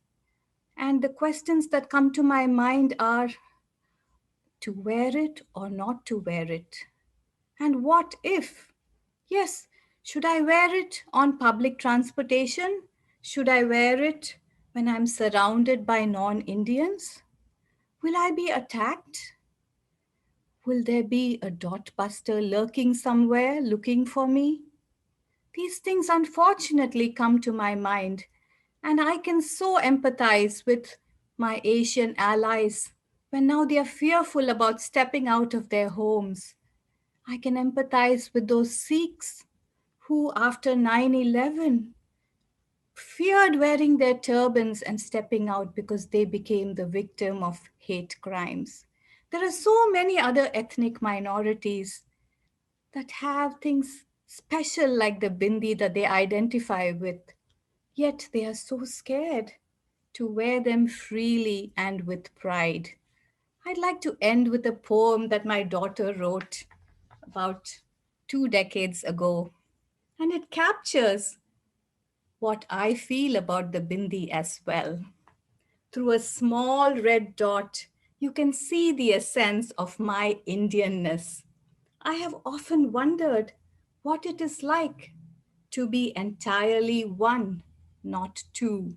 And the questions that come to my mind are to wear it or not to wear it? And what if? Yes, should I wear it on public transportation? Should I wear it when I'm surrounded by non-Indians? Will I be attacked? Will there be a dot buster lurking somewhere looking for me? These things unfortunately come to my mind, and I can so empathize with my Asian allies when now they are fearful about stepping out of their homes. I can empathize with those Sikhs who, after 9/11, feared wearing their turbans and stepping out because they became the victim of hate crimes. There are so many other ethnic minorities that have things special like the bindi that they identify with, yet they are so scared to wear them freely and with pride. I'd like to end with a poem that my daughter wrote about 2 decades ago, and it captures what I feel about the bindi as well. Through a small red dot, you can see the essence of my Indianness. I have often wondered what it is like to be entirely one, not two.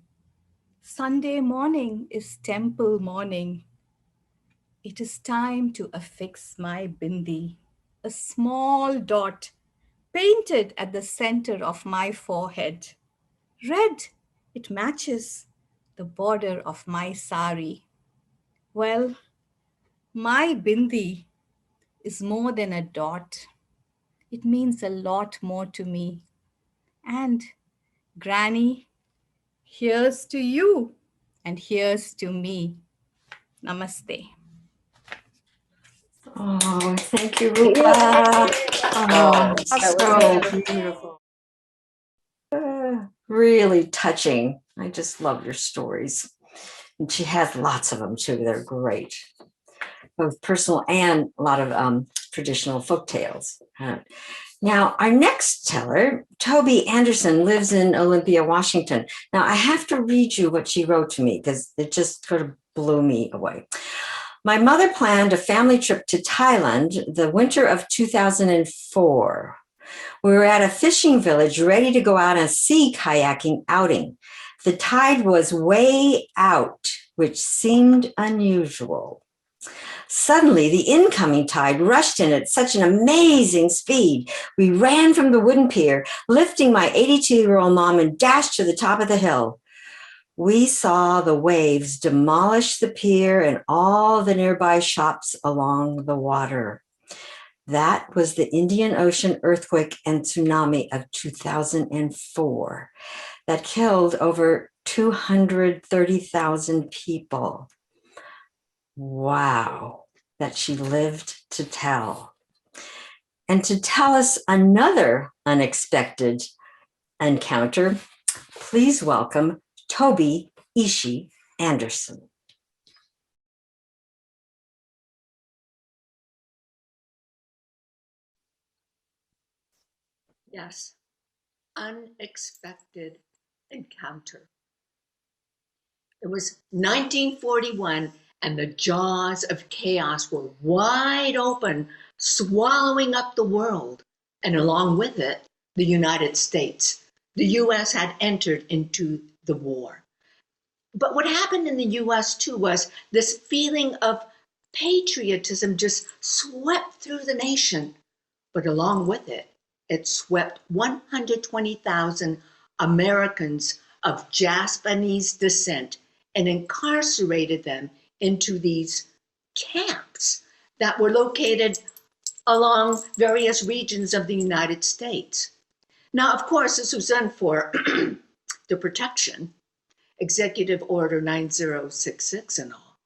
Sunday morning is temple morning. It is time to affix my bindi, a small dot painted at the center of my forehead. Red, it matches the border of my sari. Well, my bindi is more than a dot. It means a lot more to me. And Granny, here's to you and here's to me. Namaste. Oh, thank you, Rupa. Oh, so beautiful. Really touching. I just love your stories. And she has lots of them too. They're great, both personal and a lot of traditional folk tales. Now, our next teller, Toby Anderson, lives in Olympia, Washington. Now, I have to read you what she wrote to me because it just sort of blew me away. My mother planned a family trip to Thailand the winter of 2004. We were at a fishing village ready to go out on a sea kayaking outing. The tide was way out, which seemed unusual. Suddenly, the incoming tide rushed in at such an amazing speed. We ran from the wooden pier, lifting my 82-year-old mom, and dashed to the top of the hill. We saw the waves demolish the pier and all the nearby shops along the water. That was the Indian Ocean earthquake and tsunami of 2004 that killed over 230,000 people. Wow, that she lived to tell. And to tell us another unexpected encounter, please welcome Toby Ishii Anderson. Yes, unexpected encounter. It was 1941, and the jaws of chaos were wide open, swallowing up the world, and along with it, the United States. The U.S. had entered into the war. But what happened in the U.S. too was this feeling of patriotism just swept through the nation. But along with it, it swept 120,000 Americans of Japanese descent and incarcerated them into these camps that were located along various regions of the United States. Now, of course, this was done for the protection, Executive Order 9066 and all.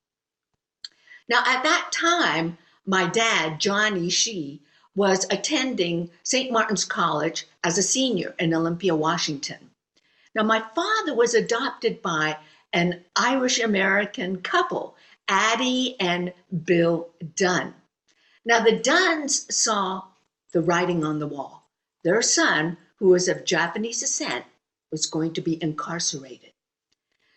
Now, at that time, my dad, John Ishii, was attending St. Martin's College as a senior in Olympia, Washington. Now, my father was adopted by an Irish-American couple, Addie and Bill Dunn. Now, the Dunns saw the writing on the wall. Their son, who was of Japanese descent, was going to be incarcerated.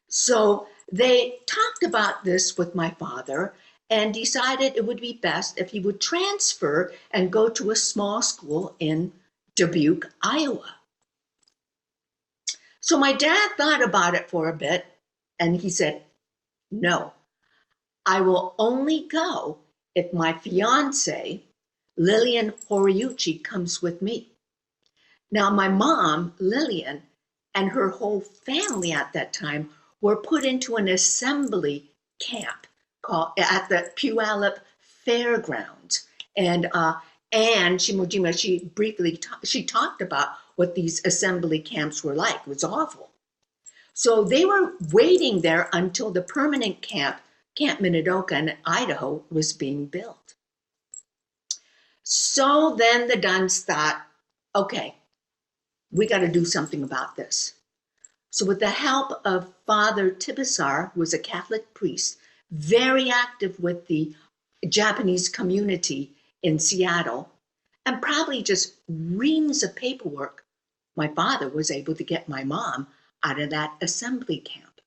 So they talked about this with my father and decided it would be best if he would transfer and go to a small school in Dubuque, Iowa. So my dad thought about it for a bit, and he said, no, I will only go if my fiance, Lillian Horiuchi, comes with me. Now, my mom, Lillian, and her whole family at that time were put into an assembly camp called at the Puyallup Fairgrounds. And Shimojima, she talked about what these assembly camps were like. It was awful. So they were waiting there until the permanent Camp Minidoka in Idaho was being built. So then the Dunns thought, okay, we got to do something about this. So with the help of Father Tibisar, who was a Catholic priest, very active with the Japanese community in Seattle, and probably just reams of paperwork, my father was able to get my mom out of that assembly camp.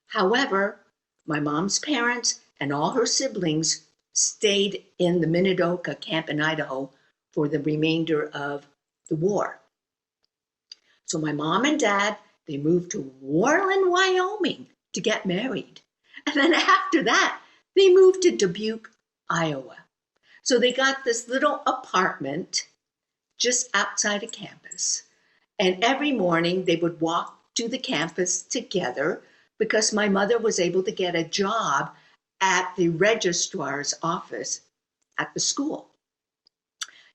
However, my mom's parents and all her siblings stayed in the Minidoka camp in Idaho for the remainder of the war. So my mom and dad, they moved to Warland, Wyoming to get married. And then after that, they moved to Dubuque, Iowa. So they got this little apartment just outside of campus. And every morning they would walk to the campus together because my mother was able to get a job at the registrar's office at the school.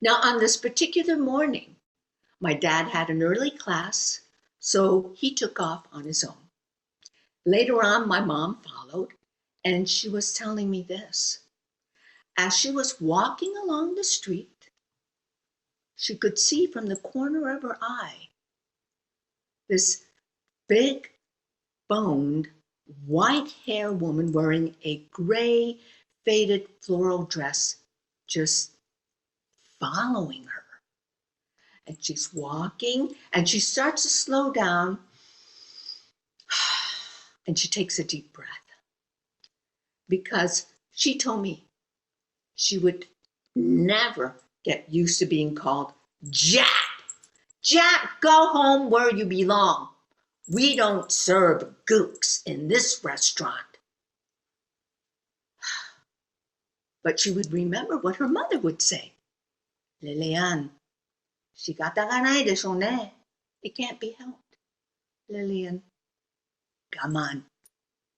Now, on this particular morning, my dad had an early class, so he took off on his own. Later on, my mom followed, and she was telling me this. As she was walking along the street, she could see from the corner of her eye this big, boned, white-haired woman wearing a gray, faded floral dress just following her. And she's walking, and she starts to slow down, and she takes a deep breath. Because she told me she would never get used to being called Jap. Jap, go home where you belong. We don't serve gooks in this restaurant. but she would remember what her mother would say. Lilian, shikata ga nai desho ne. It can't be helped. Lilian, gaman,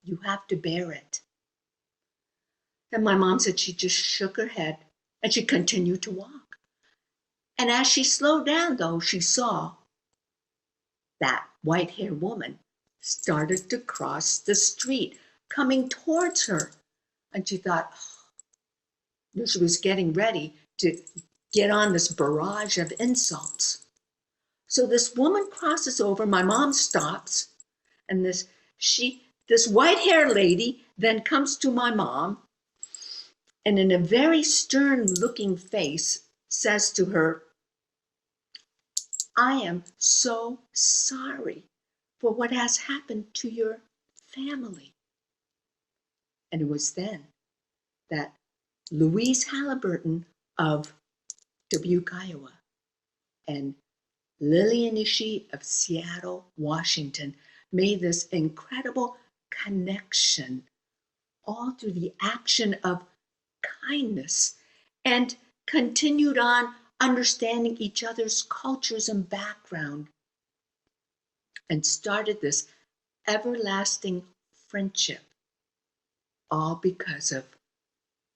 you have to bear it. And my mom said she just shook her head and she continued to walk. And as she slowed down, though, she saw that white-haired woman started to cross the street, coming towards her. And she thought, oh, she was getting ready to get on this barrage of insults. So this woman crosses over, my mom stops, and this white-haired lady then comes to my mom, and in a very stern-looking face says to her, I am so sorry for what has happened to your family. And it was then that Louise Halliburton of Dubuque, Iowa, and Lillian Ishii of Seattle, Washington, made this incredible connection, all through the action of kindness, and continued on understanding each other's cultures and background, and started this everlasting friendship, all because of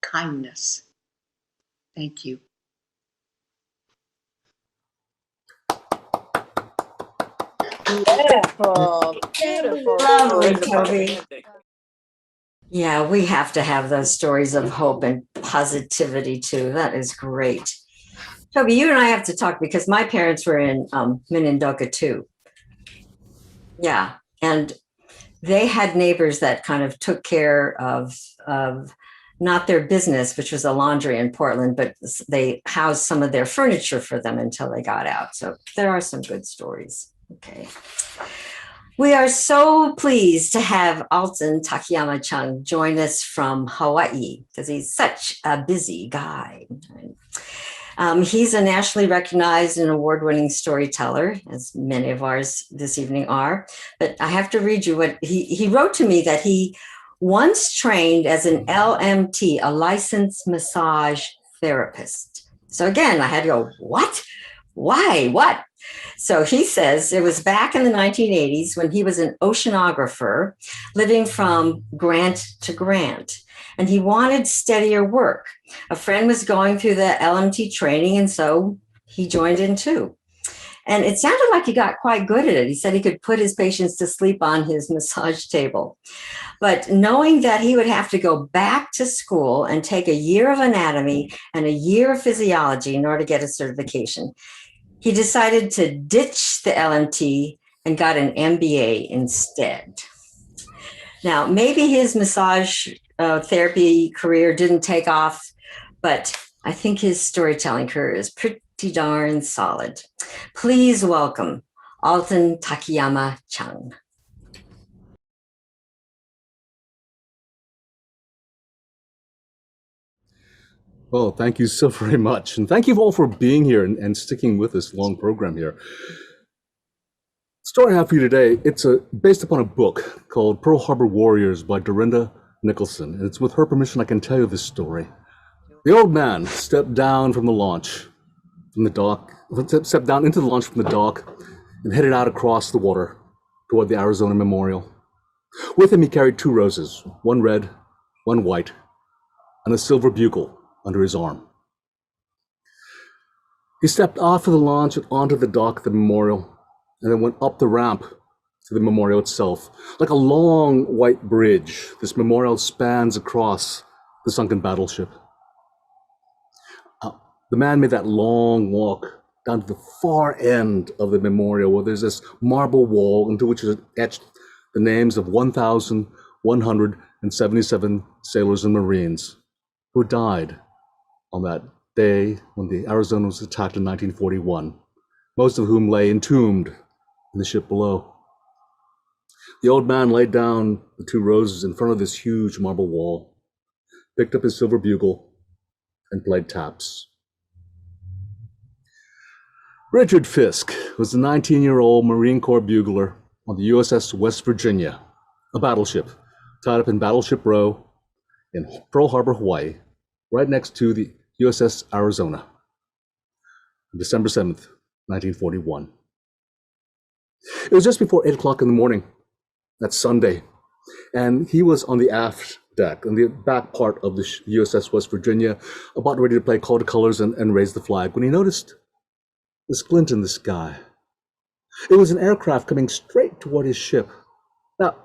kindness. Thank you. Beautiful, beautiful. Lovely, Toby. Yeah, we have to have those stories of hope and positivity too. That is great. Toby, you and I have to talk because my parents were in Minindoka too. Yeah, and they had neighbors that kind of took care of not their business, which was a laundry in Portland, but they housed some of their furniture for them until they got out. So there are some good stories. Okay. We are so pleased to have Alton Takayama-chan join us from Hawaii because he's such a busy guy. He's a nationally recognized and award-winning storyteller, as many of ours this evening are. But I have to read you what he wrote to me, that he once trained as an LMT, a licensed massage therapist. So again, I had to go, what? Why? What? So he says it was back in the 1980s when he was an oceanographer living from Grant to Grant, and he wanted steadier work. A friend was going through the LMT training, and so he joined in too. And it sounded like he got quite good at it. He said he could put his patients to sleep on his massage table. But knowing that he would have to go back to school and take a year of anatomy and a year of physiology in order to get a certification, he decided to ditch the LMT and got an MBA instead. Now, maybe his massage therapy career didn't take off, but I think his storytelling career is pretty darn solid. Please welcome Alton Takayama-chan. Well, thank you so very much. And thank you all for being here and sticking with this long program here. The story I have for you today, it's based upon a book called Pearl Harbor Warriors by Dorinda Nicholson. And it's with her permission I can tell you this story. The old man stepped down from the launch, from the dock, stepped down into the launch from the dock and headed out across the water toward the Arizona Memorial. With him, he carried 2 roses, one red, one white, and a silver bugle under his arm. He stepped off of the launch and onto the dock of the memorial, and then went up the ramp to the memorial itself. Like a long white bridge, this memorial spans across the sunken battleship. The man made that long walk down to the far end of the memorial, where there's this marble wall into which is etched the names of 1,177 sailors and Marines who died on that day when the Arizona was attacked in 1941, most of whom lay entombed in the ship below. The old man laid down the 2 roses in front of this huge marble wall, picked up his silver bugle, and played taps. Richard Fisk was a 19-year-old Marine Corps bugler on the USS West Virginia, a battleship tied up in Battleship Row in Pearl Harbor, Hawaii, right next to the USS Arizona, December 7th, 1941. It was just before 8 o'clock in the morning, that Sunday, and he was on the aft deck, on the back part of the USS West Virginia, about ready to play Call to Colors and raise the flag, when he noticed this glint in the sky. It was an aircraft coming straight toward his ship. Now,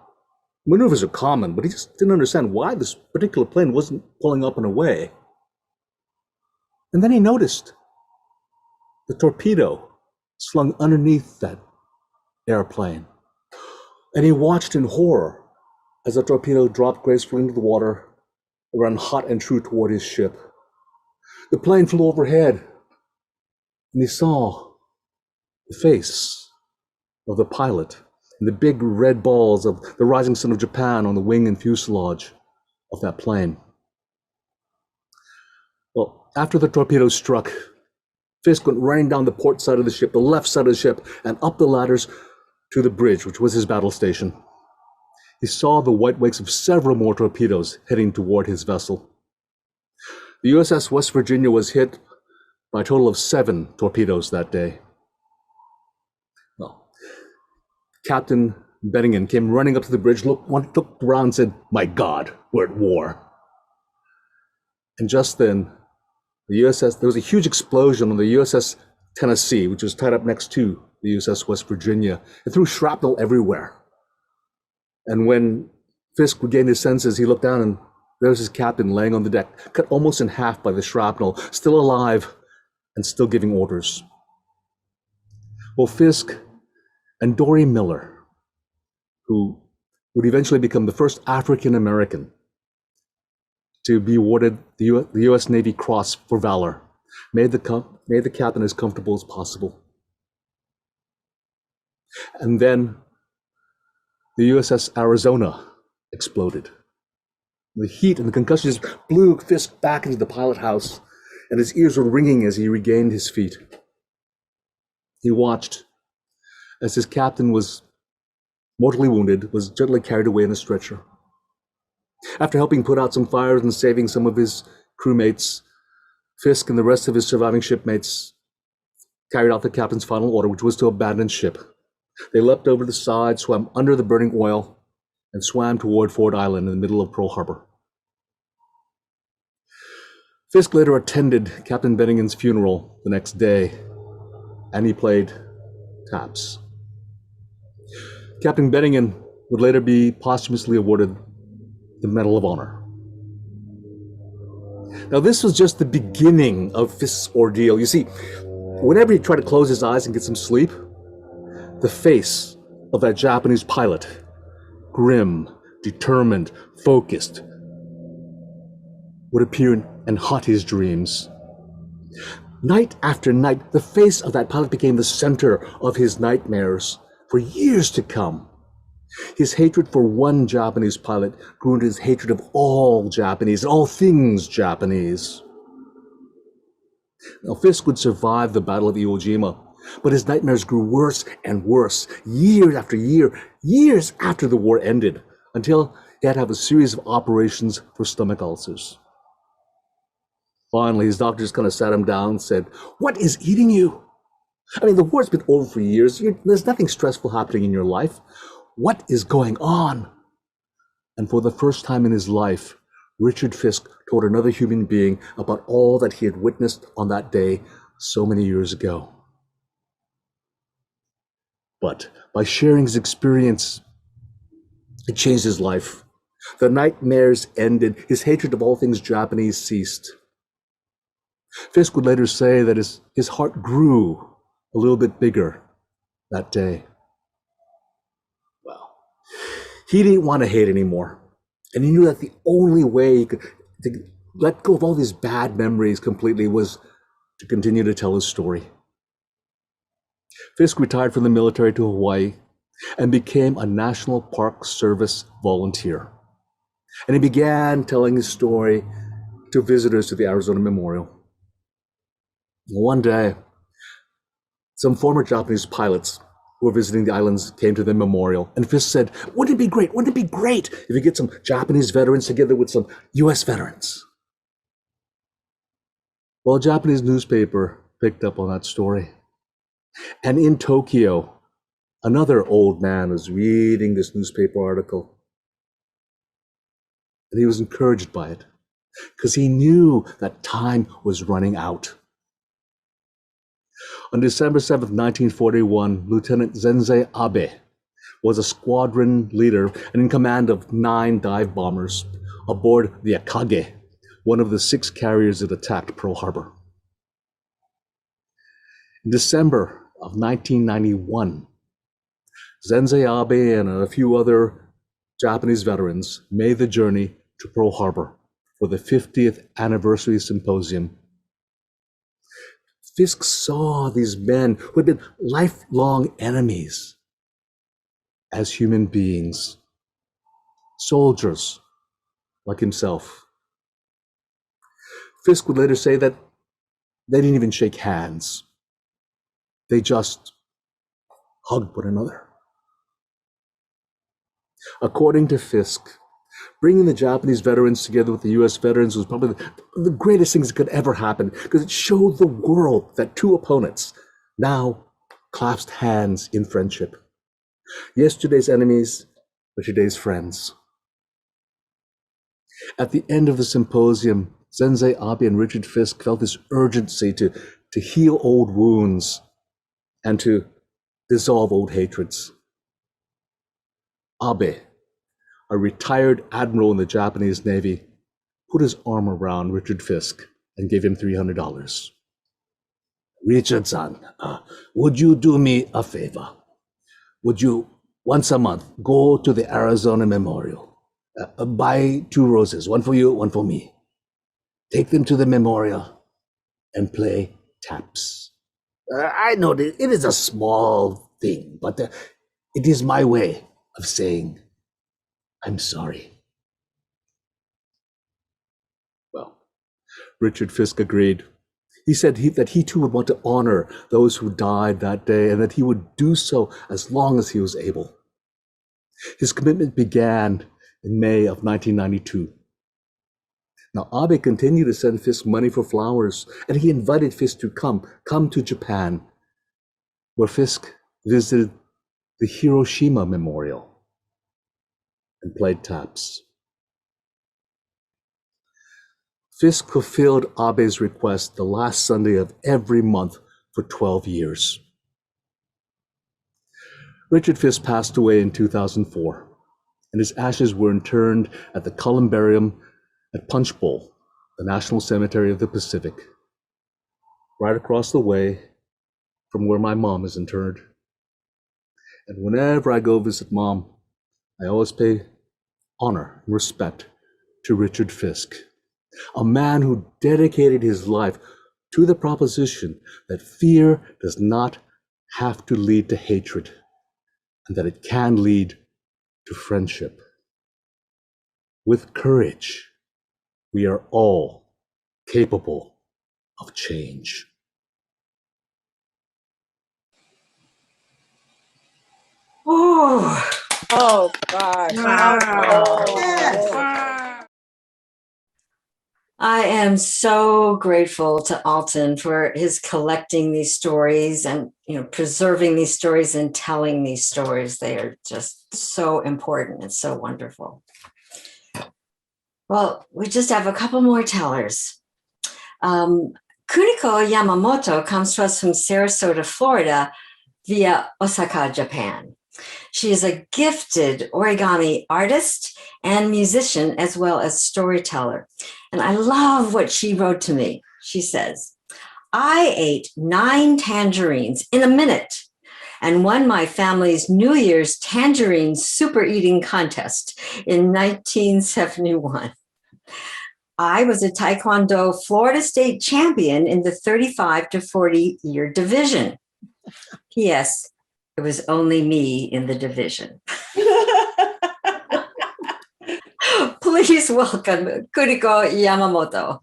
maneuvers are common, but he just didn't understand why this particular plane wasn't pulling up and away. And then he noticed the torpedo slung underneath that airplane. And he watched in horror as the torpedo dropped gracefully into the water, ran hot and true toward his ship. The plane flew overhead, and he saw the face of the pilot and the big red balls of the rising sun of Japan on the wing and fuselage of that plane. Well, after the torpedo struck, Fisk went running down the port side of the ship, the left side of the ship, and up the ladders to the bridge, which was his battle station. He saw the white wakes of several more torpedoes heading toward his vessel. The USS West Virginia was hit by a total of 7 torpedoes that day. Well, Captain Benningen came running up to the bridge, looked around and said, "My God, we're at war." And just then, there was a huge explosion on the USS Tennessee, which was tied up next to the USS West Virginia. It threw shrapnel everywhere. And when Fisk regained his senses, he looked down and there was his captain laying on the deck, cut almost in half by the shrapnel, still alive and still giving orders. Well, Fisk and Dory Miller, who would eventually become the first African American to be awarded the U.S. Navy Cross for Valor, made the captain as comfortable as possible. And then the USS Arizona exploded. The heat and the concussion just blew Fisk back into the pilot house, and his ears were ringing as he regained his feet. He watched as his captain was mortally wounded, was gently carried away in a stretcher. After helping put out some fires and saving some of his crewmates, Fisk and the rest of his surviving shipmates carried out the captain's final order, which was to abandon ship. They leapt over the side, swam under the burning oil, and swam toward Ford Island in the middle of Pearl Harbor. Fisk later attended Captain Benningen's funeral the next day, and he played taps. Captain Benningen would later be posthumously awarded the Medal of Honor. Now, this was just the beginning of Fisk's ordeal. You see, whenever he tried to close his eyes and get some sleep, the face of that Japanese pilot, grim, determined, focused, would appear and haunt his dreams. Night after night, the face of that pilot became the center of his nightmares for years to come. His hatred for one Japanese pilot grew into his hatred of all Japanese, all things Japanese. Now, Fisk would survive the Battle of Iwo Jima, but his nightmares grew worse and worse, year after year, years after the war ended, until he had to have a series of operations for stomach ulcers. Finally, his doctor just kind of sat him down and said, "What is eating you? I mean, the war's been over for years. There's nothing stressful happening in your life. What is going on?" And for the first time in his life, Richard Fisk told another human being about all that he had witnessed on that day so many years ago. But by sharing his experience, it changed his life. The nightmares ended. His hatred of all things Japanese ceased. Fisk would later say that his heart grew a little bit bigger that day. Well, he didn't want to hate anymore. And he knew that the only way he could to let go of all these bad memories completely was to continue to tell his story. Fisk retired from the military to Hawaii and became a National Park Service volunteer. And he began telling his story to visitors to the Arizona Memorial. One day, some former Japanese pilots who were visiting the islands came to the memorial, and Fisk said, wouldn't it be great if you get some Japanese veterans together with some US veterans? Well, a Japanese newspaper picked up on that story. And in Tokyo, another old man was reading this newspaper article. And he was encouraged by it because he knew that time was running out. On December 7th, 1941, Lieutenant Zensei Abe was a squadron leader and in command of 9 dive bombers aboard the Akage, one of the 6 carriers that attacked Pearl Harbor. In December of 1991, Zensei Abe and a few other Japanese veterans made the journey to Pearl Harbor for the 50th anniversary symposium. Fisk saw these men who had been lifelong enemies as human beings, soldiers like himself. Fisk would later say that they didn't even shake hands. They just hugged one another. According to Fisk, bringing the Japanese veterans together with the US veterans was probably the greatest things that could ever happen because it showed the world that 2 opponents now clasped hands in friendship. Yesterday's enemies are today's friends. At the end of the symposium, Zensei Abe and Richard Fisk felt this urgency to heal old wounds and to dissolve old hatreds. Abe, a retired admiral in the Japanese Navy, put his arm around Richard Fisk and gave him $300. Richard-san, would you do me a favor? Would you, once a month, go to the Arizona Memorial, buy 2 roses, one for you, one for me. Take them to the memorial and play taps. I know that it is a small thing, but it is my way of saying, I'm sorry. Well, Richard Fisk agreed. He said that he too would want to honor those who died that day and that he would do so as long as he was able. His commitment began in May of 1992. Now, Abe continued to send Fisk money for flowers, and he invited Fisk to come to Japan, where Fisk visited the Hiroshima Memorial and played taps. Fisk fulfilled Abe's request the last Sunday of every month for 12 years. Richard Fisk passed away in 2004, and his ashes were interred at the Columbarium at Punch Bowl, the National Cemetery of the Pacific, right across the way from where my mom is interred. And whenever I go visit Mom, I always pay honor and respect to Richard Fisk, a man who dedicated his life to the proposition that fear does not have to lead to hatred, and that it can lead to friendship. With courage, we are all capable of change. Oh, gosh. I am so grateful to Alton for his collecting these stories and preserving these stories and telling these stories. They are just so important and so wonderful. Well, we just have a couple more tellers. Kuniko Yamamoto comes to us from Sarasota, Florida, via Osaka, Japan. She is a gifted origami artist and musician, as well as storyteller. And I love what she wrote to me. She says, I ate 9 tangerines in a minute and won my family's New Year's tangerine super eating contest in 1971. I was a Taekwondo Florida State champion in the 35 to 40 year division. P.S. It was only me in the division. Please welcome Kuniko Yamamoto.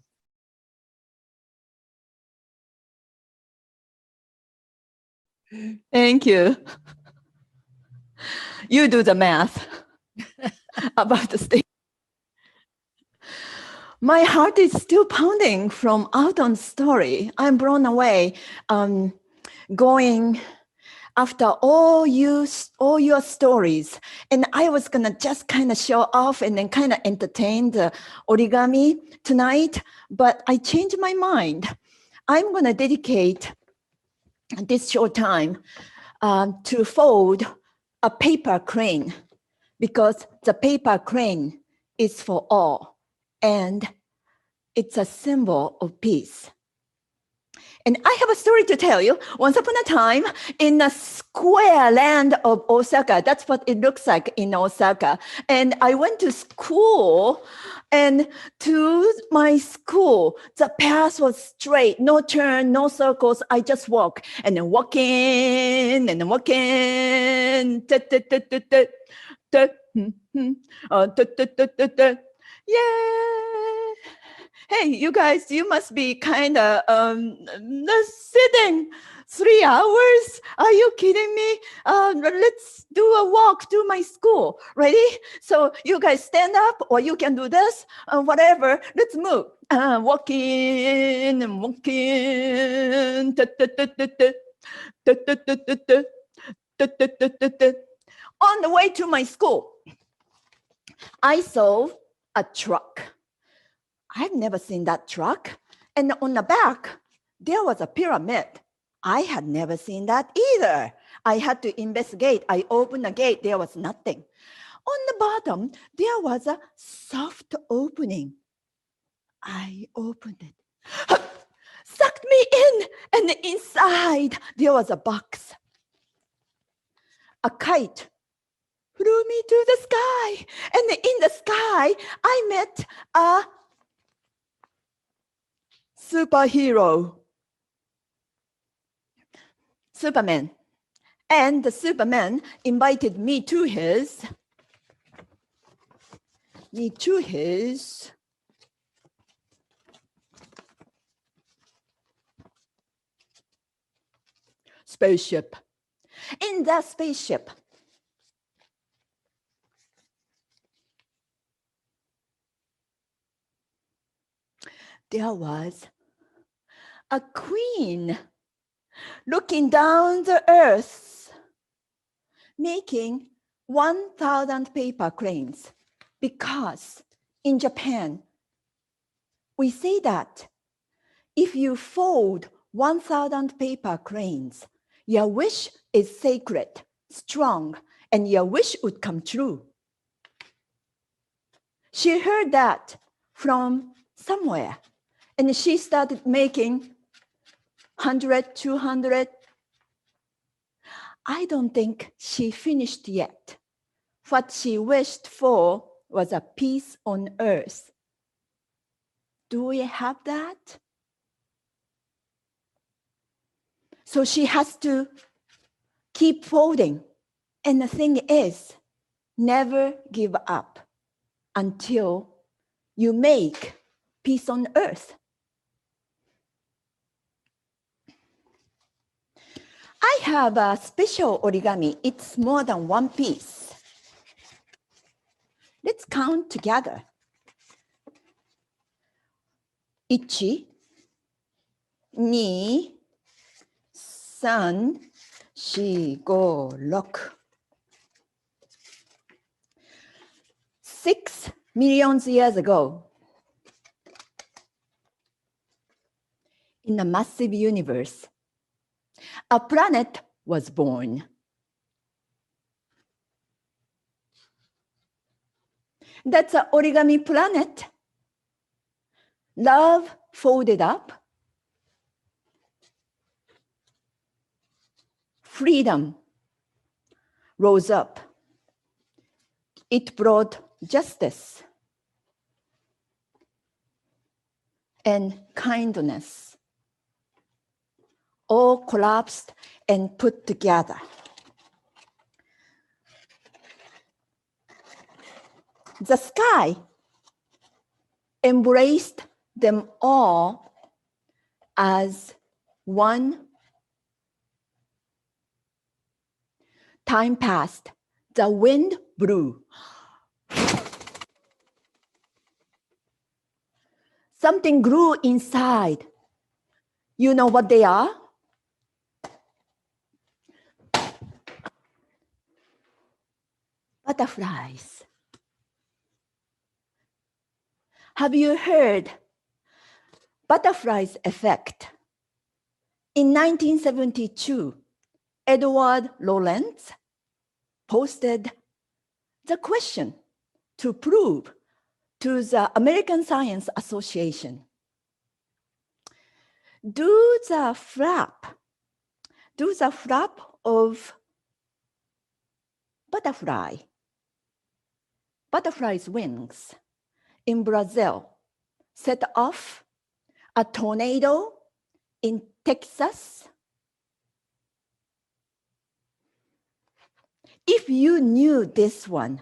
Thank you. You do the math about the state. My heart is still pounding from Alton's story. I'm blown away, going after all your stories. And I was gonna just kind of show off and then kind of entertain the origami tonight, but I changed my mind. I'm gonna dedicate this short time to fold a paper crane, because the paper crane is for all, and it's a symbol of peace. And I have a story to tell you. Once upon a time, in a square land of Osaka, that's what it looks like in Osaka. And I went to school, and to my school, the path was straight, no turn, no circles. I just walk, and then walk in, and then walk in. Yeah. Hey, you guys, you must be kind of sitting 3 hours. Are you kidding me? Let's do a walk to my school. Ready? So you guys stand up, or you can do this, whatever. Let's move. Walk in and walk in. On the way to my school, I saw a truck. I've never seen that truck. And on the back, there was a pyramid. I had never seen that either. I had to investigate. I opened the gate. There was nothing. On the bottom, there was a soft opening. I opened it. Sucked me in. And inside, there was a box. A kite flew me to the sky. And in the sky, I met a superhero, Superman. And the Superman invited me to his spaceship. In that spaceship, there was a queen looking down the earth, making 1,000 paper cranes. Because in Japan, we say that if you fold 1,000 paper cranes, your wish is sacred, strong, and your wish would come true. She heard that from somewhere. And she started making 100, 200. I don't think she finished yet. What she wished for was a peace on earth. Do we have that? So she has to keep folding. And the thing is, never give up until you make peace on earth. I have a special origami. It's more than one piece. Let's count together. 1, 2, 3, 4, 5, 6. 6 million years ago, in a massive universe, a planet was born. That's an origami planet. Love folded up. Freedom rose up. It brought justice and kindness, all collapsed and put together. The sky embraced them all as one. Time passed. The wind blew. something grew inside. You know what they are? Butterflies. Have you heard butterflies effect? In 1972, Edward Lorenz posted the question to prove to the American Science Association. Do the flap of butterfly's wings in Brazil set off a tornado in Texas? If you knew this one,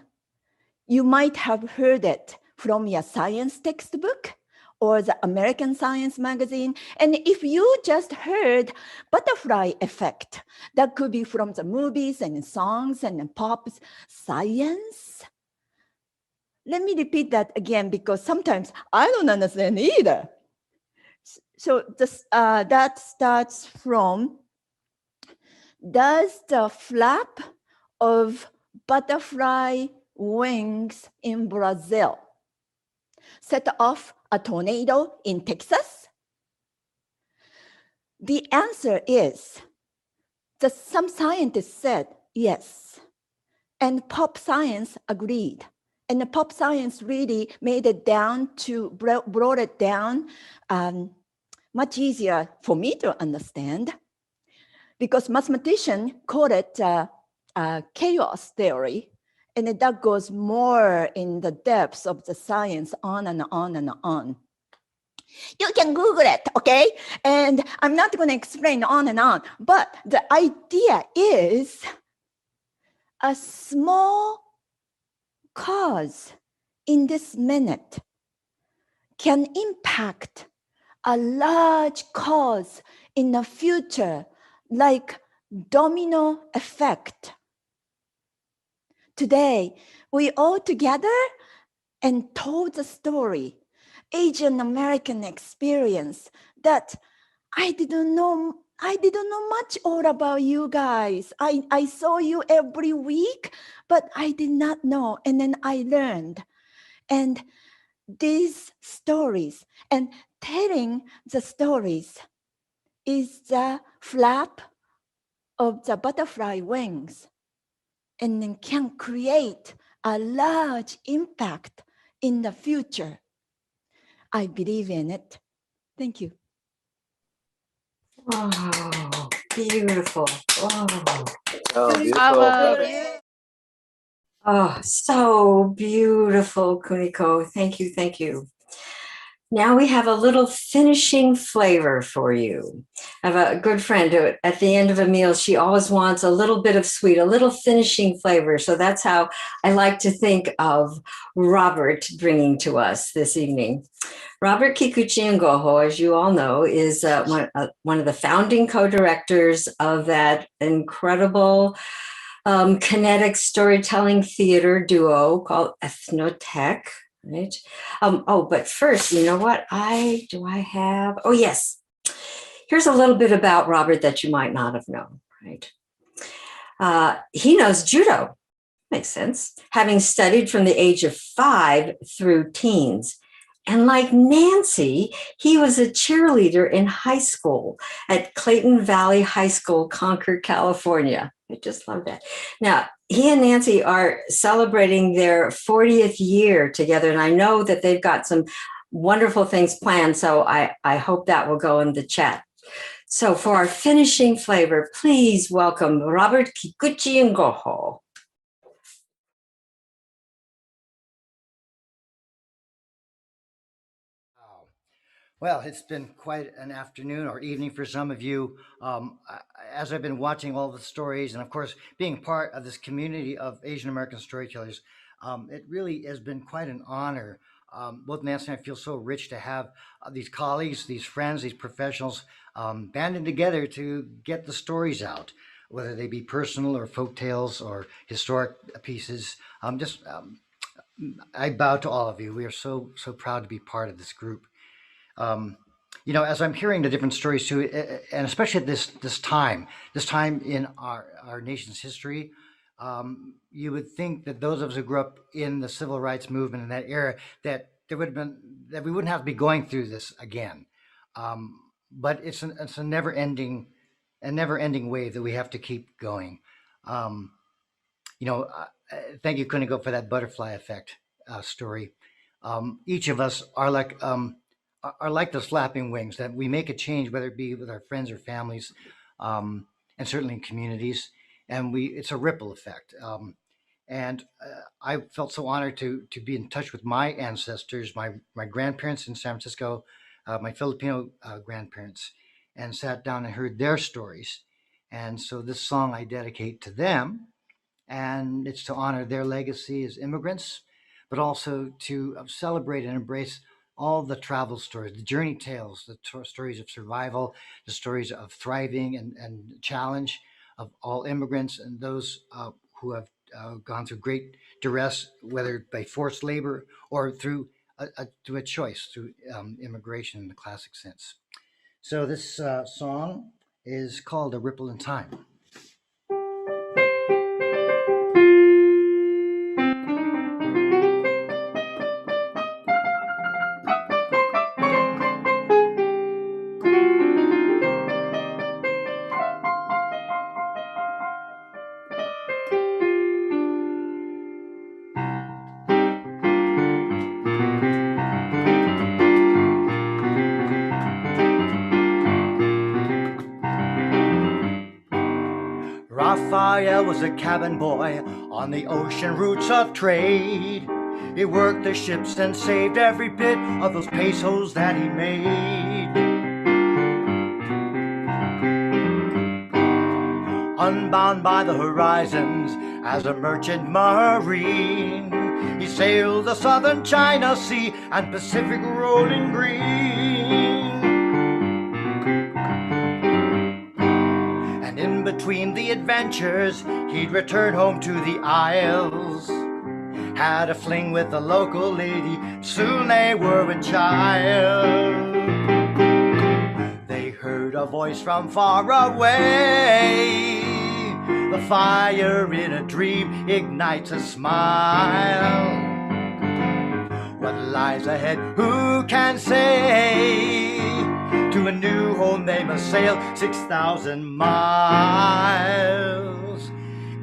you might have heard it from your science textbook or the American Science magazine. And if you just heard butterfly effect, that could be from the movies and songs and pop science. Let me repeat that again, because sometimes I don't understand either. So this, that starts from, does the flap of butterfly wings in Brazil set off a tornado in Texas? The answer is that some scientists said yes, and pop science agreed. And the pop science really made it down to, brought it down much easier for me to understand, because mathematicians call it chaos theory, and that goes more in the depths of the science, on and on and on. You can Google it, okay? And I'm not going to explain on and on, but the idea is a small cause in this minute can impact a large cause in the future, like domino effect. Today, we all together and told the story, Asian American experience, that I didn't know much all about you guys. I saw you every week, but I did not know. And then I learned. And these stories and telling the stories is the flap of the butterfly wings, and then can create a large impact in the future. I believe in it. Thank you. Oh, beautiful. Oh, oh, so beautiful, Kuniko. Thank you, thank you. Now we have a little finishing flavor for you. I have a good friend who, at the end of a meal, she always wants a little bit of sweet, a little finishing flavor. So that's how I like to think of Robert bringing to us this evening. Robert Kikuchi-Yngojo, as you all know, is one of the founding co-directors of that incredible kinetic storytelling theater duo called Ethnotech. Right. But first, you know what? Oh, yes. Here's a little bit about Robert that you might not have known, right? He knows judo. Makes sense. Having studied from the age of 5 through teens. And like Nancy, he was a cheerleader in high school at Clayton Valley High School, Concord, California. I just love that. Now, he and Nancy are celebrating their 40th year together, and I know that they've got some wonderful things planned, so I hope that will go in the chat. So for our finishing flavor, please welcome Robert Kikuchi-Yngojo. Well, it's been quite an afternoon or evening for some of you. As I've been watching all the stories and, of course, being part of this community of Asian American storytellers, it really has been quite an honor. Both Nancy and I feel so rich to have these colleagues, these friends, these professionals banding together to get the stories out, whether they be personal or folk tales or historic pieces. I bow to all of you. We are so proud to be part of this group. You know, as I'm hearing the different stories too, and especially at this time in our nation's history, you would think that those of us who grew up in the civil rights movement in that era, that there would have been that we wouldn't have to be going through this again. But it's a never ending wave that we have to keep going. You know, thank you, Kunigo, for that butterfly effect story. Each of us are like those flapping wings that we make a change, whether it be with our friends or families, and certainly in communities. And it's a ripple effect. And I felt so honored to be in touch with my ancestors, my grandparents in San Francisco, my Filipino grandparents, and sat down and heard their stories. And so this song I dedicate to them, and it's to honor their legacy as immigrants, but also to celebrate and embrace all the travel stories, the journey tales, the stories of survival, the stories of thriving and challenge of all immigrants and those who have gone through great duress, whether by forced labor or through a choice, through immigration in the classic sense. So this song is called A Ripple in Time. Raphael was a cabin boy on the ocean routes of trade. He worked the ships and saved every bit of those pesos that he made. Unbound by the horizons as a merchant marine, he sailed the southern China Sea and Pacific rolling green. Between the adventures, he'd return home to the Isles. Had a fling with a local lady, soon they were a child. They heard a voice from far away. The fire in a dream ignites a smile. What lies ahead, who can say? To a new home they must sail 6,000 miles.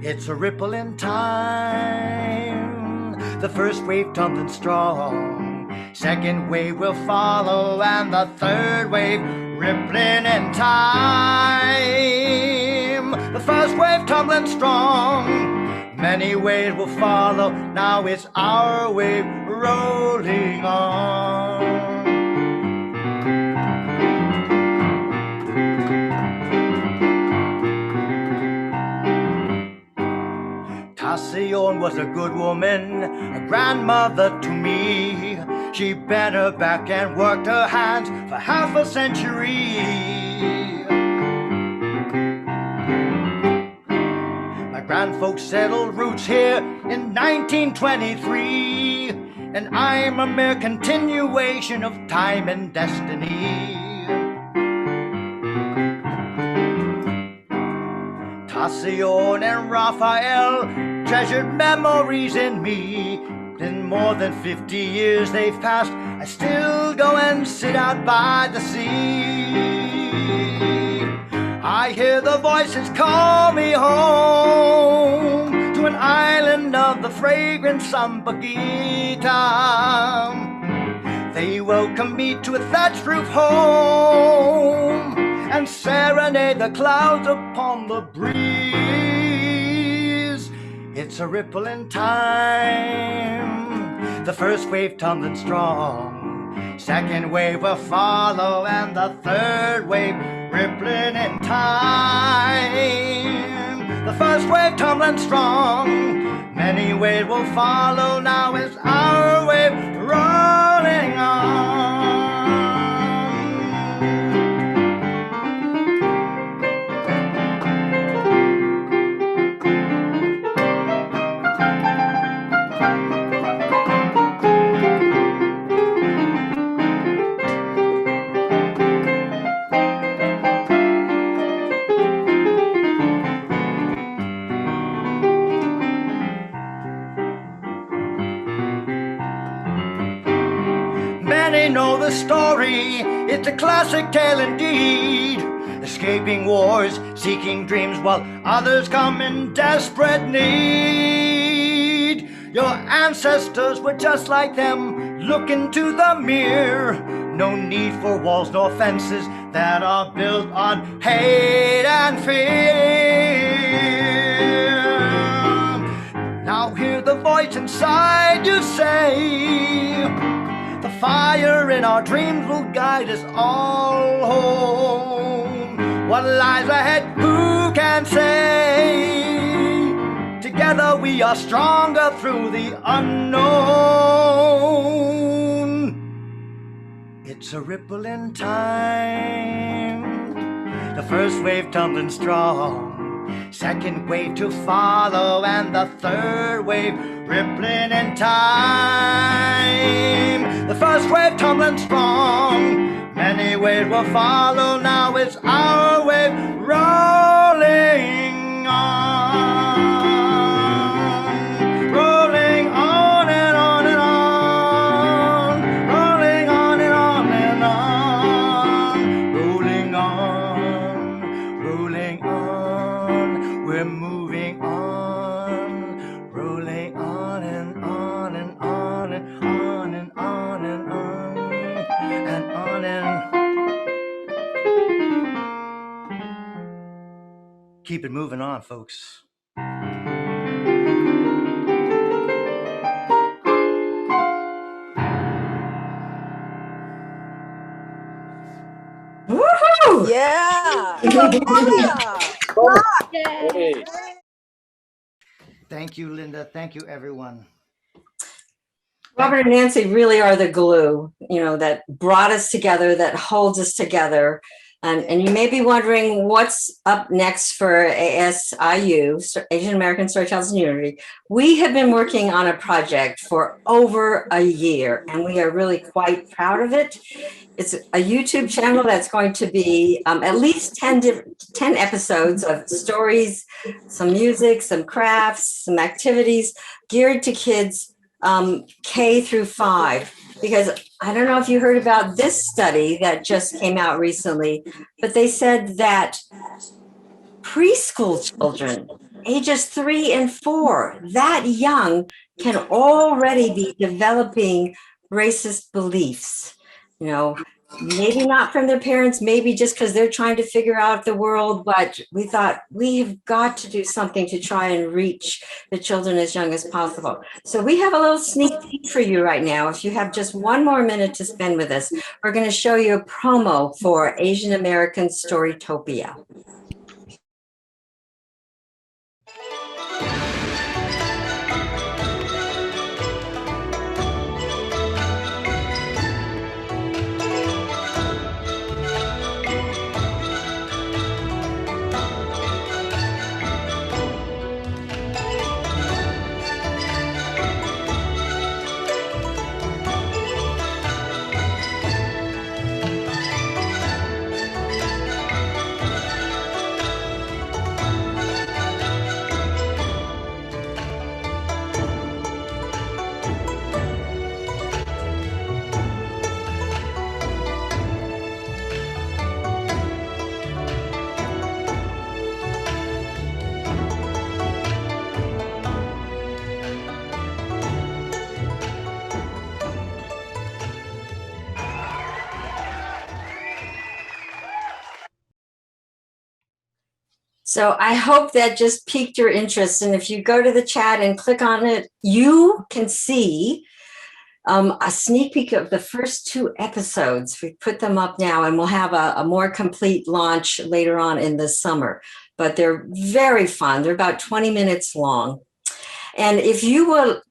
It's a ripple in time. The first wave tumbling strong, second wave will follow, and the third wave rippling in time. The first wave tumbling strong, many waves will follow. Now it's our wave rolling on. Tassion was a good woman, a grandmother to me. She bent her back and worked her hands for half a century. My grandfolks settled roots here in 1923, and I'm a mere continuation of time and destiny. Tassion and Raphael treasured memories in me. In more than 50 years they've passed, I still go and sit out by the sea. I hear the voices call me home to an island of the fragrant Sampaguita. They welcome me to a thatched roof home and serenade the clouds upon the breeze. It's a ripple in time. The first wave tumbling strong, second wave will follow, and the third wave rippling in time. The first wave tumbling strong, many waves will follow. Now it's our wave rolling on. Many know the story, it's a classic tale indeed. Escaping wars, seeking dreams, while others come in desperate need. Your ancestors were just like them, look into the mirror. No need for walls nor fences that are built on hate and fear. Now hear the voice inside you say, the fire in our dreams will guide us all home. What lies ahead, who can say? Together we are stronger through the unknown. It's a ripple in time, the first wave tumbling strong, second wave to follow, and the third wave rippling in time. The first wave tumbling strong, many waves will follow. Now it's our wave rolling on, rolling on and on and on, rolling on and on and on, rolling on, rolling on. We're moving on, rolling on and on and on and on and on and on and on and keep it moving on, folks. Woohoo! Yeah. Yay. Thank you, Linda. Thank you, everyone. Robert and Nancy really are the glue, that brought us together, that holds us together. And you may be wondering what's up next for ASIU, Asian American Storytellers in Unity. We have been working on a project for over a year, and we are really quite proud of it. It's a YouTube channel that's going to be at least 10 episodes of stories, some music, some crafts, some activities geared to kids K through 5. Because I don't know if you heard about this study that just came out recently, but they said that preschool children, ages 3 and 4, that young, can already be developing racist beliefs. Maybe not from their parents, maybe just because they're trying to figure out the world, but we thought we've got to do something to try and reach the children as young as possible. So we have a little sneak peek for you right now. If you have just one more minute to spend with us, we're going to show you a promo for Asian American Storytopia. So I hope that just piqued your interest. And if you go to the chat and click on it, you can see a sneak peek of the first 2 episodes. We put them up now, and we'll have a more complete launch later on in the summer. But they're very fun. They're about 20 minutes long. And if you will,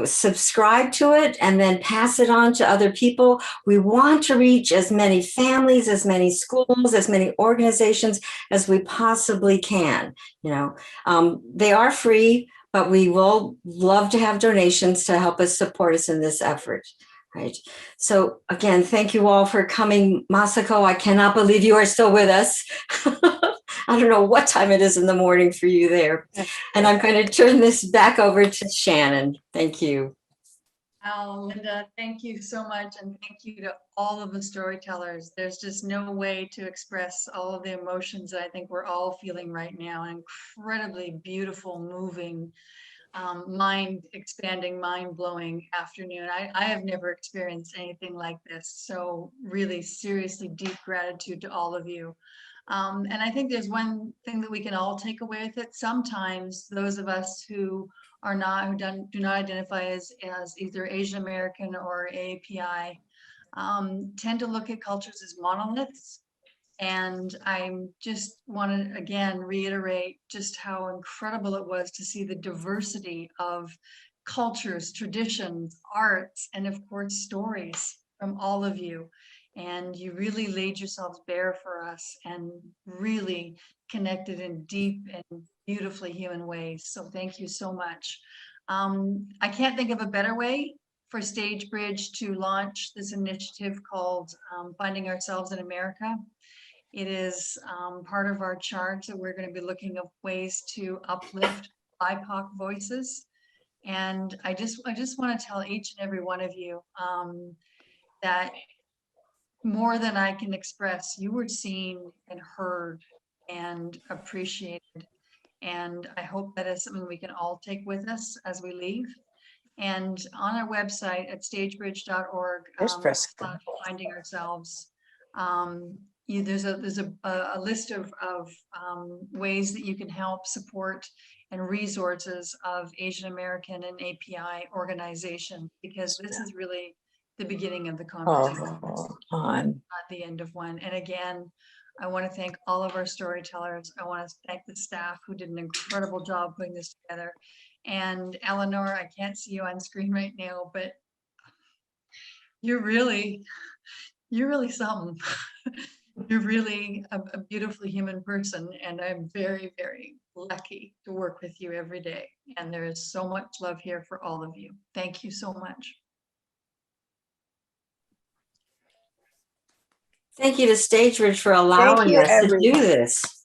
subscribe to it and then pass it on to other people. We want to reach as many families, as many schools, as many organizations as we possibly can. They are free, but we will love to have donations to help us support us in this effort. Right. So again, thank you all for coming. Masako, I cannot believe you are still with us. I don't know what time it is in the morning for you there. And I'm going to turn this back over to Shannon. Thank you. Linda, thank you so much. And thank you to all of the storytellers. There's just no way to express all of the emotions that I think we're all feeling right now. An incredibly beautiful, moving, mind expanding, mind blowing afternoon. I have never experienced anything like this. So really seriously deep gratitude to all of you. And I think there's one thing that we can all take away with it. Sometimes those of us who are not, do not identify as either Asian American or API, tend to look at cultures as monoliths. And I just want to again reiterate just how incredible it was to see the diversity of cultures, traditions, arts, and of course, stories from all of you. And you really laid yourselves bare for us and really connected in deep and beautifully human ways. So thank you so much. I can't think of a better way for Stagebridge to launch this initiative called Finding Ourselves in America. It is part of our charge that we're going to be looking at ways to uplift BIPOC voices. And I just want to tell each and every one of you that more than I can express, you were seen and heard and appreciated. And I hope that is something we can all take with us as we leave. And on our website at stagebridge.org, finding ourselves, there's a list of ways that you can help support and resources of Asian American and API organization, because this is really the beginning of the conversation, not the end of one. And again, I want to thank all of our storytellers. I want to thank the staff who did an incredible job putting this together. And Eleanor, I can't see you on screen right now, but you're really something. You're really a beautifully human person, and I'm very, very lucky to work with you every day. And there is so much love here for all of you. Thank you so much. Thank you to Stagebridge for allowing us to do this.